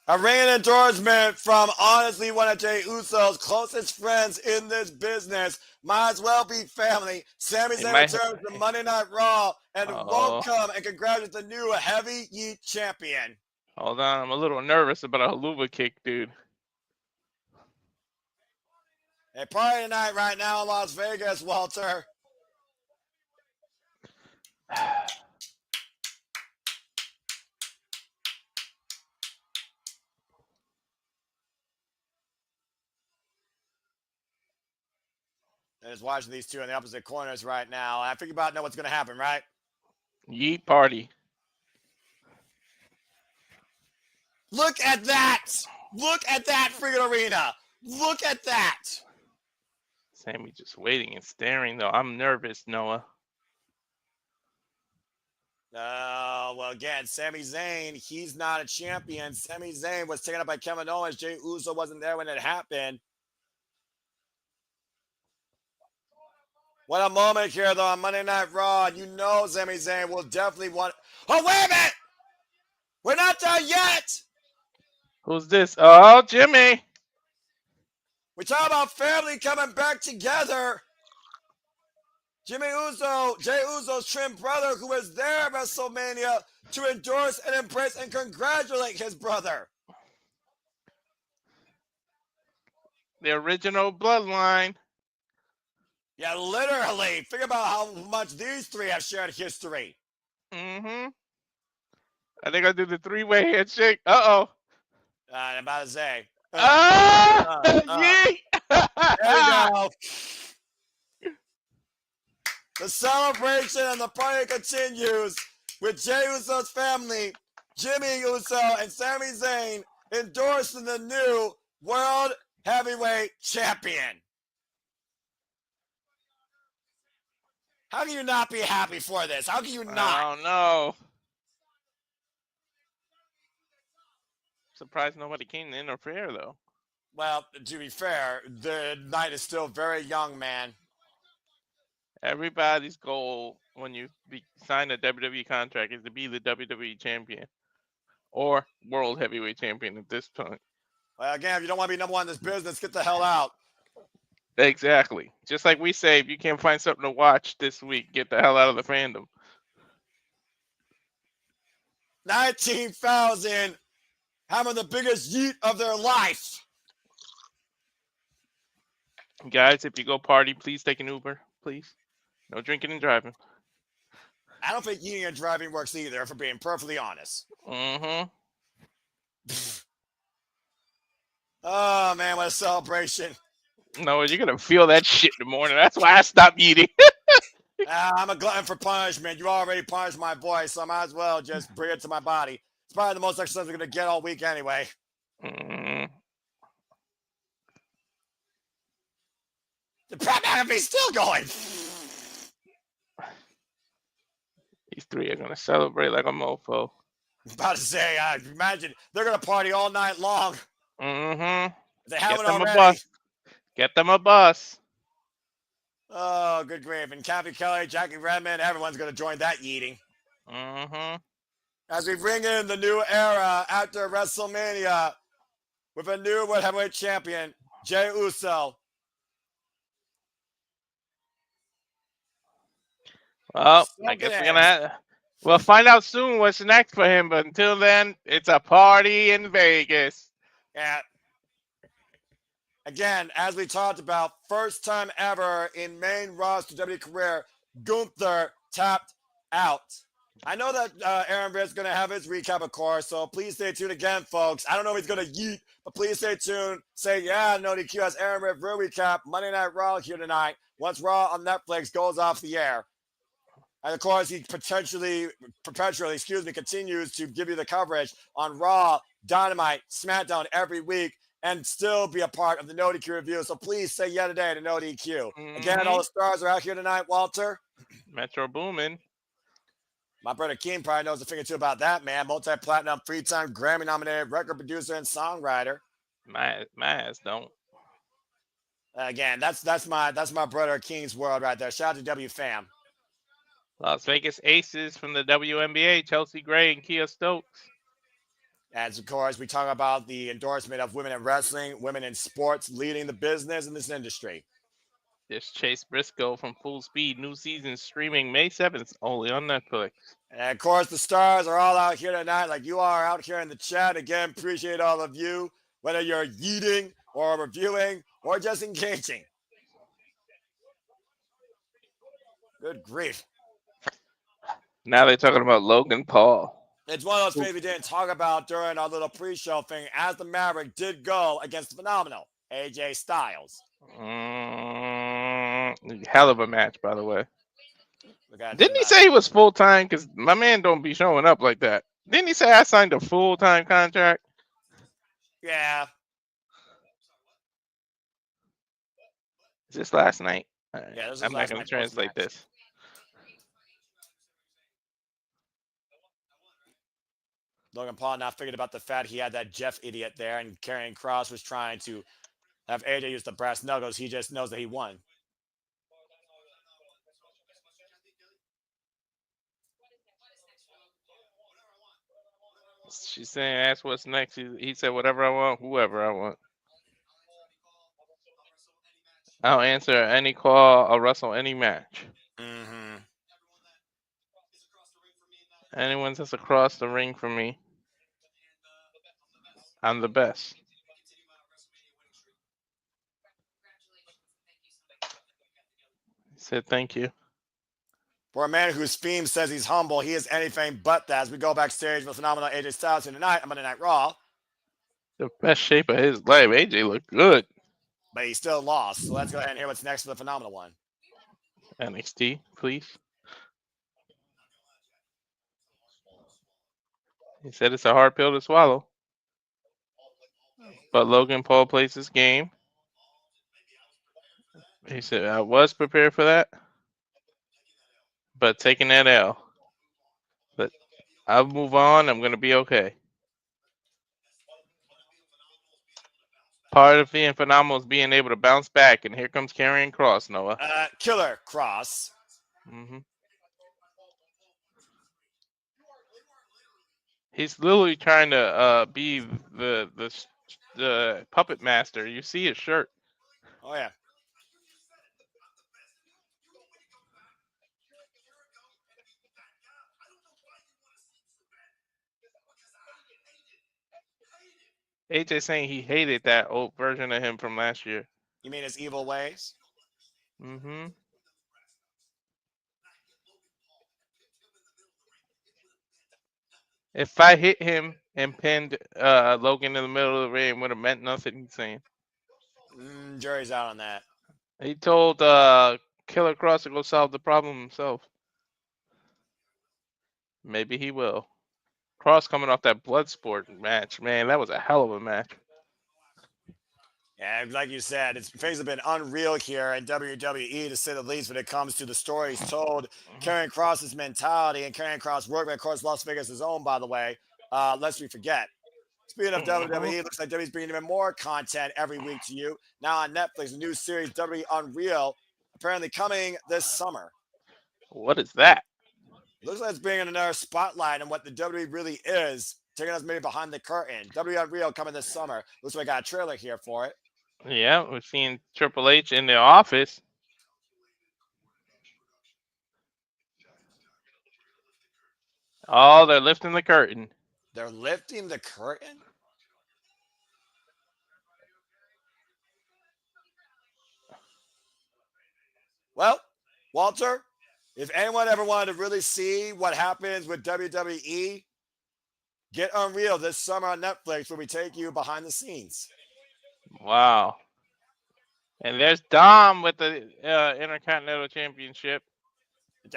A ring endorsement from honestly one of Jey Uso's closest friends in this business. Might as well be family. Sami Zayn returns to Monday Night Raw and welcome and congratulate the new Heavy Yeet champion. Hold on, I'm a little nervous about a haluva kick, dude. A party night right now in Las Vegas, Walter. And just watching these two in the opposite corners right now. I think about know what's going to happen, right? Yeet party. Look at that. Look at that friggin' arena. Look at that. Sammy just waiting and staring, though. I'm nervous, Noah. Well, again, Sami Zayn, he's not a champion. Sami Zayn was taken up by Kevin Owens. Jey Uso wasn't there when it happened. What a moment here, though, on Monday Night Raw. You know Sami Zayn will definitely want... Oh, wait a minute! We're not done yet! Who's this? Oh, Jimmy! We talk about family coming back together. Jimmy Uso, Jey Uso's twin brother, who was there at WrestleMania to endorse and embrace and congratulate his brother. The original bloodline. Yeah, literally. Think about how much these three have shared history. Mm-hmm. I think I'll do the three-way handshake. Uh-oh. I'm about to say. Yeet! There we go. The celebration and the party continues with Jey Uso's family, Jimmy Uso and Sami Zayn endorsing the new World Heavyweight Champion. How can you not be happy for this? How can you not? Oh, no. Surprised nobody came to interfere, though. Well, to be fair, the night is still very young, man. Everybody's goal when you sign a WWE contract is to be the WWE champion or world heavyweight champion at this point. Well, again, if you don't want to be number one in this business, get the hell out. Exactly. Just like we say, if you can't find something to watch this week, get the hell out of the fandom. 19,000 having the biggest yeet of their life. Guys, if you go party, please take an Uber, please. No drinking and driving. I don't think eating and driving works either, for being perfectly honest. Mm-hmm. Oh, man, what a celebration. No, you're gonna feel that shit in the morning. That's why I stopped eating. I'm a glutton for punishment. You already punished my boy, so I might as well just bring it to my body. It's probably the most exercise I'm going to get all week anyway. Mm, The Pat McAfee's still going. these three are gonna celebrate like a mofo. I'm about to say, imagine they're going to party all night long. Mm-hmm. If they Get haven't them a already. bus. Get them a bus. Oh, good grief. And Kathy Kelly, Jackie Redmond, everyone's going to join that yeeting. Mm-hmm. As we bring in the new era after WrestleMania with a new World Heavyweight Champion, Jey Uso. Well, I guess we'll find out soon what's next for him. But until then, it's a party in Vegas. Yeah. Again, as we talked about, first time ever in main roster WWE career, Gunther tapped out. I know that Aaron Britt's going to have his recap, of course, so please stay tuned again, folks. I don't know if he's going to yeet, but please stay tuned. Say, yeah, no DQ has Aaron Britt real recap, Monday Night Raw here tonight, once Raw on Netflix goes off the air. And of course, he perpetually, continues to give you the coverage on Raw, Dynamite, SmackDown every week, and still be a part of the No DQ review. So please say yeah today to No DQ. Mm-hmm. Again, all the stars are out here tonight, Walter. Metro Boomin. My brother King probably knows a thing or two about that, man. Multi-platinum, three-time Grammy-nominated record producer and songwriter. My ass don't. Again, that's my brother King's world right there. Shout out to W Fam. Las Vegas Aces from the WNBA, Chelsea Gray and Kia Stokes. As of course, we talk about the endorsement of women in wrestling, women in sports, leading the business in this industry. There's Chase Briscoe from Full Speed. New season streaming May 7th, only on Netflix. And of course, the stars are all out here tonight, like you are out here in the chat. Again, appreciate all of you, whether you're yeeting or reviewing or just engaging. Good grief. Now they're talking about Logan Paul. It's one of those things we didn't talk about during our little pre-show thing, as the Maverick did go against the phenomenal AJ Styles. Hell of a match, by the way. Okay, Didn't he say he was full-time? Because my man don't be showing up like that. Didn't he say I signed a full-time contract? Yeah. Is this last night? Yeah, this is I'm not going to translate this. Logan Paul now figured about the fact he had that Jeff idiot there, and Karrion Kross was trying to have AJ use the brass knuckles. He just knows that he won. She's saying, ask what's next. He said, whatever I want, whoever I want. I'll answer any call. I'll wrestle any match. Mm-hmm. Anyone that's across the ring from me, I'm the best. He said, thank you. For a man whose theme says he's humble, he is anything but that. As we go backstage with phenomenal AJ Styles tonight on Monday Night Raw. The best shape of his life. AJ looked good. But he still lost. So let's go ahead and hear what's next for the phenomenal one. NXT, please. He said it's a hard pill to swallow. But Logan Paul plays this game. He said, I was prepared for that. But taking that L. But I'll move on. I'm going to be okay. Part of being phenomenal is being able to bounce back. And here comes Karrion Kross, Noah. Killer Kross. Mm-hmm. He's literally trying to be the puppet master. You see his shirt. Oh, yeah. AJ saying he hated that old version of him from last year. You mean his evil ways? Mm-hmm. If I hit him and pinned Logan in the middle of the ring, it would have meant nothing. He's saying. Jury's out on that. He told Killer Cross to go solve the problem himself. Maybe he will. Cross coming off that Bloodsport match, man, that was a hell of a match. Yeah, like you said, things have been unreal here in WWE to say the least when it comes to the stories told. Karrion Kross's mentality and Karrion Kross work. Of course, Las Vegas is owned, by the way. Lest we forget. Speaking of WWE, it looks like WWE's bringing even more content every week to you. Now on Netflix, a new series, WWE Unreal, apparently coming this summer. What is that? Looks like it's bringing another spotlight on what the WWE really is, taking us maybe behind the curtain. WWE Unreal coming this summer. Looks like I got a trailer here for it. Yeah, we're seeing Triple H in the office. Oh, they're lifting the curtain. They're lifting the curtain? Well, Walter, if anyone ever wanted to really see what happens with WWE, get Unreal this summer on Netflix where we take you behind the scenes. Wow. And there's Dom with the Intercontinental Championship.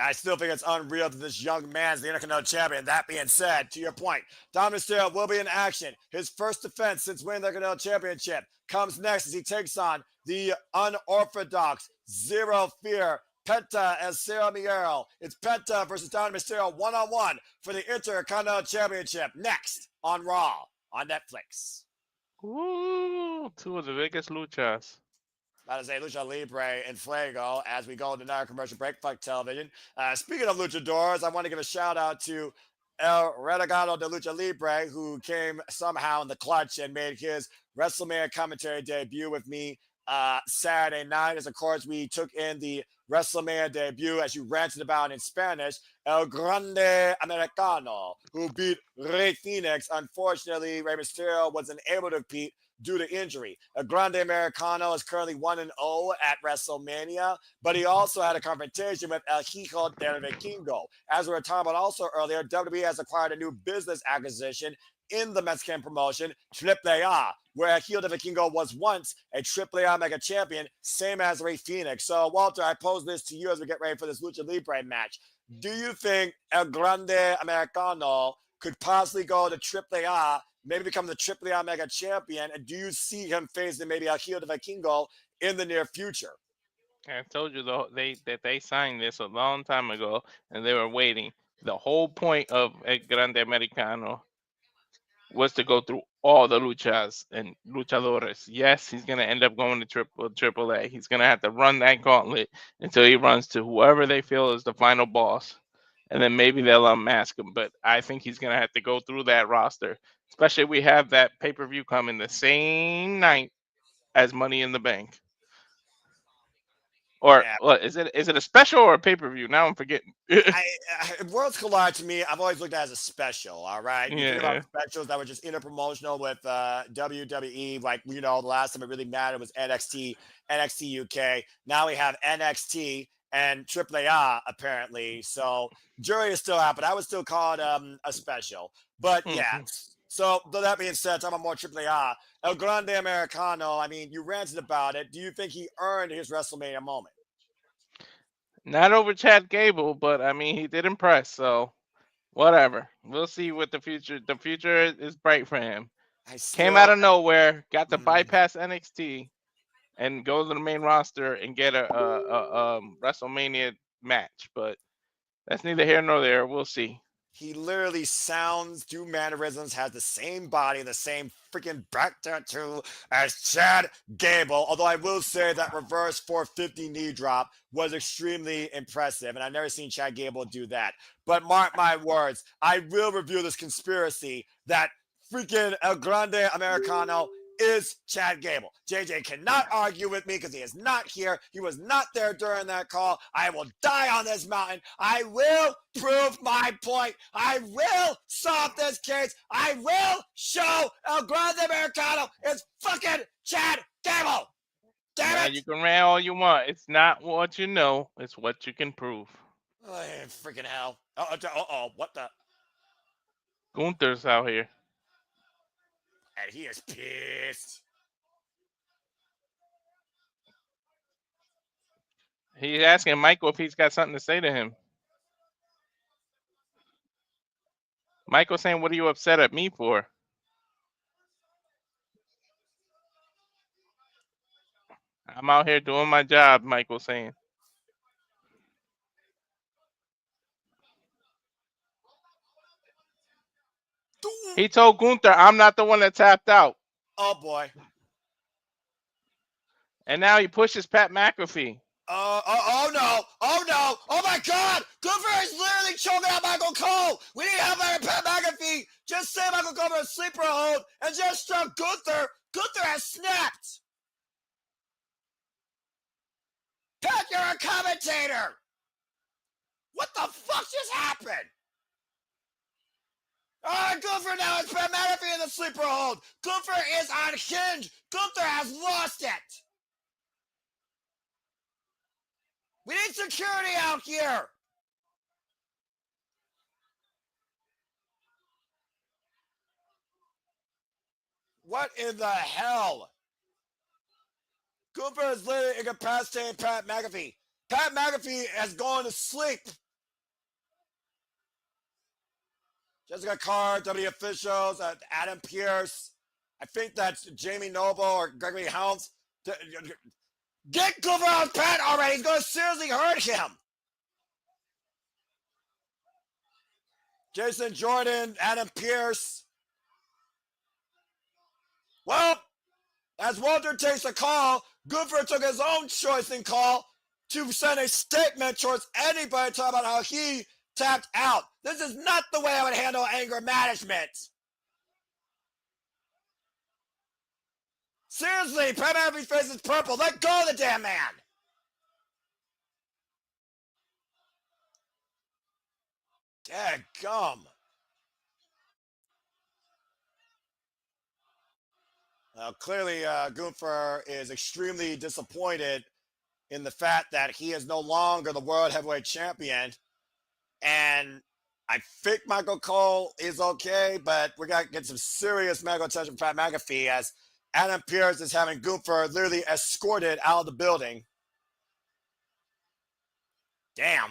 I still think it's unreal that this young man's the Intercontinental Champion. That being said, to your point, Dominic Mysterio will be in action. His first defense since winning the Intercontinental Championship comes next as he takes on the unorthodox Zero Fear Penta and Cero Miguel. It's Penta versus Dominic Mysterio one-on-one for the Intercontinental Championship next on Raw on Netflix. Ooh, two of the biggest luchas. About to say Lucha Libre and Fuego as we go into another commercial break. Fuck television. Speaking of luchadors, I want to give a shout out to El Renegado de Lucha Libre, who came somehow in the clutch and made his WrestleMania commentary debut with me Saturday night. As of course, we took in the WrestleMania debut, as you ranted about in Spanish, El Grande Americano, who beat Rey Fenix. Unfortunately, Rey Mysterio wasn't able to beat due to injury. El Grande Americano is currently 1-0 at WrestleMania, but he also had a confrontation with El Hijo del Vikingo. As we were talking about also earlier, WWE has acquired a new business acquisition in the Mexican promotion, AAA, where El Hijo del Vikingo was once a AAA Mega Champion, same as Rey Fenix. So, Walter, I pose this to you as we get ready for this Lucha Libre match. Do you think El Grande Americano could possibly go to AAA, maybe become the AAA Mega Champion, and do you see him facing maybe El Hijo del Vikingo in the near future? I told you that they signed this a long time ago, and they were waiting. The whole point of El Grande Americano was to go through all the luchas and luchadores. Yes, he's gonna end up going to triple A. He's gonna have to run that gauntlet until he runs to whoever they feel is the final boss, and then maybe they'll unmask him. But I think he's gonna have to go through that roster, especially if we have that pay-per-view coming the same night as Money in the Bank. Or Yeah. what is it? Is it a special or a pay-per-view? Now I'm forgetting. Worlds Collide to me, I've always looked at as a special. All right, you think about Yeah. specials that were just interpromotional with WWE. Like the last time it really mattered was NXT UK. Now we have NXT and AAA apparently. So jury is still out, but I would still call it a special. But yeah. So that being said, talking about more AAA, El Grande Americano. I mean, you ranted about it. Do you think he earned his WrestleMania moment? Not over Chad Gable, but I mean he did impress. So whatever. We'll see what the future. The future is bright for him. Came out of nowhere, got to bypass NXT, and go to the main roster and get a WrestleMania match. But that's neither here nor there. We'll see. He literally sounds, do mannerisms, has the same body, the same freaking back tattoo as Chad Gable. Although I will say that reverse 450 knee drop was extremely impressive, and I've never seen Chad Gable do that. But mark my words, I will review this conspiracy that freaking El Grande Americano is Chad Gable. JJ cannot argue with me because he is not here. He was not there during that call. I will die on this mountain. I will prove my point. I will solve this case. I will show El Grande Americano is fucking Chad Gable. Damn Now it! you can rant all you want. It's not what you know. It's what you can prove. Oh, freaking hell. What the? Gunther's out here. And he is pissed. He's asking Michael if he's got something to say to him. Michael saying, "What are you upset at me for?" I'm out here doing my job, Michael saying. He told Gunther, "I'm not the one that tapped out." Oh boy. And now he pushes Pat McAfee. Oh no! Oh no! Oh my God! Gunther is literally choking out Michael Cole. We need to have Pat McAfee just say Michael Cole for a sleeper hold and just struck Gunther. Gunther has snapped. Pat, you're a commentator. What the fuck just happened? Gunther now has Pat McAfee in the sleeper hold. Gunther is unhinged. Gunther has lost it. We need security out here. What in the hell? Gunther is literally incapacitating Pat McAfee. Pat McAfee has gone to sleep. Jessica Carr, W officials, Adam Pearce. I think that's Jamie Noble or Gregory Helms. Get Gunther out, Pat, already. He's going to seriously hurt him. Jason Jordan, Adam Pearce. Well, as Walter takes a call, Gunther took his own choice and call to send a statement towards anybody talking about how he tapped out. This is not the way I would handle anger management. Seriously, Pat McAfee's face is purple. Let go of the damn man. Dadgum. Clearly, Gunther is extremely disappointed in the fact that he is no longer the World Heavyweight Champion. And I think Michael Cole is okay, but we got to get some serious medical attention from Pat McAfee as Adam Pearce is having Gunther literally escorted out of the building. Damn.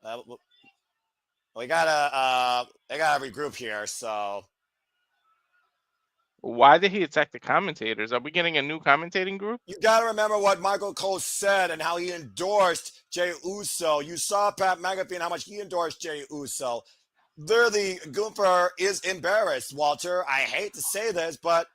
They gotta regroup here, so. Why did he attack the commentators? Are we getting a new commentating group? You got to remember what Michael Cole said and how he endorsed Jey Uso. You saw Pat McAfee and how much he endorsed Jey Uso. Literally, Gunther is embarrassed, Walter. I hate to say this, but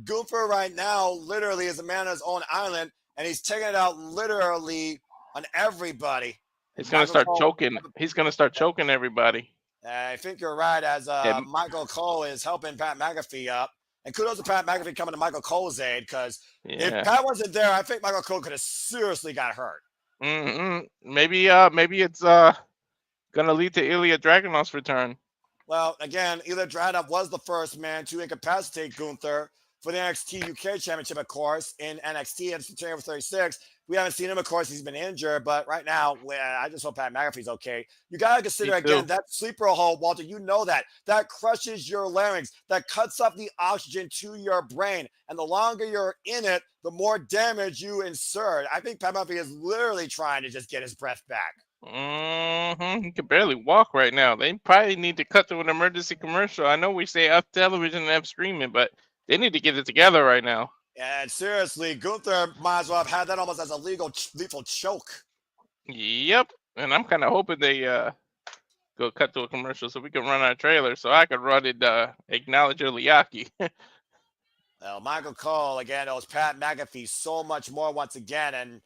Gunther right now literally is a man on his own island, and he's taking it out literally on everybody. He's going to start choking. He's going to start choking everybody. I think you're right, as Michael Cole is helping Pat McAfee up. And kudos to Pat McAfee coming to Michael Cole's aid, because if Pat wasn't there, I think Michael Cole could have seriously got hurt. Maybe it's gonna lead to Ilya Dragunov's return. Well, again, Ilya Dragunov was the first man to incapacitate Gunther for the NXT UK Championship, of course, in NXT and September 36. We haven't seen him, of course. He's been injured, but right now, I just hope Pat McAfee's okay. You got to consider, again, that sleeper hold, Walter, you know that. That crushes your larynx. That cuts up the oxygen to your brain. And the longer you're in it, the more damage you insert. I think Pat McAfee is literally trying to just get his breath back. He can barely walk right now. They probably need to cut to an emergency commercial. I know we say F television and F streaming, but they need to get it together right now. And seriously, Gunther might as well have had that almost as a lethal choke. Yep. And I'm kind of hoping they go cut to a commercial so we can run our trailer so I can run it, acknowledge Iliaki. Well, Michael Cole, again, owes Pat McAfee so much more once again. And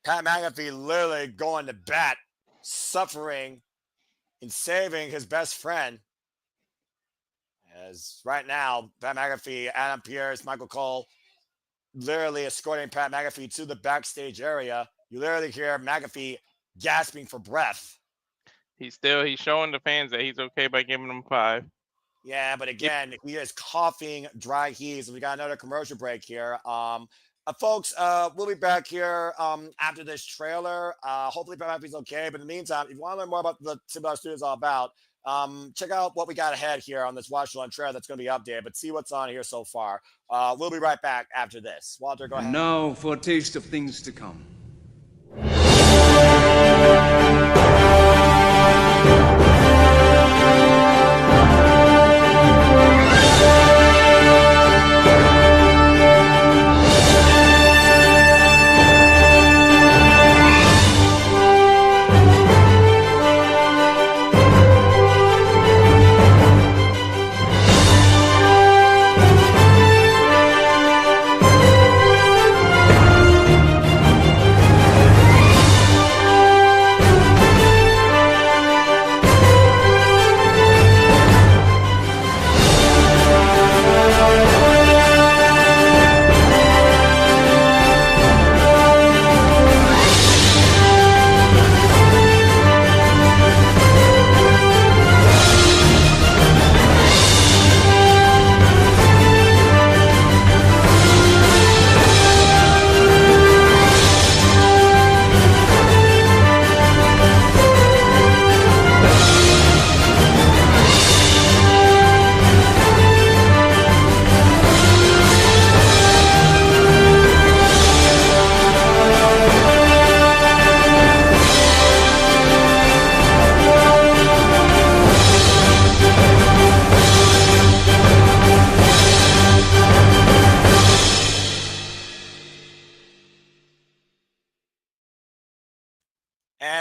Pat McAfee literally going to bat, suffering and saving his best friend. As right now, Pat McAfee, Adam Pearce, Michael Cole, literally escorting Pat McAfee to the backstage area. You literally hear McAfee gasping for breath. He's showing the fans that he's okay by giving them 5. Yeah, but again, he is coughing dry heaves. We got another commercial break here. Folks, we'll be back here after this trailer. Hopefully Pat McAfee's okay. But in the meantime, if you want to learn more about what Similar Studios is all about, check out what we got ahead here on this Watch Along trailer that's going to be updated, but see what's on here so far. We'll be right back after this. Walter, go ahead. Now for a taste of things to come.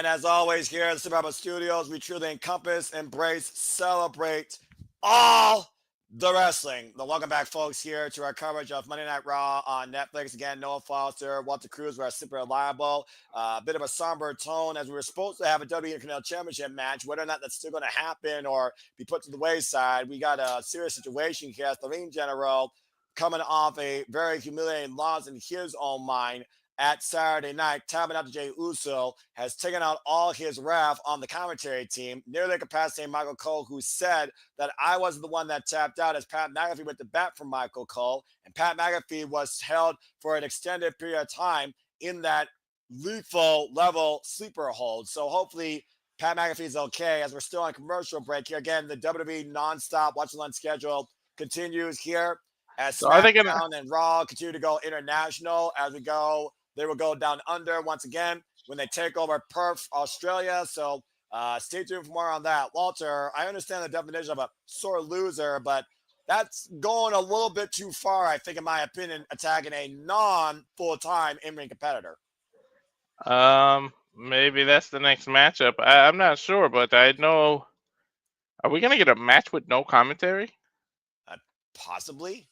And as always, here at the Super Alpha Studios, we truly encompass, embrace, celebrate all the wrestling. Well, welcome back, folks, here to our coverage of Monday Night Raw on Netflix. Again, Noah Foster, Walter Cruz, we're super reliable. A bit of a somber tone as we were supposed to have a WWE Intercontinental Championship match. Whether or not that's still going to happen or be put to the wayside, we got a serious situation here as the ring general coming off a very humiliating loss in his own mind at Saturday night, tapping out to Jey Uso, has taken out all his wrath on the commentary team, nearly incapacitating Michael Cole, who said that I wasn't the one that tapped out as Pat McAfee went to bat for Michael Cole, and Pat McAfee was held for an extended period of time in that lethal level sleeper hold. So hopefully Pat McAfee is okay as we're still on commercial break here. Again, the WWE nonstop Watch Along schedule continues here as So are they SmackDown gonna? and Raw continue to go international as we go. They will go down under once again when they take over Perth, Australia. So stay tuned for more on that. Walter, I understand the definition of a sore loser, but that's going a little bit too far, I think, in my opinion, attacking a non-full-time in-ring competitor. Maybe that's the next matchup. I'm not sure, but I know. Are we gonna get a match with no commentary? Possibly.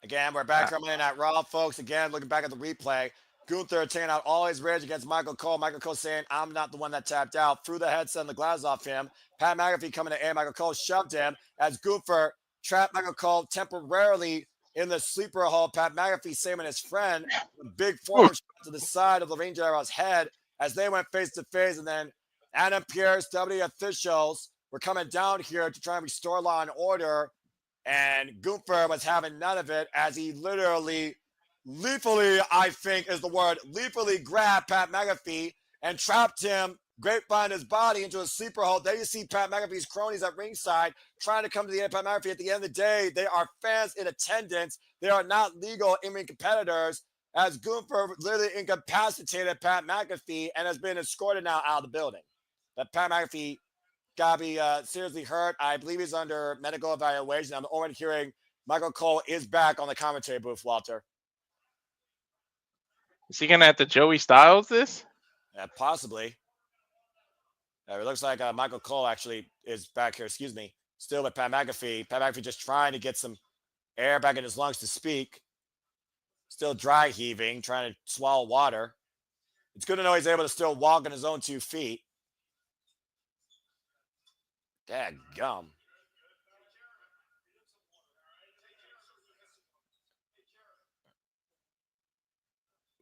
Again, we're back from Monday Night Raw, folks. Again, looking back at the replay, Gunther taking out all his rage against Michael Cole. Michael Cole saying, I'm not the one that tapped out. Threw the headset and the glass off him. Pat McAfee coming to air. Michael Cole shoved him as Gunther trapped Michael Cole temporarily in the sleeper hole. Pat McAfee saving his friend. A big forearm shot to the side of the Ring General's head as they went face to face. And then Adam Pearce, WWE officials, were coming down here to try and restore law and order. And Gunther was having none of it as he literally, lethally, I think is the word, lethally grabbed Pat McAfee and trapped him, grapevine his body into a sleeper hold. There you see Pat McAfee's cronies at ringside trying to come to the end of Pat McAfee. At the end of the day, they are fans in attendance. They are not legal in-ring competitors as Gunther literally incapacitated Pat McAfee and has been escorted now out of the building. But Pat McAfee got to be seriously hurt. I believe he's under medical evaluation. I'm already hearing Michael Cole is back on the commentary booth, Walter. Is he gonna have to Joey Styles this? Possibly. It looks like Michael Cole actually is back here, still with Pat McAfee. Pat McAfee just trying to get some air back in his lungs to speak. Still dry heaving, trying to swallow water. It's good to know he's able to still walk on his own 2 feet. Dadgum.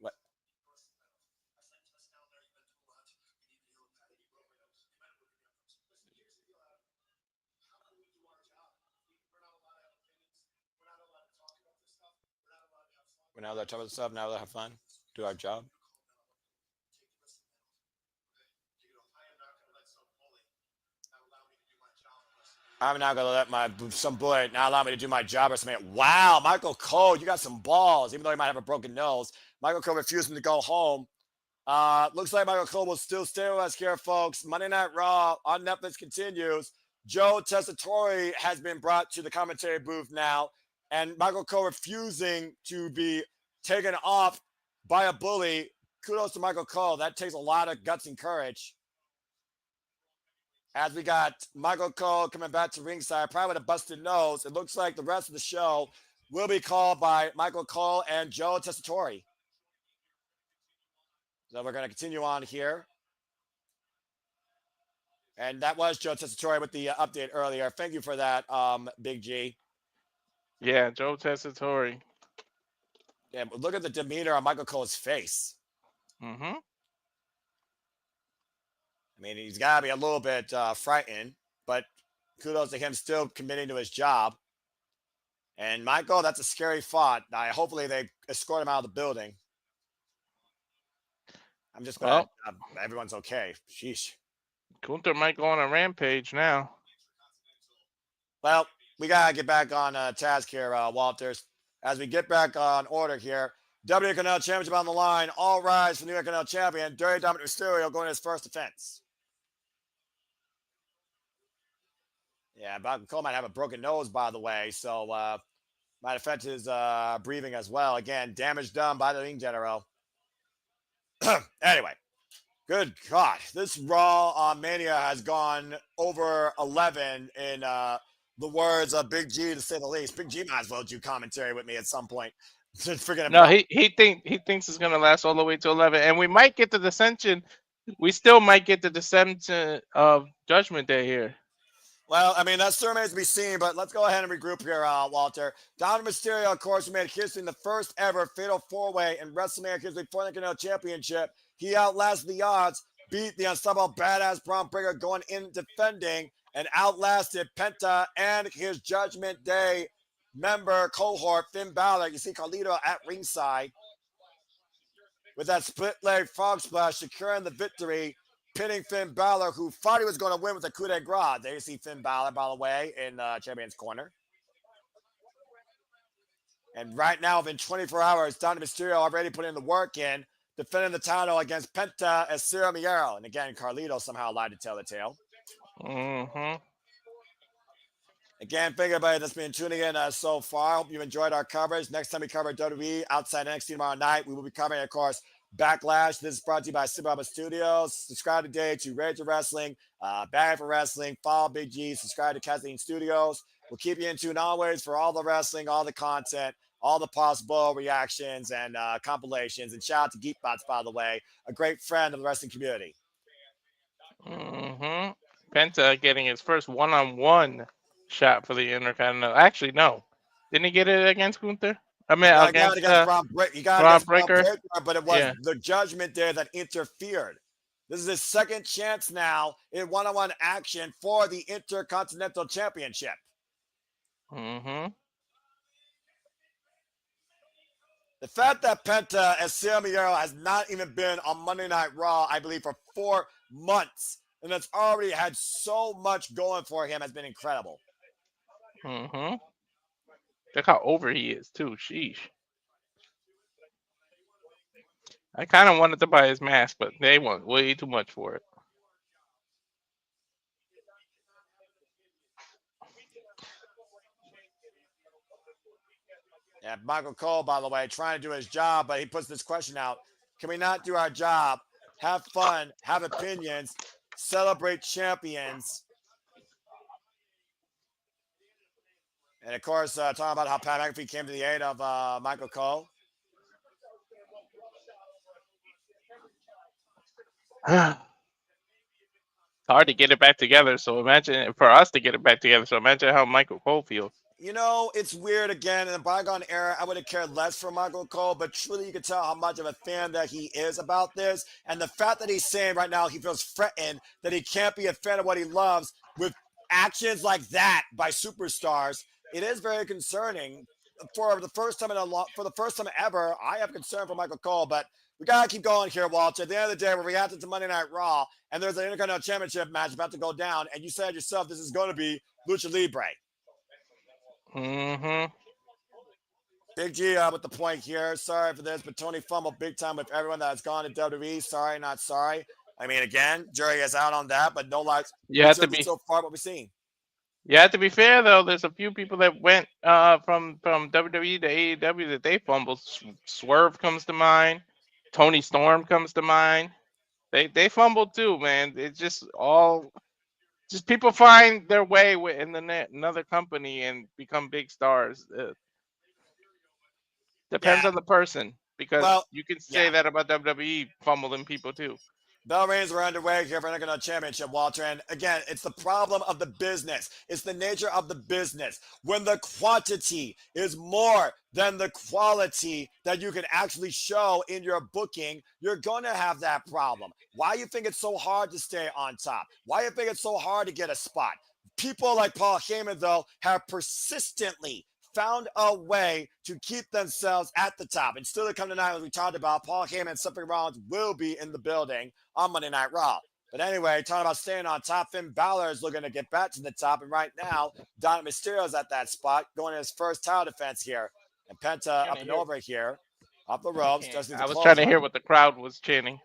What? We're not allowed to talk about stuff. Now we'll have fun. Do our job. I'm not going to let some bullet not allow me to do my job or something. Wow, Michael Cole, you got some balls. Even though he might have a broken nose, Michael Cole refusing to go home. Looks like Michael Cole will still stay with us here, folks. Monday Night Raw on Netflix continues. Joe Tessitore has been brought to the commentary booth now, and Michael Cole refusing to be taken off by a bully. Kudos to Michael Cole. That takes a lot of guts and courage. As we got Michael Cole coming back to ringside, probably with a busted nose. It looks like the rest of the show will be called by Michael Cole and Joe Tessitore. So we're going to continue on here. And that was Joe Tessitore with the update earlier. Thank you for that, Big G. Yeah, Joe Tessitore. Yeah, but look at the demeanor on Michael Cole's face. Mm-hmm. I mean, he's got to be a little bit frightened, but kudos to him still committing to his job. And Michael, that's a scary thought. Hopefully they escort him out of the building. I'm just glad everyone's okay. Sheesh. Gunther might go on a rampage now. Well, we got to get back on task here, Walters. As we get back on order here, WWE Intercontinental Championship on the line. All rise for New York Intercontinental Champion, Dirty Dominik Mysterio going to his first defense. Yeah, Cole might have a broken nose, by the way, so might affect his breathing as well. Again, damage done by the ring general. Anyway, Good God, this Raw Mania has gone over 11 in the words of Big G, to say the least. Big G might as well do commentary with me at some point. Just freaking No, Raw. he thinks it's gonna last all the way to 11, and we might get the dissension. We still might get the dissension of Judgment Day here. Well, I mean, that still remains to be seen, but let's go ahead and regroup here, Walter. Dominic Mysterio, of course, made history in the first ever Fatal 4-Way in WrestleMania history for the Intercontinental Championship. He outlasted the odds, beat the unstoppable badass Braun Breaker going in defending, and outlasted Penta and his Judgment Day member cohort, Finn Balor. You see Carlito at ringside with that split leg frog splash, securing the victory, pinning Finn Balor, who thought he was going to win with a coup de grace. There you see Finn Balor, by the way, in Champion's Corner. And right now, within 24 hours, Dominic Mysterio already put in the work in, defending the title against Penta as Cero Miedo. And again, Carlito somehow lied to tell the tale. Mm-hmm. Again, thank everybody that's been tuning in so far. Hope you've enjoyed our coverage. Next time we cover WWE outside NXT tomorrow night, we will be covering, of course, Backlash. This is brought to you by Super Studios. Subscribe today to Rage of Wrestling, Bad for Wrestling, follow Big G, subscribe to Kathleen Studios. We'll keep you in tune always for all the wrestling, all the content, all the possible reactions and compilations. And shout out to Geekbots, by the way, a great friend of the wrestling community. Mm-hmm. Penta getting his first one-on-one shot for the Intercontinental. Actually, no. Didn't he get it against Gunther? I mean, He got it against Braun Breaker. Breaker, but it was Yeah. the Judgment Day that interfered. This is his second chance now in one-on-one action for the Intercontinental Championship. Mm-hmm. The fact that Penta and Cero Miedo has not even been on Monday Night Raw, I believe, for 4 months, and it's already had so much going for him, has been incredible. Mm-hmm. Look how over he is, too. Sheesh. I kind of wanted to buy his mask, but they want way too much for it. Yeah, Michael Cole, by the way, trying to do his job, but he puts this question out. Can we not do our job? Have fun, have opinions, celebrate champions. And of course, talking about how Pat McAfee came to the aid of Michael Cole. It's hard to get it back together. So imagine for us to get it back together. So imagine how Michael Cole feels. You know, it's weird again. In the bygone era, I would have cared less for Michael Cole, but truly you can tell how much of a fan that he is about this. And the fact that he's saying right now he feels threatened that he can't be a fan of what he loves with actions like that by superstars, it is very concerning. For the first time ever, I have concern for Michael Cole, but we gotta keep going here, Walter. At the end of the day, we're reacting to Monday Night Raw, and there's an Intercontinental Championship match about to go down, and you said yourself this is going to be Lucha Libre. Mm-hmm. Big G with the point here. Sorry for this, but Tony fumbled big time with everyone that has gone to WWE. Sorry, not sorry. I mean, again, jury is out on that, but no lies. You have to be so far what we've seen. Yeah, to be fair though, there's a few people that went from WWE to AEW that they fumbled. Swerve comes to mind. Tony Storm comes to mind. They fumbled too, man. It's just people find their way in another company and become big stars. Depends on the person, because you can say that about WWE fumbling people too. Bell Reigns are underway here for Intercontinental Championship, Walter. And again, it's the problem of the business. It's the nature of the business. When the quantity is more than the quality that you can actually show in your booking, you're going to have that problem. Why you think it's so hard to stay on top? Why you think it's so hard to get a spot? People like Paul Heyman, though, have persistently found a way to keep themselves at the top. And still to come tonight, as we talked about, Paul Heyman and Seth Rollins will be in the building on Monday Night Raw. But anyway, talking about staying on top, Finn Balor is looking to get back to the top. And right now, Dominic Mysterio is at that spot, going to his first title defense here. And Penta up and over here, up the ropes. I was trying to hear what the crowd was chanting.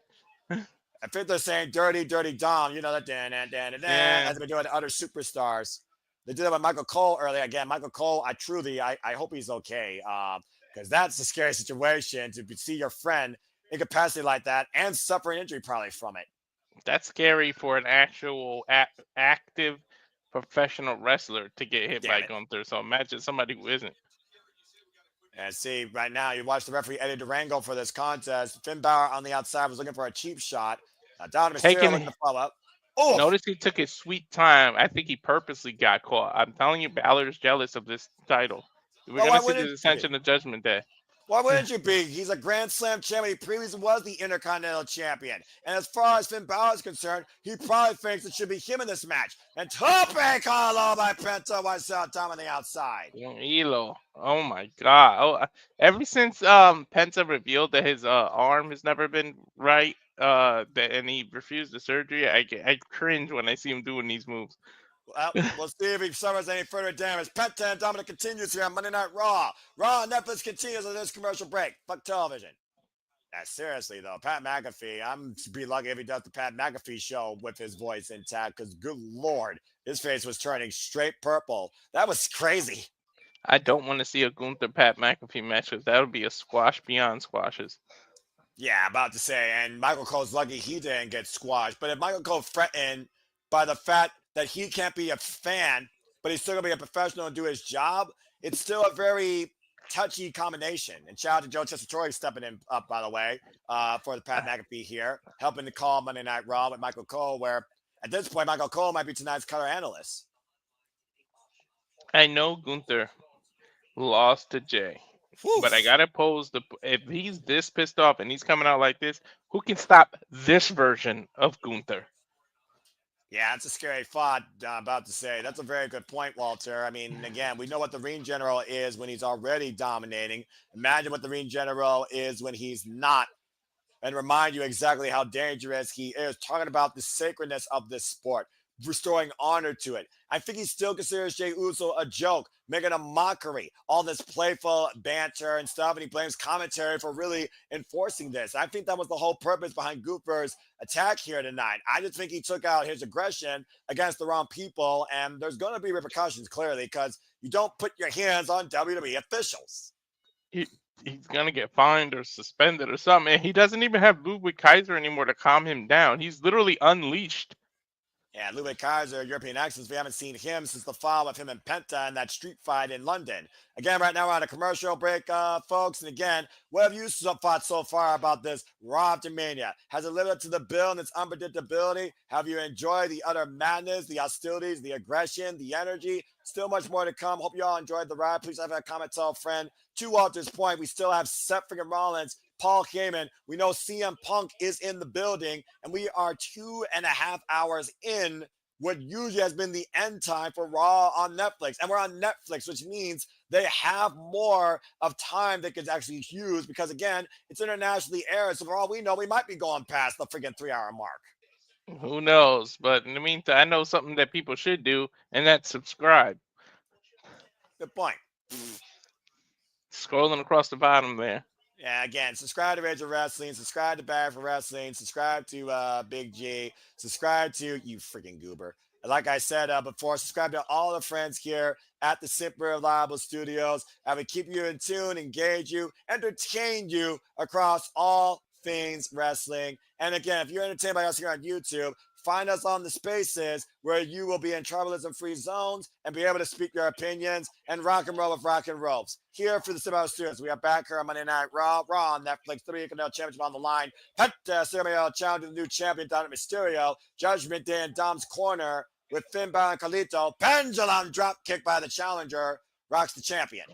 I think they're saying dirty, dirty Dom. You know that, as they're doing other superstars. They did that with Michael Cole earlier. Again, Michael Cole, I hope he's okay. Because that's a scary situation to see your friend incapacity like that and suffer an injury probably from it. That's scary for an actual active professional wrestler to get hit Damn by it. Gunther. So imagine somebody who isn't. And see, right now, you watch the referee Eddie Durango for this contest. Finn Balor on the outside was looking for a cheap shot. Down to Mysterio Taking looking to follow up. Oof! Notice he took his sweet time. I think he purposely got caught. I'm telling you, Balor's jealous of this title. We're Well, gonna why see the wouldn't you be? Ascension of Judgment Day. Why wouldn't you be? He's a Grand Slam champion. He previously was the Intercontinental Champion. And as far as Finn Balor is concerned, he probably thinks it should be him in this match. And Tope Carlo by Penta was Tom on the outside. Elo. Oh my god. Ever since Penta revealed that his arm has never been right, and he refused the surgery, I cringe when I see him doing these moves. Well, we'll see if he suffers any further damage. Penta and Dominic continues here on Monday Night Raw. Raw on Netflix continues on this commercial break. Fuck television. Yeah, seriously though, Pat McAfee, I'm be lucky if he does the Pat McAfee show with his voice intact, because good lord, his face was turning straight purple. That was crazy. I don't want to see a Gunther Pat McAfee match because that would be a squash beyond squashes. Yeah, about to say, and Michael Cole's lucky he didn't get squashed. But if Michael Cole threatened by the fact that he can't be a fan, but he's still gonna be a professional and do his job, it's still a very touchy combination. And shout out to Joe Tessitore stepping in up, by the way, for the Pat McAfee here, helping to call Monday Night Raw with Michael Cole, where at this point, Michael Cole might be tonight's color analyst. I know Gunther lost to Jay, but I gotta pose if he's this pissed off and he's coming out like this, who can stop this version of Gunther? Yeah, it's a scary thought. I'm about to say that's a very good point, Walter. I mean, again, we know what the Ring General is when he's already dominating. Imagine what the Ring General is when he's not, and remind you exactly how dangerous he is. Talking about the sacredness of this sport, restoring honor to it. I think he still considers Jey Uso a joke, making a mockery, all this playful banter and stuff, and he blames commentary for really enforcing this. I think that was the whole purpose behind Gunther's attack here tonight. I just think he took out his aggression against the wrong people, and there's going to be repercussions, clearly, because you don't put your hands on WWE officials. He's gonna get fined or suspended or something. And he doesn't even have Ludwig Kaiser anymore to calm him down. He's literally unleashed. Yeah, Ludwig Kaiser, European accents. We haven't seen him since the fall of him and Penta in that street fight in London. Again, right now we're on a commercial break, folks. And again, what have you thought so far about this Raw After Mania? Has it lived up to the bill and its unpredictability? Have you enjoyed the utter madness, the hostilities, the aggression, the energy? Still much more to come. Hope you all enjoyed the ride. Please have a comment, tell a friend. To Walter's point, we still have Seth freaking Rollins, Paul Heyman. We know CM Punk is in the building, and we are 2.5 hours in what usually has been the end time for Raw on Netflix. And we're on Netflix, which means they have more of time they could actually use because, again, it's internationally aired. So for all we know, we might be going past the freaking 3-hour mark. Who knows? But in the meantime, I know something that people should do, and that's subscribe. Good point. Scrolling across the bottom there. Yeah, again, subscribe to Rage of Wrestling, subscribe to Bad for Wrestling, subscribe to Big G, subscribe to you freaking goober. Like I said before, subscribe to all the friends here at the Simple Reliable Studios. I will keep you in tune, engage you, entertain you across all things wrestling. And again, if you're entertained by us here on YouTube, find us on the spaces where you will be in tribalism-free zones and be able to speak your opinions and rock and roll with rock and ropes. Here for the Simple Studios, we are back here on Monday Night Raw, Raw on Netflix, 3 Intercontinental Championship on the line. Penta Ceremonial challenge to the new champion, Dominic Mysterio. Judgment Day in Dom's corner with Finn Balor and Carlito. Pendulum drop kick by the challenger. Rocks the champion.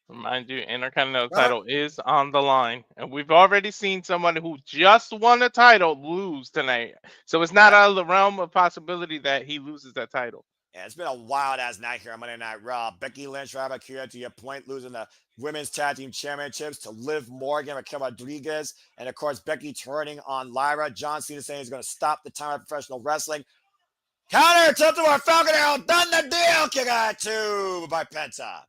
Remind you, Intercontinental title is on the line. And we've already seen someone who just won a title lose tonight. So it's not out of the realm of possibility that he loses that title. Yeah, it's been a wild-ass night here on Monday Night Raw. Becky Lynch, Rabakira, to your point, losing the Women's Tag Team Championships to Liv Morgan, Raquel Rodriguez, and, of course, Becky turning on Lyra. John Cena saying he's going to stop the time of professional wrestling. Counter to our Falcon Arrow. Done the deal. Kick out 2 by Penta.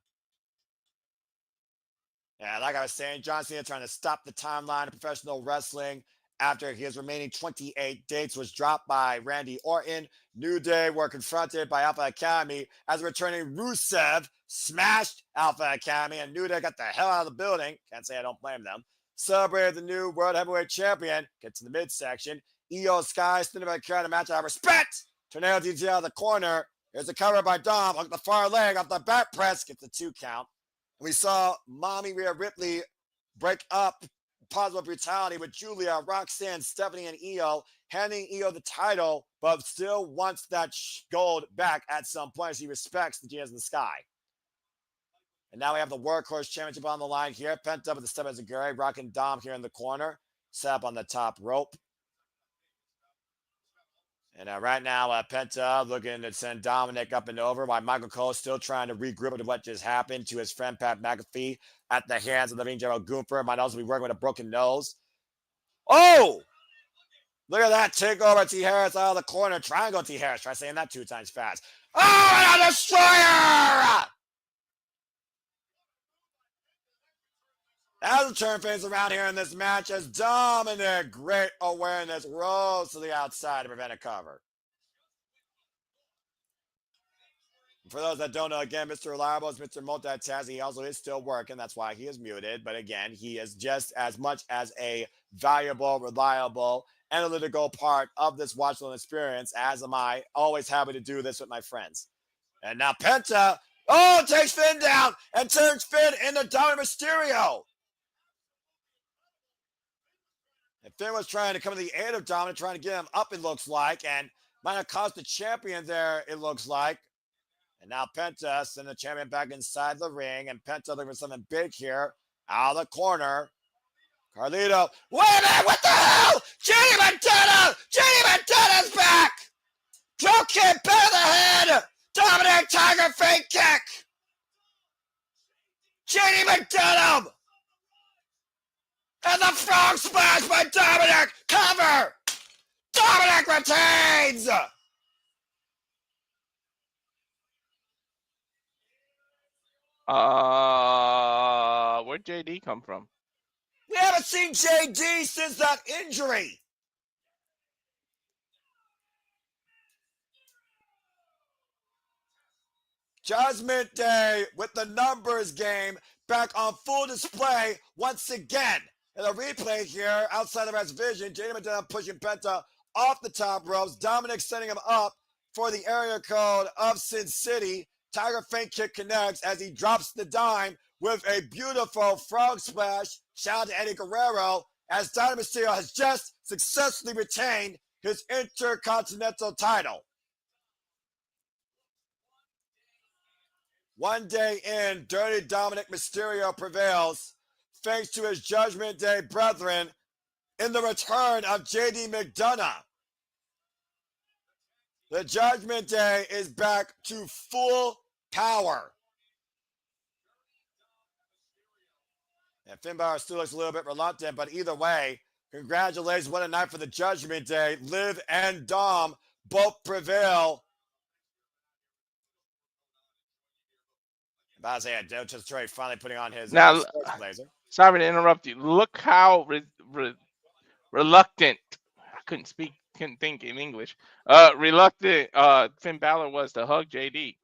Yeah, like I was saying, John Cena trying to stop the timeline of professional wrestling after his remaining 28 dates was dropped by Randy Orton. New Day were confronted by Alpha Academy as returning Rusev smashed Alpha Academy, and New Day got the hell out of the building. Can't say I don't blame them. celebrated the new World Heavyweight Champion. Gets in the midsection. Io Sky spinning by carrying a match out of respect. Tornado DT out of the corner. There's a cover by Dom. Hook the far leg off the back press. Gets the 2 count. We saw Mommy Rhea Ripley break up Positive Brutality with Julia, Roxanne, Stephanie, and Io, handing Io the title, but still wants that gold back at some point. She respects the Genius in the Sky. And now we have the Workhorse Championship on the line here. Pent up with the step as a Gary, rocking Dom here in the corner. Set up on the top rope. And right now, Penta looking to send Dominic up and over, while Michael Cole still trying to regroup with what just happened to his friend Pat McAfee at the hands of the Mean General Gunther. Might also be working with a broken nose. Oh! Look at that takeover. T. Harris out of the corner. Triangle T. Harris. Try saying that 2 times fast. Oh, and a destroyer! As the turn fades around here in this match, as Dominic, great awareness, rolls to the outside to prevent a cover. For those that don't know, again, Mr. Reliable is Mr. Multitask. He also is still working. That's why he is muted. But again, he is just as much as a valuable, reliable, analytical part of this Watch Along experience, as am I. Always happy to do this with my friends. And now Penta, takes Finn down and turns Finn into Dominic Mysterio. And Finn was trying to come to the aid of Dominic, trying to get him up, it looks like, and might have cost the champion there, it looks like. And now Penta sending the champion back inside the ring, and Penta looking for something big here out of the corner. Carlito, wait a minute, what the hell? Jenny Montana! Jenny Montana's back! Drop kick, back of the head! Dominic Tiger fake kick! Jenny Montana! And the frog splash by Dominic! Cover! Dominic retains! Where'd JD come from? We haven't seen JD since that injury. Judgment Day with the numbers game back on full display once again. In a replay here outside of his vision, JD Montana pushing Penta off the top ropes. Dominic setting him up for the area code of Sin City. Tiger feint kick connects as he drops the dime with a beautiful frog splash. Shout out to Eddie Guerrero as Dominic Mysterio has just successfully retained his Intercontinental title. One day in, Dirty Dominic Mysterio prevails thanks to his Judgment Day brethren in the return of JD McDonough. The Judgment Day is back to full power. And Finn Balor still looks a little bit reluctant, but either way, congratulations. What a night for the Judgment Day. Liv and Dom both prevail. About to say, just Troy finally putting on his Now, sports blazer. Sorry to interrupt you. Look how reluctant. I couldn't think in English. Reluctant Finn Balor was to hug JD.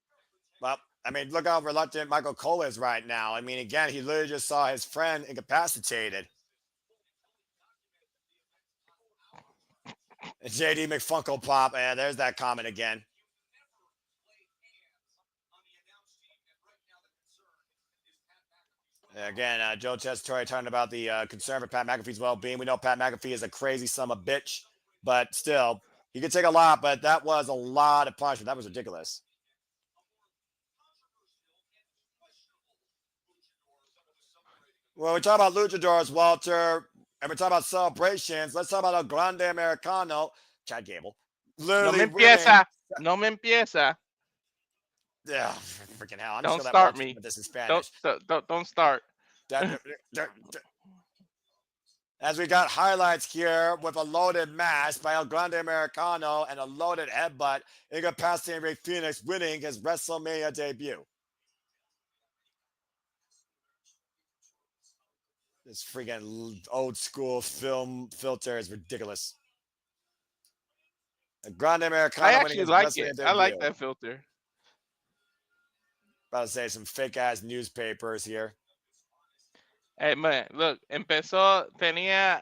Well, I mean, look how reluctant Michael Cole is right now. I mean, again, he literally just saw his friend incapacitated. JD McFunkle Pop, and there's that comment again. Again, Joe Tessitore talking about the concern for Pat McAfee's well-being. We know Pat McAfee is a crazy son of a bitch, but still, he could take a lot, but that was a lot of punishment. That was ridiculous. When we talk about luchadors, Walter, and we talk about celebrations, let's talk about El Grande Americano, Chad Gable. No me empieza. No me empieza. Yeah, freaking hell. I'm don't sure start me. This is Spanish. Don't start. As we got highlights here with a loaded mask by El Grande Americano and a loaded headbutt, incapacitating Rey Fenix winning his WrestleMania debut. This freaking old school film filter is ridiculous. El Grande Americano. I actually like it. I like that filter. About to say some fake ass newspapers here. Hey man, look, empezó, tenía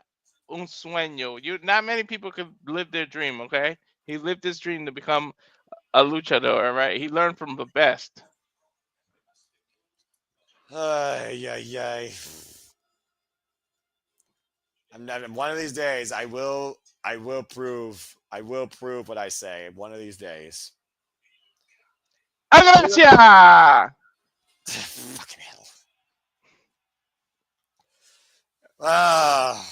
un sueño. Not many people could live their dream, okay? He lived his dream to become a luchador, right? He learned from the best. Ay, ay, ay. I'm not. One of these days, I will. I will prove. I will prove what I say. One of these days. ¡Agracia! Fucking hell. Ah.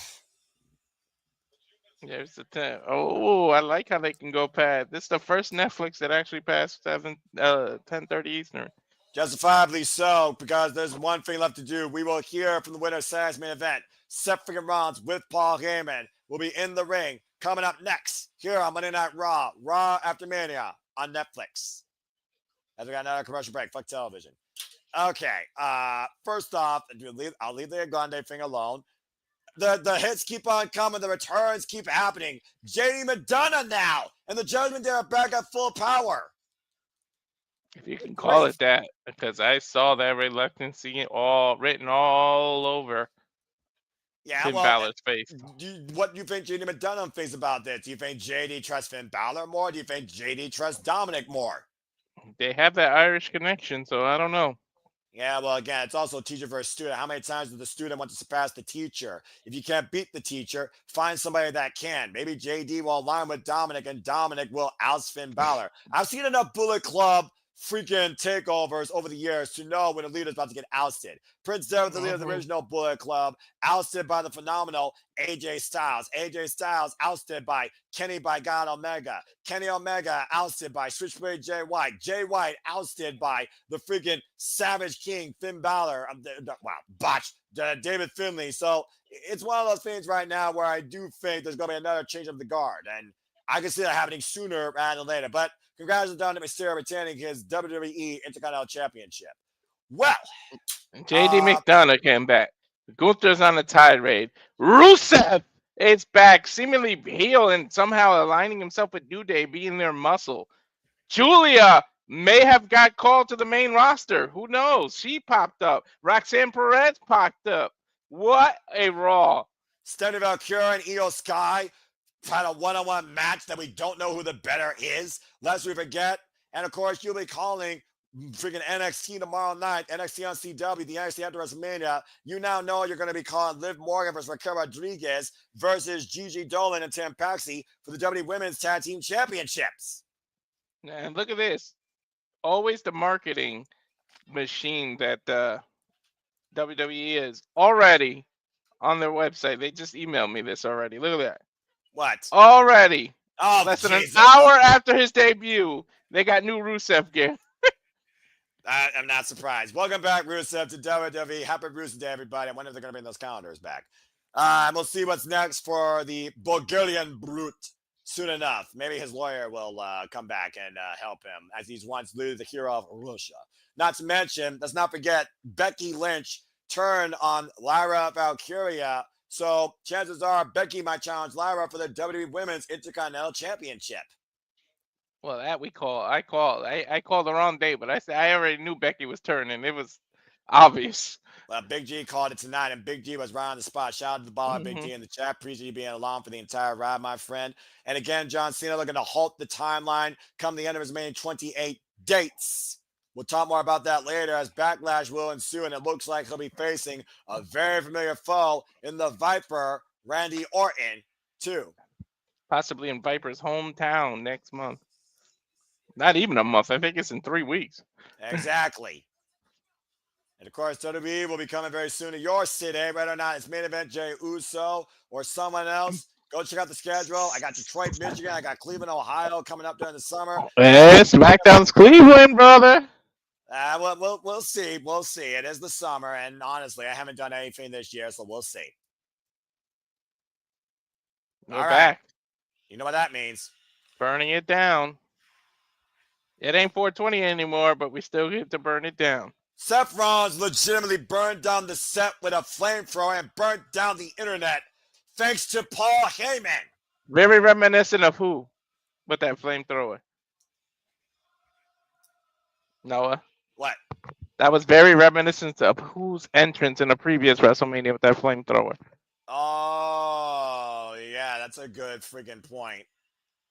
There's the 10. Oh, I like how they can go past. This is the first Netflix that actually passed 10:30 Eastern. Justifiably so, because there's one thing left to do. We will hear from the winner of Saturday's main event. Seth freaking Rollins with Paul Heyman will be in the ring. Coming up next here on Monday Night Raw, Raw After Mania on Netflix. As we got another commercial break. Fuck television. Okay. First off, I'll leave the Grande thing alone. The hits keep on coming. The returns keep happening. JD McDonough now, and the Judgment Day are back at full power. If you can call it that, because I saw that reluctancy all written all over Finn Balor's face. What do you think JD McDonough thinks about this? Do you think JD trusts Finn Balor more? Do you think JD trusts Dominic more? They have that Irish connection, so I don't know. Yeah, well, again, it's also a teacher versus student. How many times does the student want to surpass the teacher? If you can't beat the teacher, find somebody that can. Maybe JD will align with Dominic, and Dominic will oust Finn Balor. I've seen enough Bullet Club freaking takeovers over the years to know when a leader's about to get ousted. Prince Devitt, the leader of the original Bullet Club, ousted by the phenomenal AJ Styles. AJ Styles ousted by Kenny by God Omega. Kenny Omega ousted by Switchblade Jay White. Jay White ousted by the freaking Savage King Finn Balor. David Finlay. So it's one of those things right now where I do think there's going to be another change of the guard. And I can see that happening sooner rather than later. But congrats to Dominic Mysterio retaining his WWE Intercontinental Championship. Well, JD McDonough came back. Gunther's on a tirade. Rusev is back, seemingly heel and somehow aligning himself with New Day, being their muscle. Julia may have got called to the main roster. Who knows? She popped up. Roxanne Perez popped up. What a Raw. Stephanie Valkyria and Io Sky had a one-on-one match that we don't know who the better is, lest we forget. And of course, you'll be calling freaking NXT tomorrow night, NXT on CW, the NXT after WrestleMania. You now know you're going to be calling Liv Morgan versus Raquel Rodriguez versus Gigi Dolan and Tam Paxi for the WWE Women's Tag Team Championships. And look at this. Always the marketing machine that WWE is already on their website. They just emailed me this already. Look at that. What? Already. Oh, less than an hour after his debut, they got new Rusev gear. I'm not surprised. Welcome back, Rusev, to WWE. Happy Rusev Day, everybody. I wonder if they're going to bring those calendars back. And we'll see what's next for the Bulgarian Brute soon enough. Maybe his lawyer will come back and help him, as he's once lose the hero of Russia. Not to mention, let's not forget, Becky Lynch turned on Lyra Valkyria. So chances are Becky might challenge Lyra for the WWE Women's Intercontinental Championship. Well, that I called the wrong day, but I already knew Becky was turning. It was obvious. Well, Big G called it tonight, and Big G was right on the spot. Shout out to the baller, Big G in the chat. Appreciate you being along for the entire ride, my friend. And again, John Cena looking to halt the timeline come the end of his remaining 28 dates. We'll talk more about that later as backlash will ensue, and it looks like he'll be facing a very familiar foe in the Viper, Randy Orton, too. Possibly in Viper's hometown next month. Not even a month. I think it's in 3 weeks. Exactly. And of course, WWE will be coming very soon to your city, whether or not it's main event Jey Uso or someone else. Go check out the schedule. I got Detroit, Michigan. I got Cleveland, Ohio coming up during the summer. Yeah, SmackDown's Cleveland, brother. We'll see. We'll see. It is the summer, and honestly, I haven't done anything this year, so we'll see. We're back. You know what that means. Burning it down. It ain't 420 anymore, but we still get to burn it down. Seth Rollins legitimately burned down the set with a flamethrower and burnt down the internet thanks to Paul Heyman. Very reminiscent of who with that flamethrower? Noah. What? That was very reminiscent of whose entrance in a previous WrestleMania with that flamethrower. Oh, yeah, that's a good freaking point.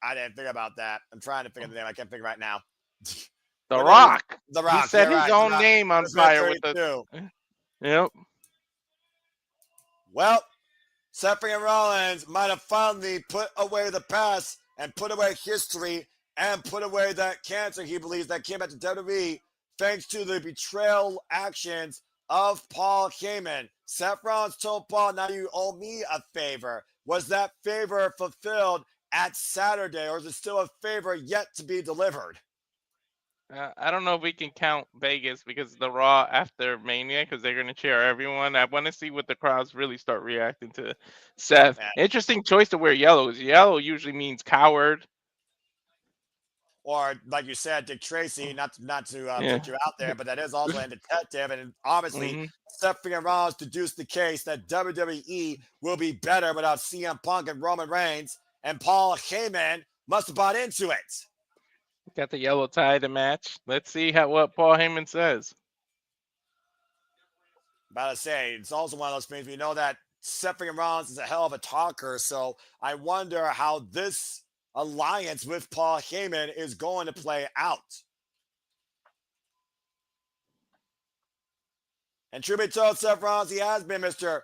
I didn't think about that. I'm trying to think of the name. I can't think right now. The But maybe Rock. The He Rock. Yeah, set his right. The own Rock. name on WrestleMania fire with the. 32. Yep. Well, Seth freaking Rollins might have finally put away the past and put away history and put away that cancer he believes that came back to WWE thanks to the betrayal actions of Paul Heyman. Seth Rollins told Paul, now you owe me a favor. Was that favor fulfilled at Saturday, or is it still a favor yet to be delivered? I don't know if we can count Vegas because the Raw after Mania because they're gonna cheer everyone. I want to see what the crowds really start reacting to Seth. Yeah. Interesting choice to wear yellow. Yellow usually means coward. Or like you said, Dick Tracy, not to Yeah. put you out there, but that is also a detective, and obviously hmm Seth freaking Rollins deduced the case that WWE will be better without CM Punk and Roman Reigns, and Paul Heyman must have bought into it. Got the yellow tie to match. Let's see what Paul Heyman says. About to say, it's also one of those things we know that Seth freaking Rollins is a hell of a talker, so I wonder how this alliance with Paul Heyman is going to play out. And truth be told, Seth Rollins, he has been Mr.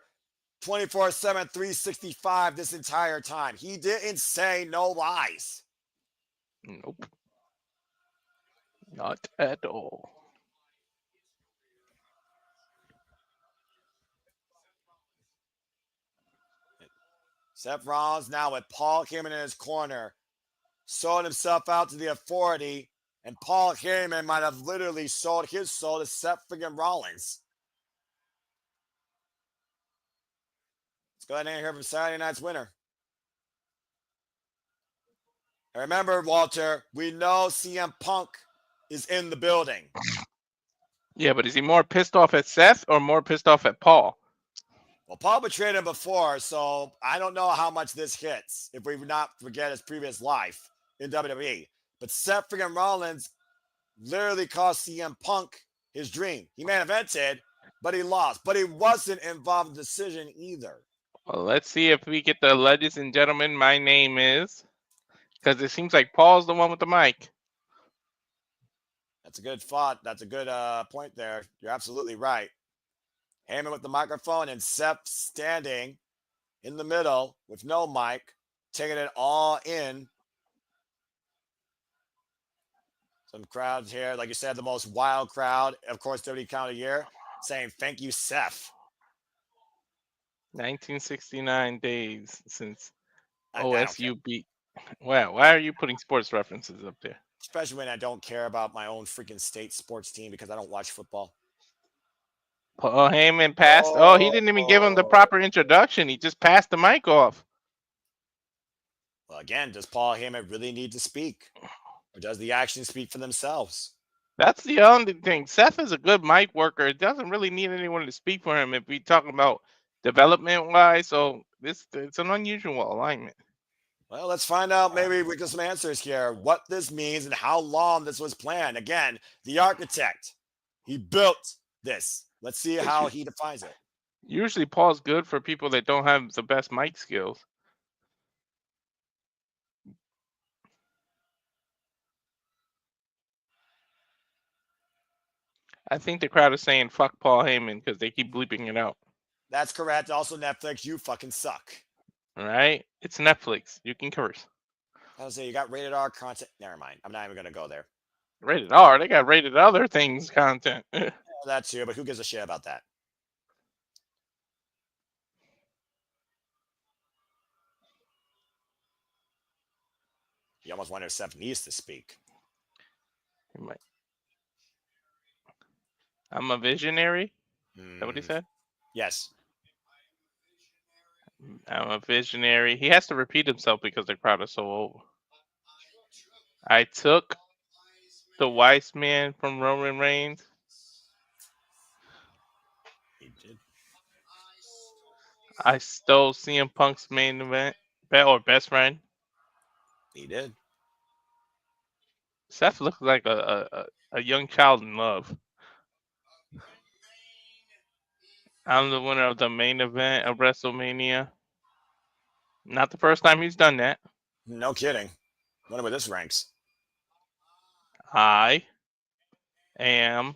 24/7, 365 this entire time. He didn't say no lies. Nope. Not at all. Seth Rollins now with Paul Heyman in his corner, sold himself out to the authority, and Paul Heyman might have literally sold his soul to Seth freaking Rollins. Let's go ahead and hear from Saturday night's winner. And remember, Walter, we know CM Punk is in the building. Yeah, but is he more pissed off at Seth or more pissed off at Paul? Well, Paul betrayed him before, so I don't know how much this hits if we not forget his previous life in WWE. But Seth freaking Rollins literally cost CM Punk his dream. He main evented, but he lost. But he wasn't involved in the decision either. Well, let's see if we get the ladies and gentlemen. My name is, because it seems like Paul's the one with the mic. That's a good thought. That's a good point there. You're absolutely right. Heyman with the microphone and Seth standing in the middle with no mic, taking it all in. Some crowds here, like you said, the most wild crowd, of course, 30 count a year, saying thank you, Seth. 1969 days since I don't care. OSU beat. Wow, why are you putting sports references up there? Especially when I don't care about my own freaking state sports team because I don't watch football. Paul Heyman passed. Oh, he didn't even give him the proper introduction. He just passed the mic off. Well, again, does Paul Heyman really need to speak? Or does the actions speak for themselves? That's the only thing. Seth is a good mic worker. It doesn't really need anyone to speak for him if we talking about development wise. So it's an unusual alignment. Well, let's find out. Maybe we get some answers here. What this means and how long this was planned. Again, the architect, he built this. Let's see how he defines it. Usually, Paul's good for people that don't have the best mic skills. I think the crowd is saying "fuck Paul Heyman" because they keep bleeping it out. That's correct. Also, Netflix, you fucking suck. All right, it's Netflix. You can curse. I was say you got rated R content. Never mind. I'm not even gonna go there. Rated R. They got rated other things content. Yeah, that's too, but who gives a shit about that? You almost wonder if Seth needs to speak. I'm a visionary. Is that what he said? Yes. I'm a visionary. He has to repeat himself because the crowd is so old. I took the wise man from Roman Reigns. He did. I stole CM Punk's main event or best friend. He did. Seth looks like a young child in love. I'm the winner of the main event of WrestleMania. Not the first time he's done that. No kidding. Wonder where this ranks. I am.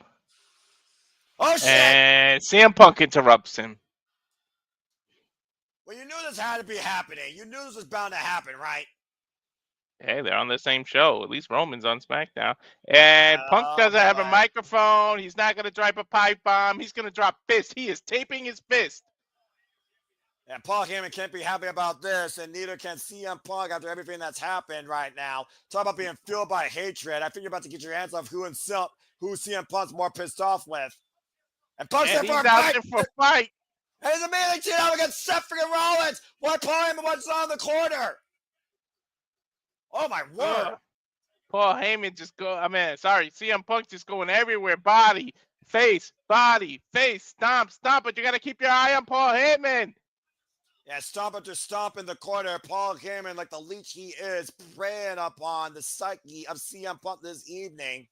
Oh shit! And CM Punk interrupts him. Well, you knew this had to be happening. You knew this was bound to happen, right? Hey, they're on the same show. At least Roman's on SmackDown. And Punk Oh, doesn't have a boy. microphone. He's not going to drop a pipe bomb. He's going to drop fist. He is taping his fist. And Paul Heyman can't be happy about this, and neither can CM Punk after everything that's happened right now. Talk about being fueled by hatred. I think you're about to get your hands off who CM Punk's more pissed off with. And Punk's And there for he's a out fight. there for a fight. And he's immediately teamed up against Seth freaking Rollins. Why Paul Heyman wants on the corner? Oh my word. Ugh. Paul Heyman CM Punk just going everywhere. Body, face, stomp, but you got to keep your eye on Paul Heyman. Yeah, stomp after stomp in the corner. Paul Heyman, like the leech he is, preying upon the psyche of CM Punk this evening.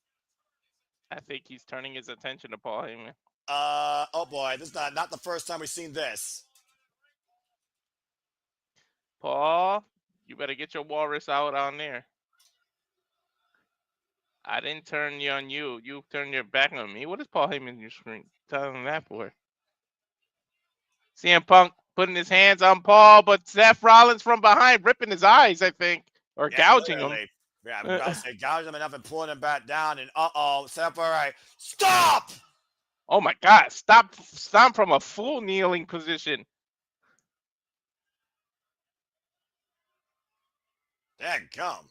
I think he's turning his attention to Paul Heyman. Oh boy, this is not the first time we've seen this. Paul, you better get your walrus out on there. I didn't turn you on you. You turned your back on me. What is Paul Heyman on your screen telling him that for? CM Punk putting his hands on Paul, but Seth Rollins from behind ripping his eyes, I think, or gouging literally. him. Yeah, I'm about to say gouging him enough and pulling him back down. And Seth, all right, stop! Oh my God! Stop from a full kneeling position. Dadgum.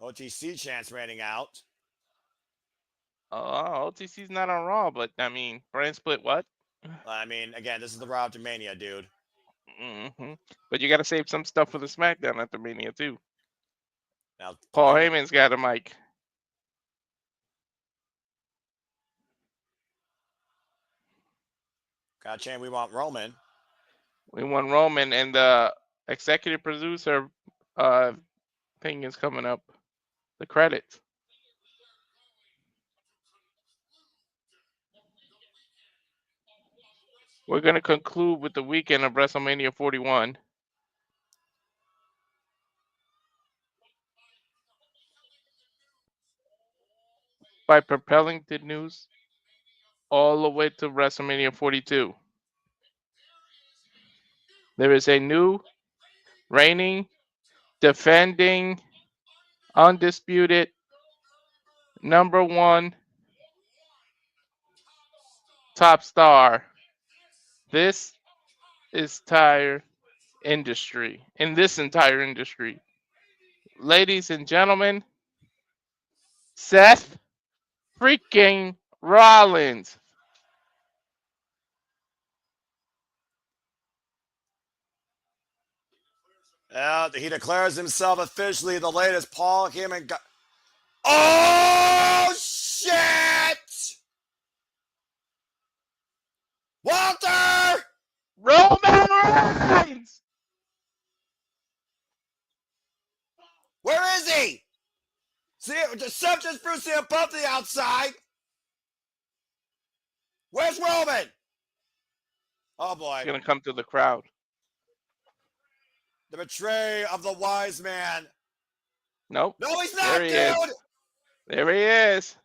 OTC chance raining out. OTC's not on Raw, but I mean, brand split what? I mean, again, this is the RAW After MANIA, dude. Mm-hmm. But you got to save some stuff for the SmackDown after Mania too. Now, Paul Heyman's got a mic. Gotcha, we want Roman. We want Roman, and the executive producer thing is coming up. The credits. We're going to conclude with the weekend of WrestleMania 41 by propelling the news all the way to WrestleMania 42. There is a new, reigning, defending, undisputed #1 top star. This entire industry. Ladies and gentlemen, Seth freaking Rollins. He declares himself officially the latest Paul Heyman. Oh, shit! Walter! Roman Reigns! Where is he? Seth just threw CM Punk to the outside. Where's Roman? Oh, boy. He's going to come to the crowd. The betrayal of the wise man. Nope. No, he's not, dude. There he is.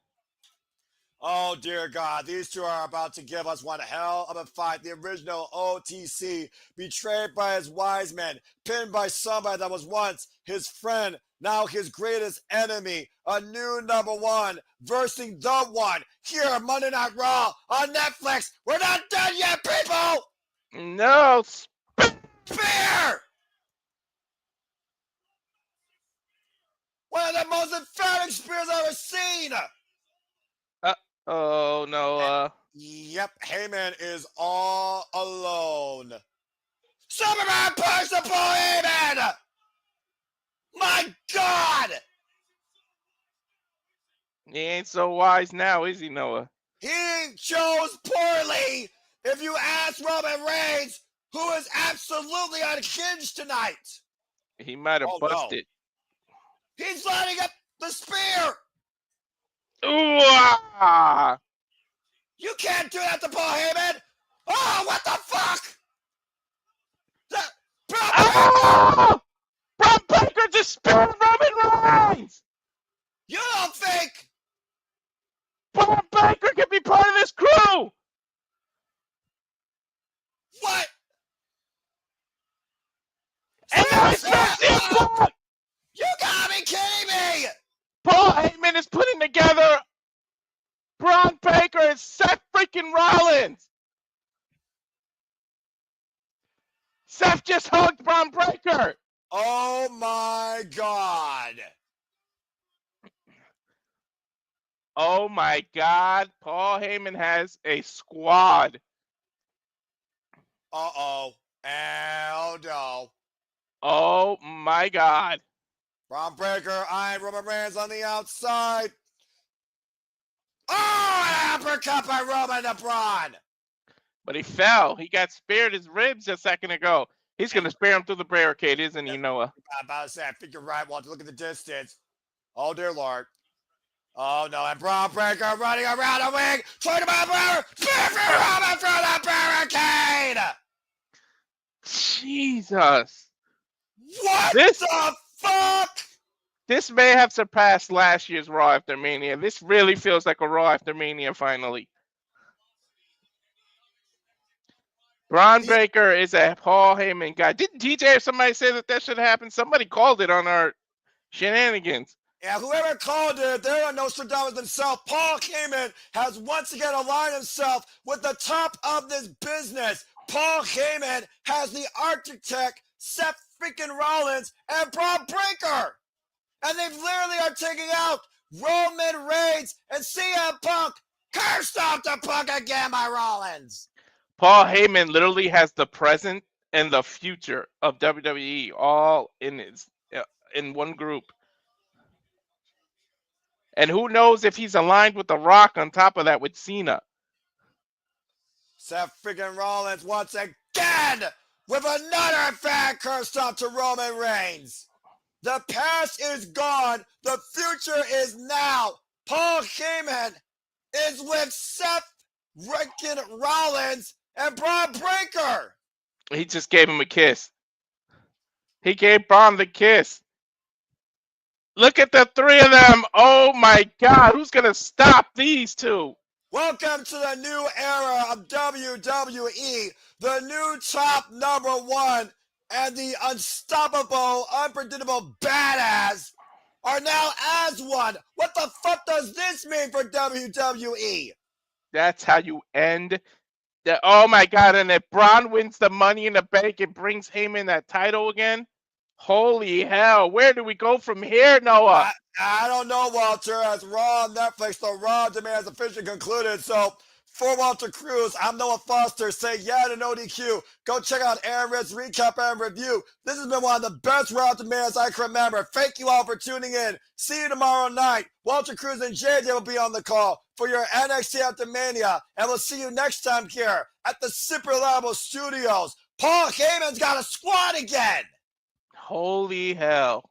Oh, dear God. These two are about to give us one hell of a fight. The original OTC, betrayed by his wise men, pinned by somebody that was once his friend, now his greatest enemy. A new #1 versus the one here on Monday Night Raw on Netflix. We're not done yet, people. No. Spear! One of the most emphatic spears I've ever seen. Oh, no. Yep, Heyman is all alone. Superman punch the Paul Heyman! My God! He ain't so wise now, is he, Noah? He chose poorly, if you ask Roman Reigns, who is absolutely unhinged tonight. He might have busted. No. He's lining up the spear. Ooh, can't do that to Paul Heyman. Oh, what the fuck? Oh! Braun Breaker just speared Roman Reigns! You don't think? Braun Breaker can be part of this crew! What? And now he's CM. You gotta be kidding me! Paul Heyman is putting together Braun Breaker and Seth freaking Rollins. Seth just hugged Braun Breaker. Oh my God. Oh my God. Paul Heyman has a squad. Uh-oh. Oh no. Oh my God. Braun Breaker, Iron Roman Reigns on the outside. Oh, an uppercut by Roman to Braun. But he fell. He got speared his ribs a second ago. He's going to spear him through the barricade, isn't he, Noah? I'm about to say, I think you're right, Walter. Look at the distance. Oh, dear Lord. Oh, no. And Braun Breaker running around the ring. Trying to Roman. Spear for Roman through the barricade. Jesus. What the fuck? This may have surpassed last year's Raw After Mania. This really feels like a Raw After Mania finally. Braun Breaker is a Paul Heyman guy. Didn't DJ or somebody say that should happen? Somebody called it on our shenanigans. Yeah, whoever called it, they're Nostradamus himself. Paul Heyman has once again aligned himself with the top of this business. Paul Heyman has the architect, Seth freaking Rollins, and Braun Breaker. And they literally are taking out Roman Reigns and CM Punk. Cursed off the Punk again by Rollins. Paul Heyman literally has the present and the future of WWE all in one group. And who knows if he's aligned with The Rock on top of that with Cena. Seth freaking Rollins once again with another fan curse off to Roman Reigns. The past is gone. The future is now. Paul Heyman is with Seth freaking Rollins and Braun Breaker. He just gave him a kiss. He gave Braun the kiss. Look at the three of them. Oh my God. Who's going to stop these two? Welcome to the new era of WWE. The new top number one and the unstoppable, unpredictable badass are now as one. What the fuck does this mean for WWE? That's how you end. Oh my God. And if Braun wins the Money in the Bank, it brings Heyman that title again. Holy hell. Where do we go from here, Noah? I don't know, Walter. As Raw on Netflix, the Raw demand has officially concluded. So for Walter Cruz, I'm Noah Foster. Say yeah to no DQ. Go check out Aaron Ridd's recap and review. This has been one of the best Raw demands I can remember. Thank you all for tuning in. See you tomorrow night. Walter Cruz and JJ will be on the call for your NXT After Mania. And we'll see you next time here at the Super Labo Studios. Paul Heyman's got a squad again. Holy hell.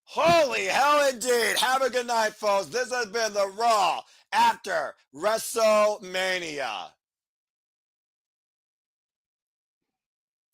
Holy hell indeed. Have a good night, folks. This has been the Raw After WrestleMania.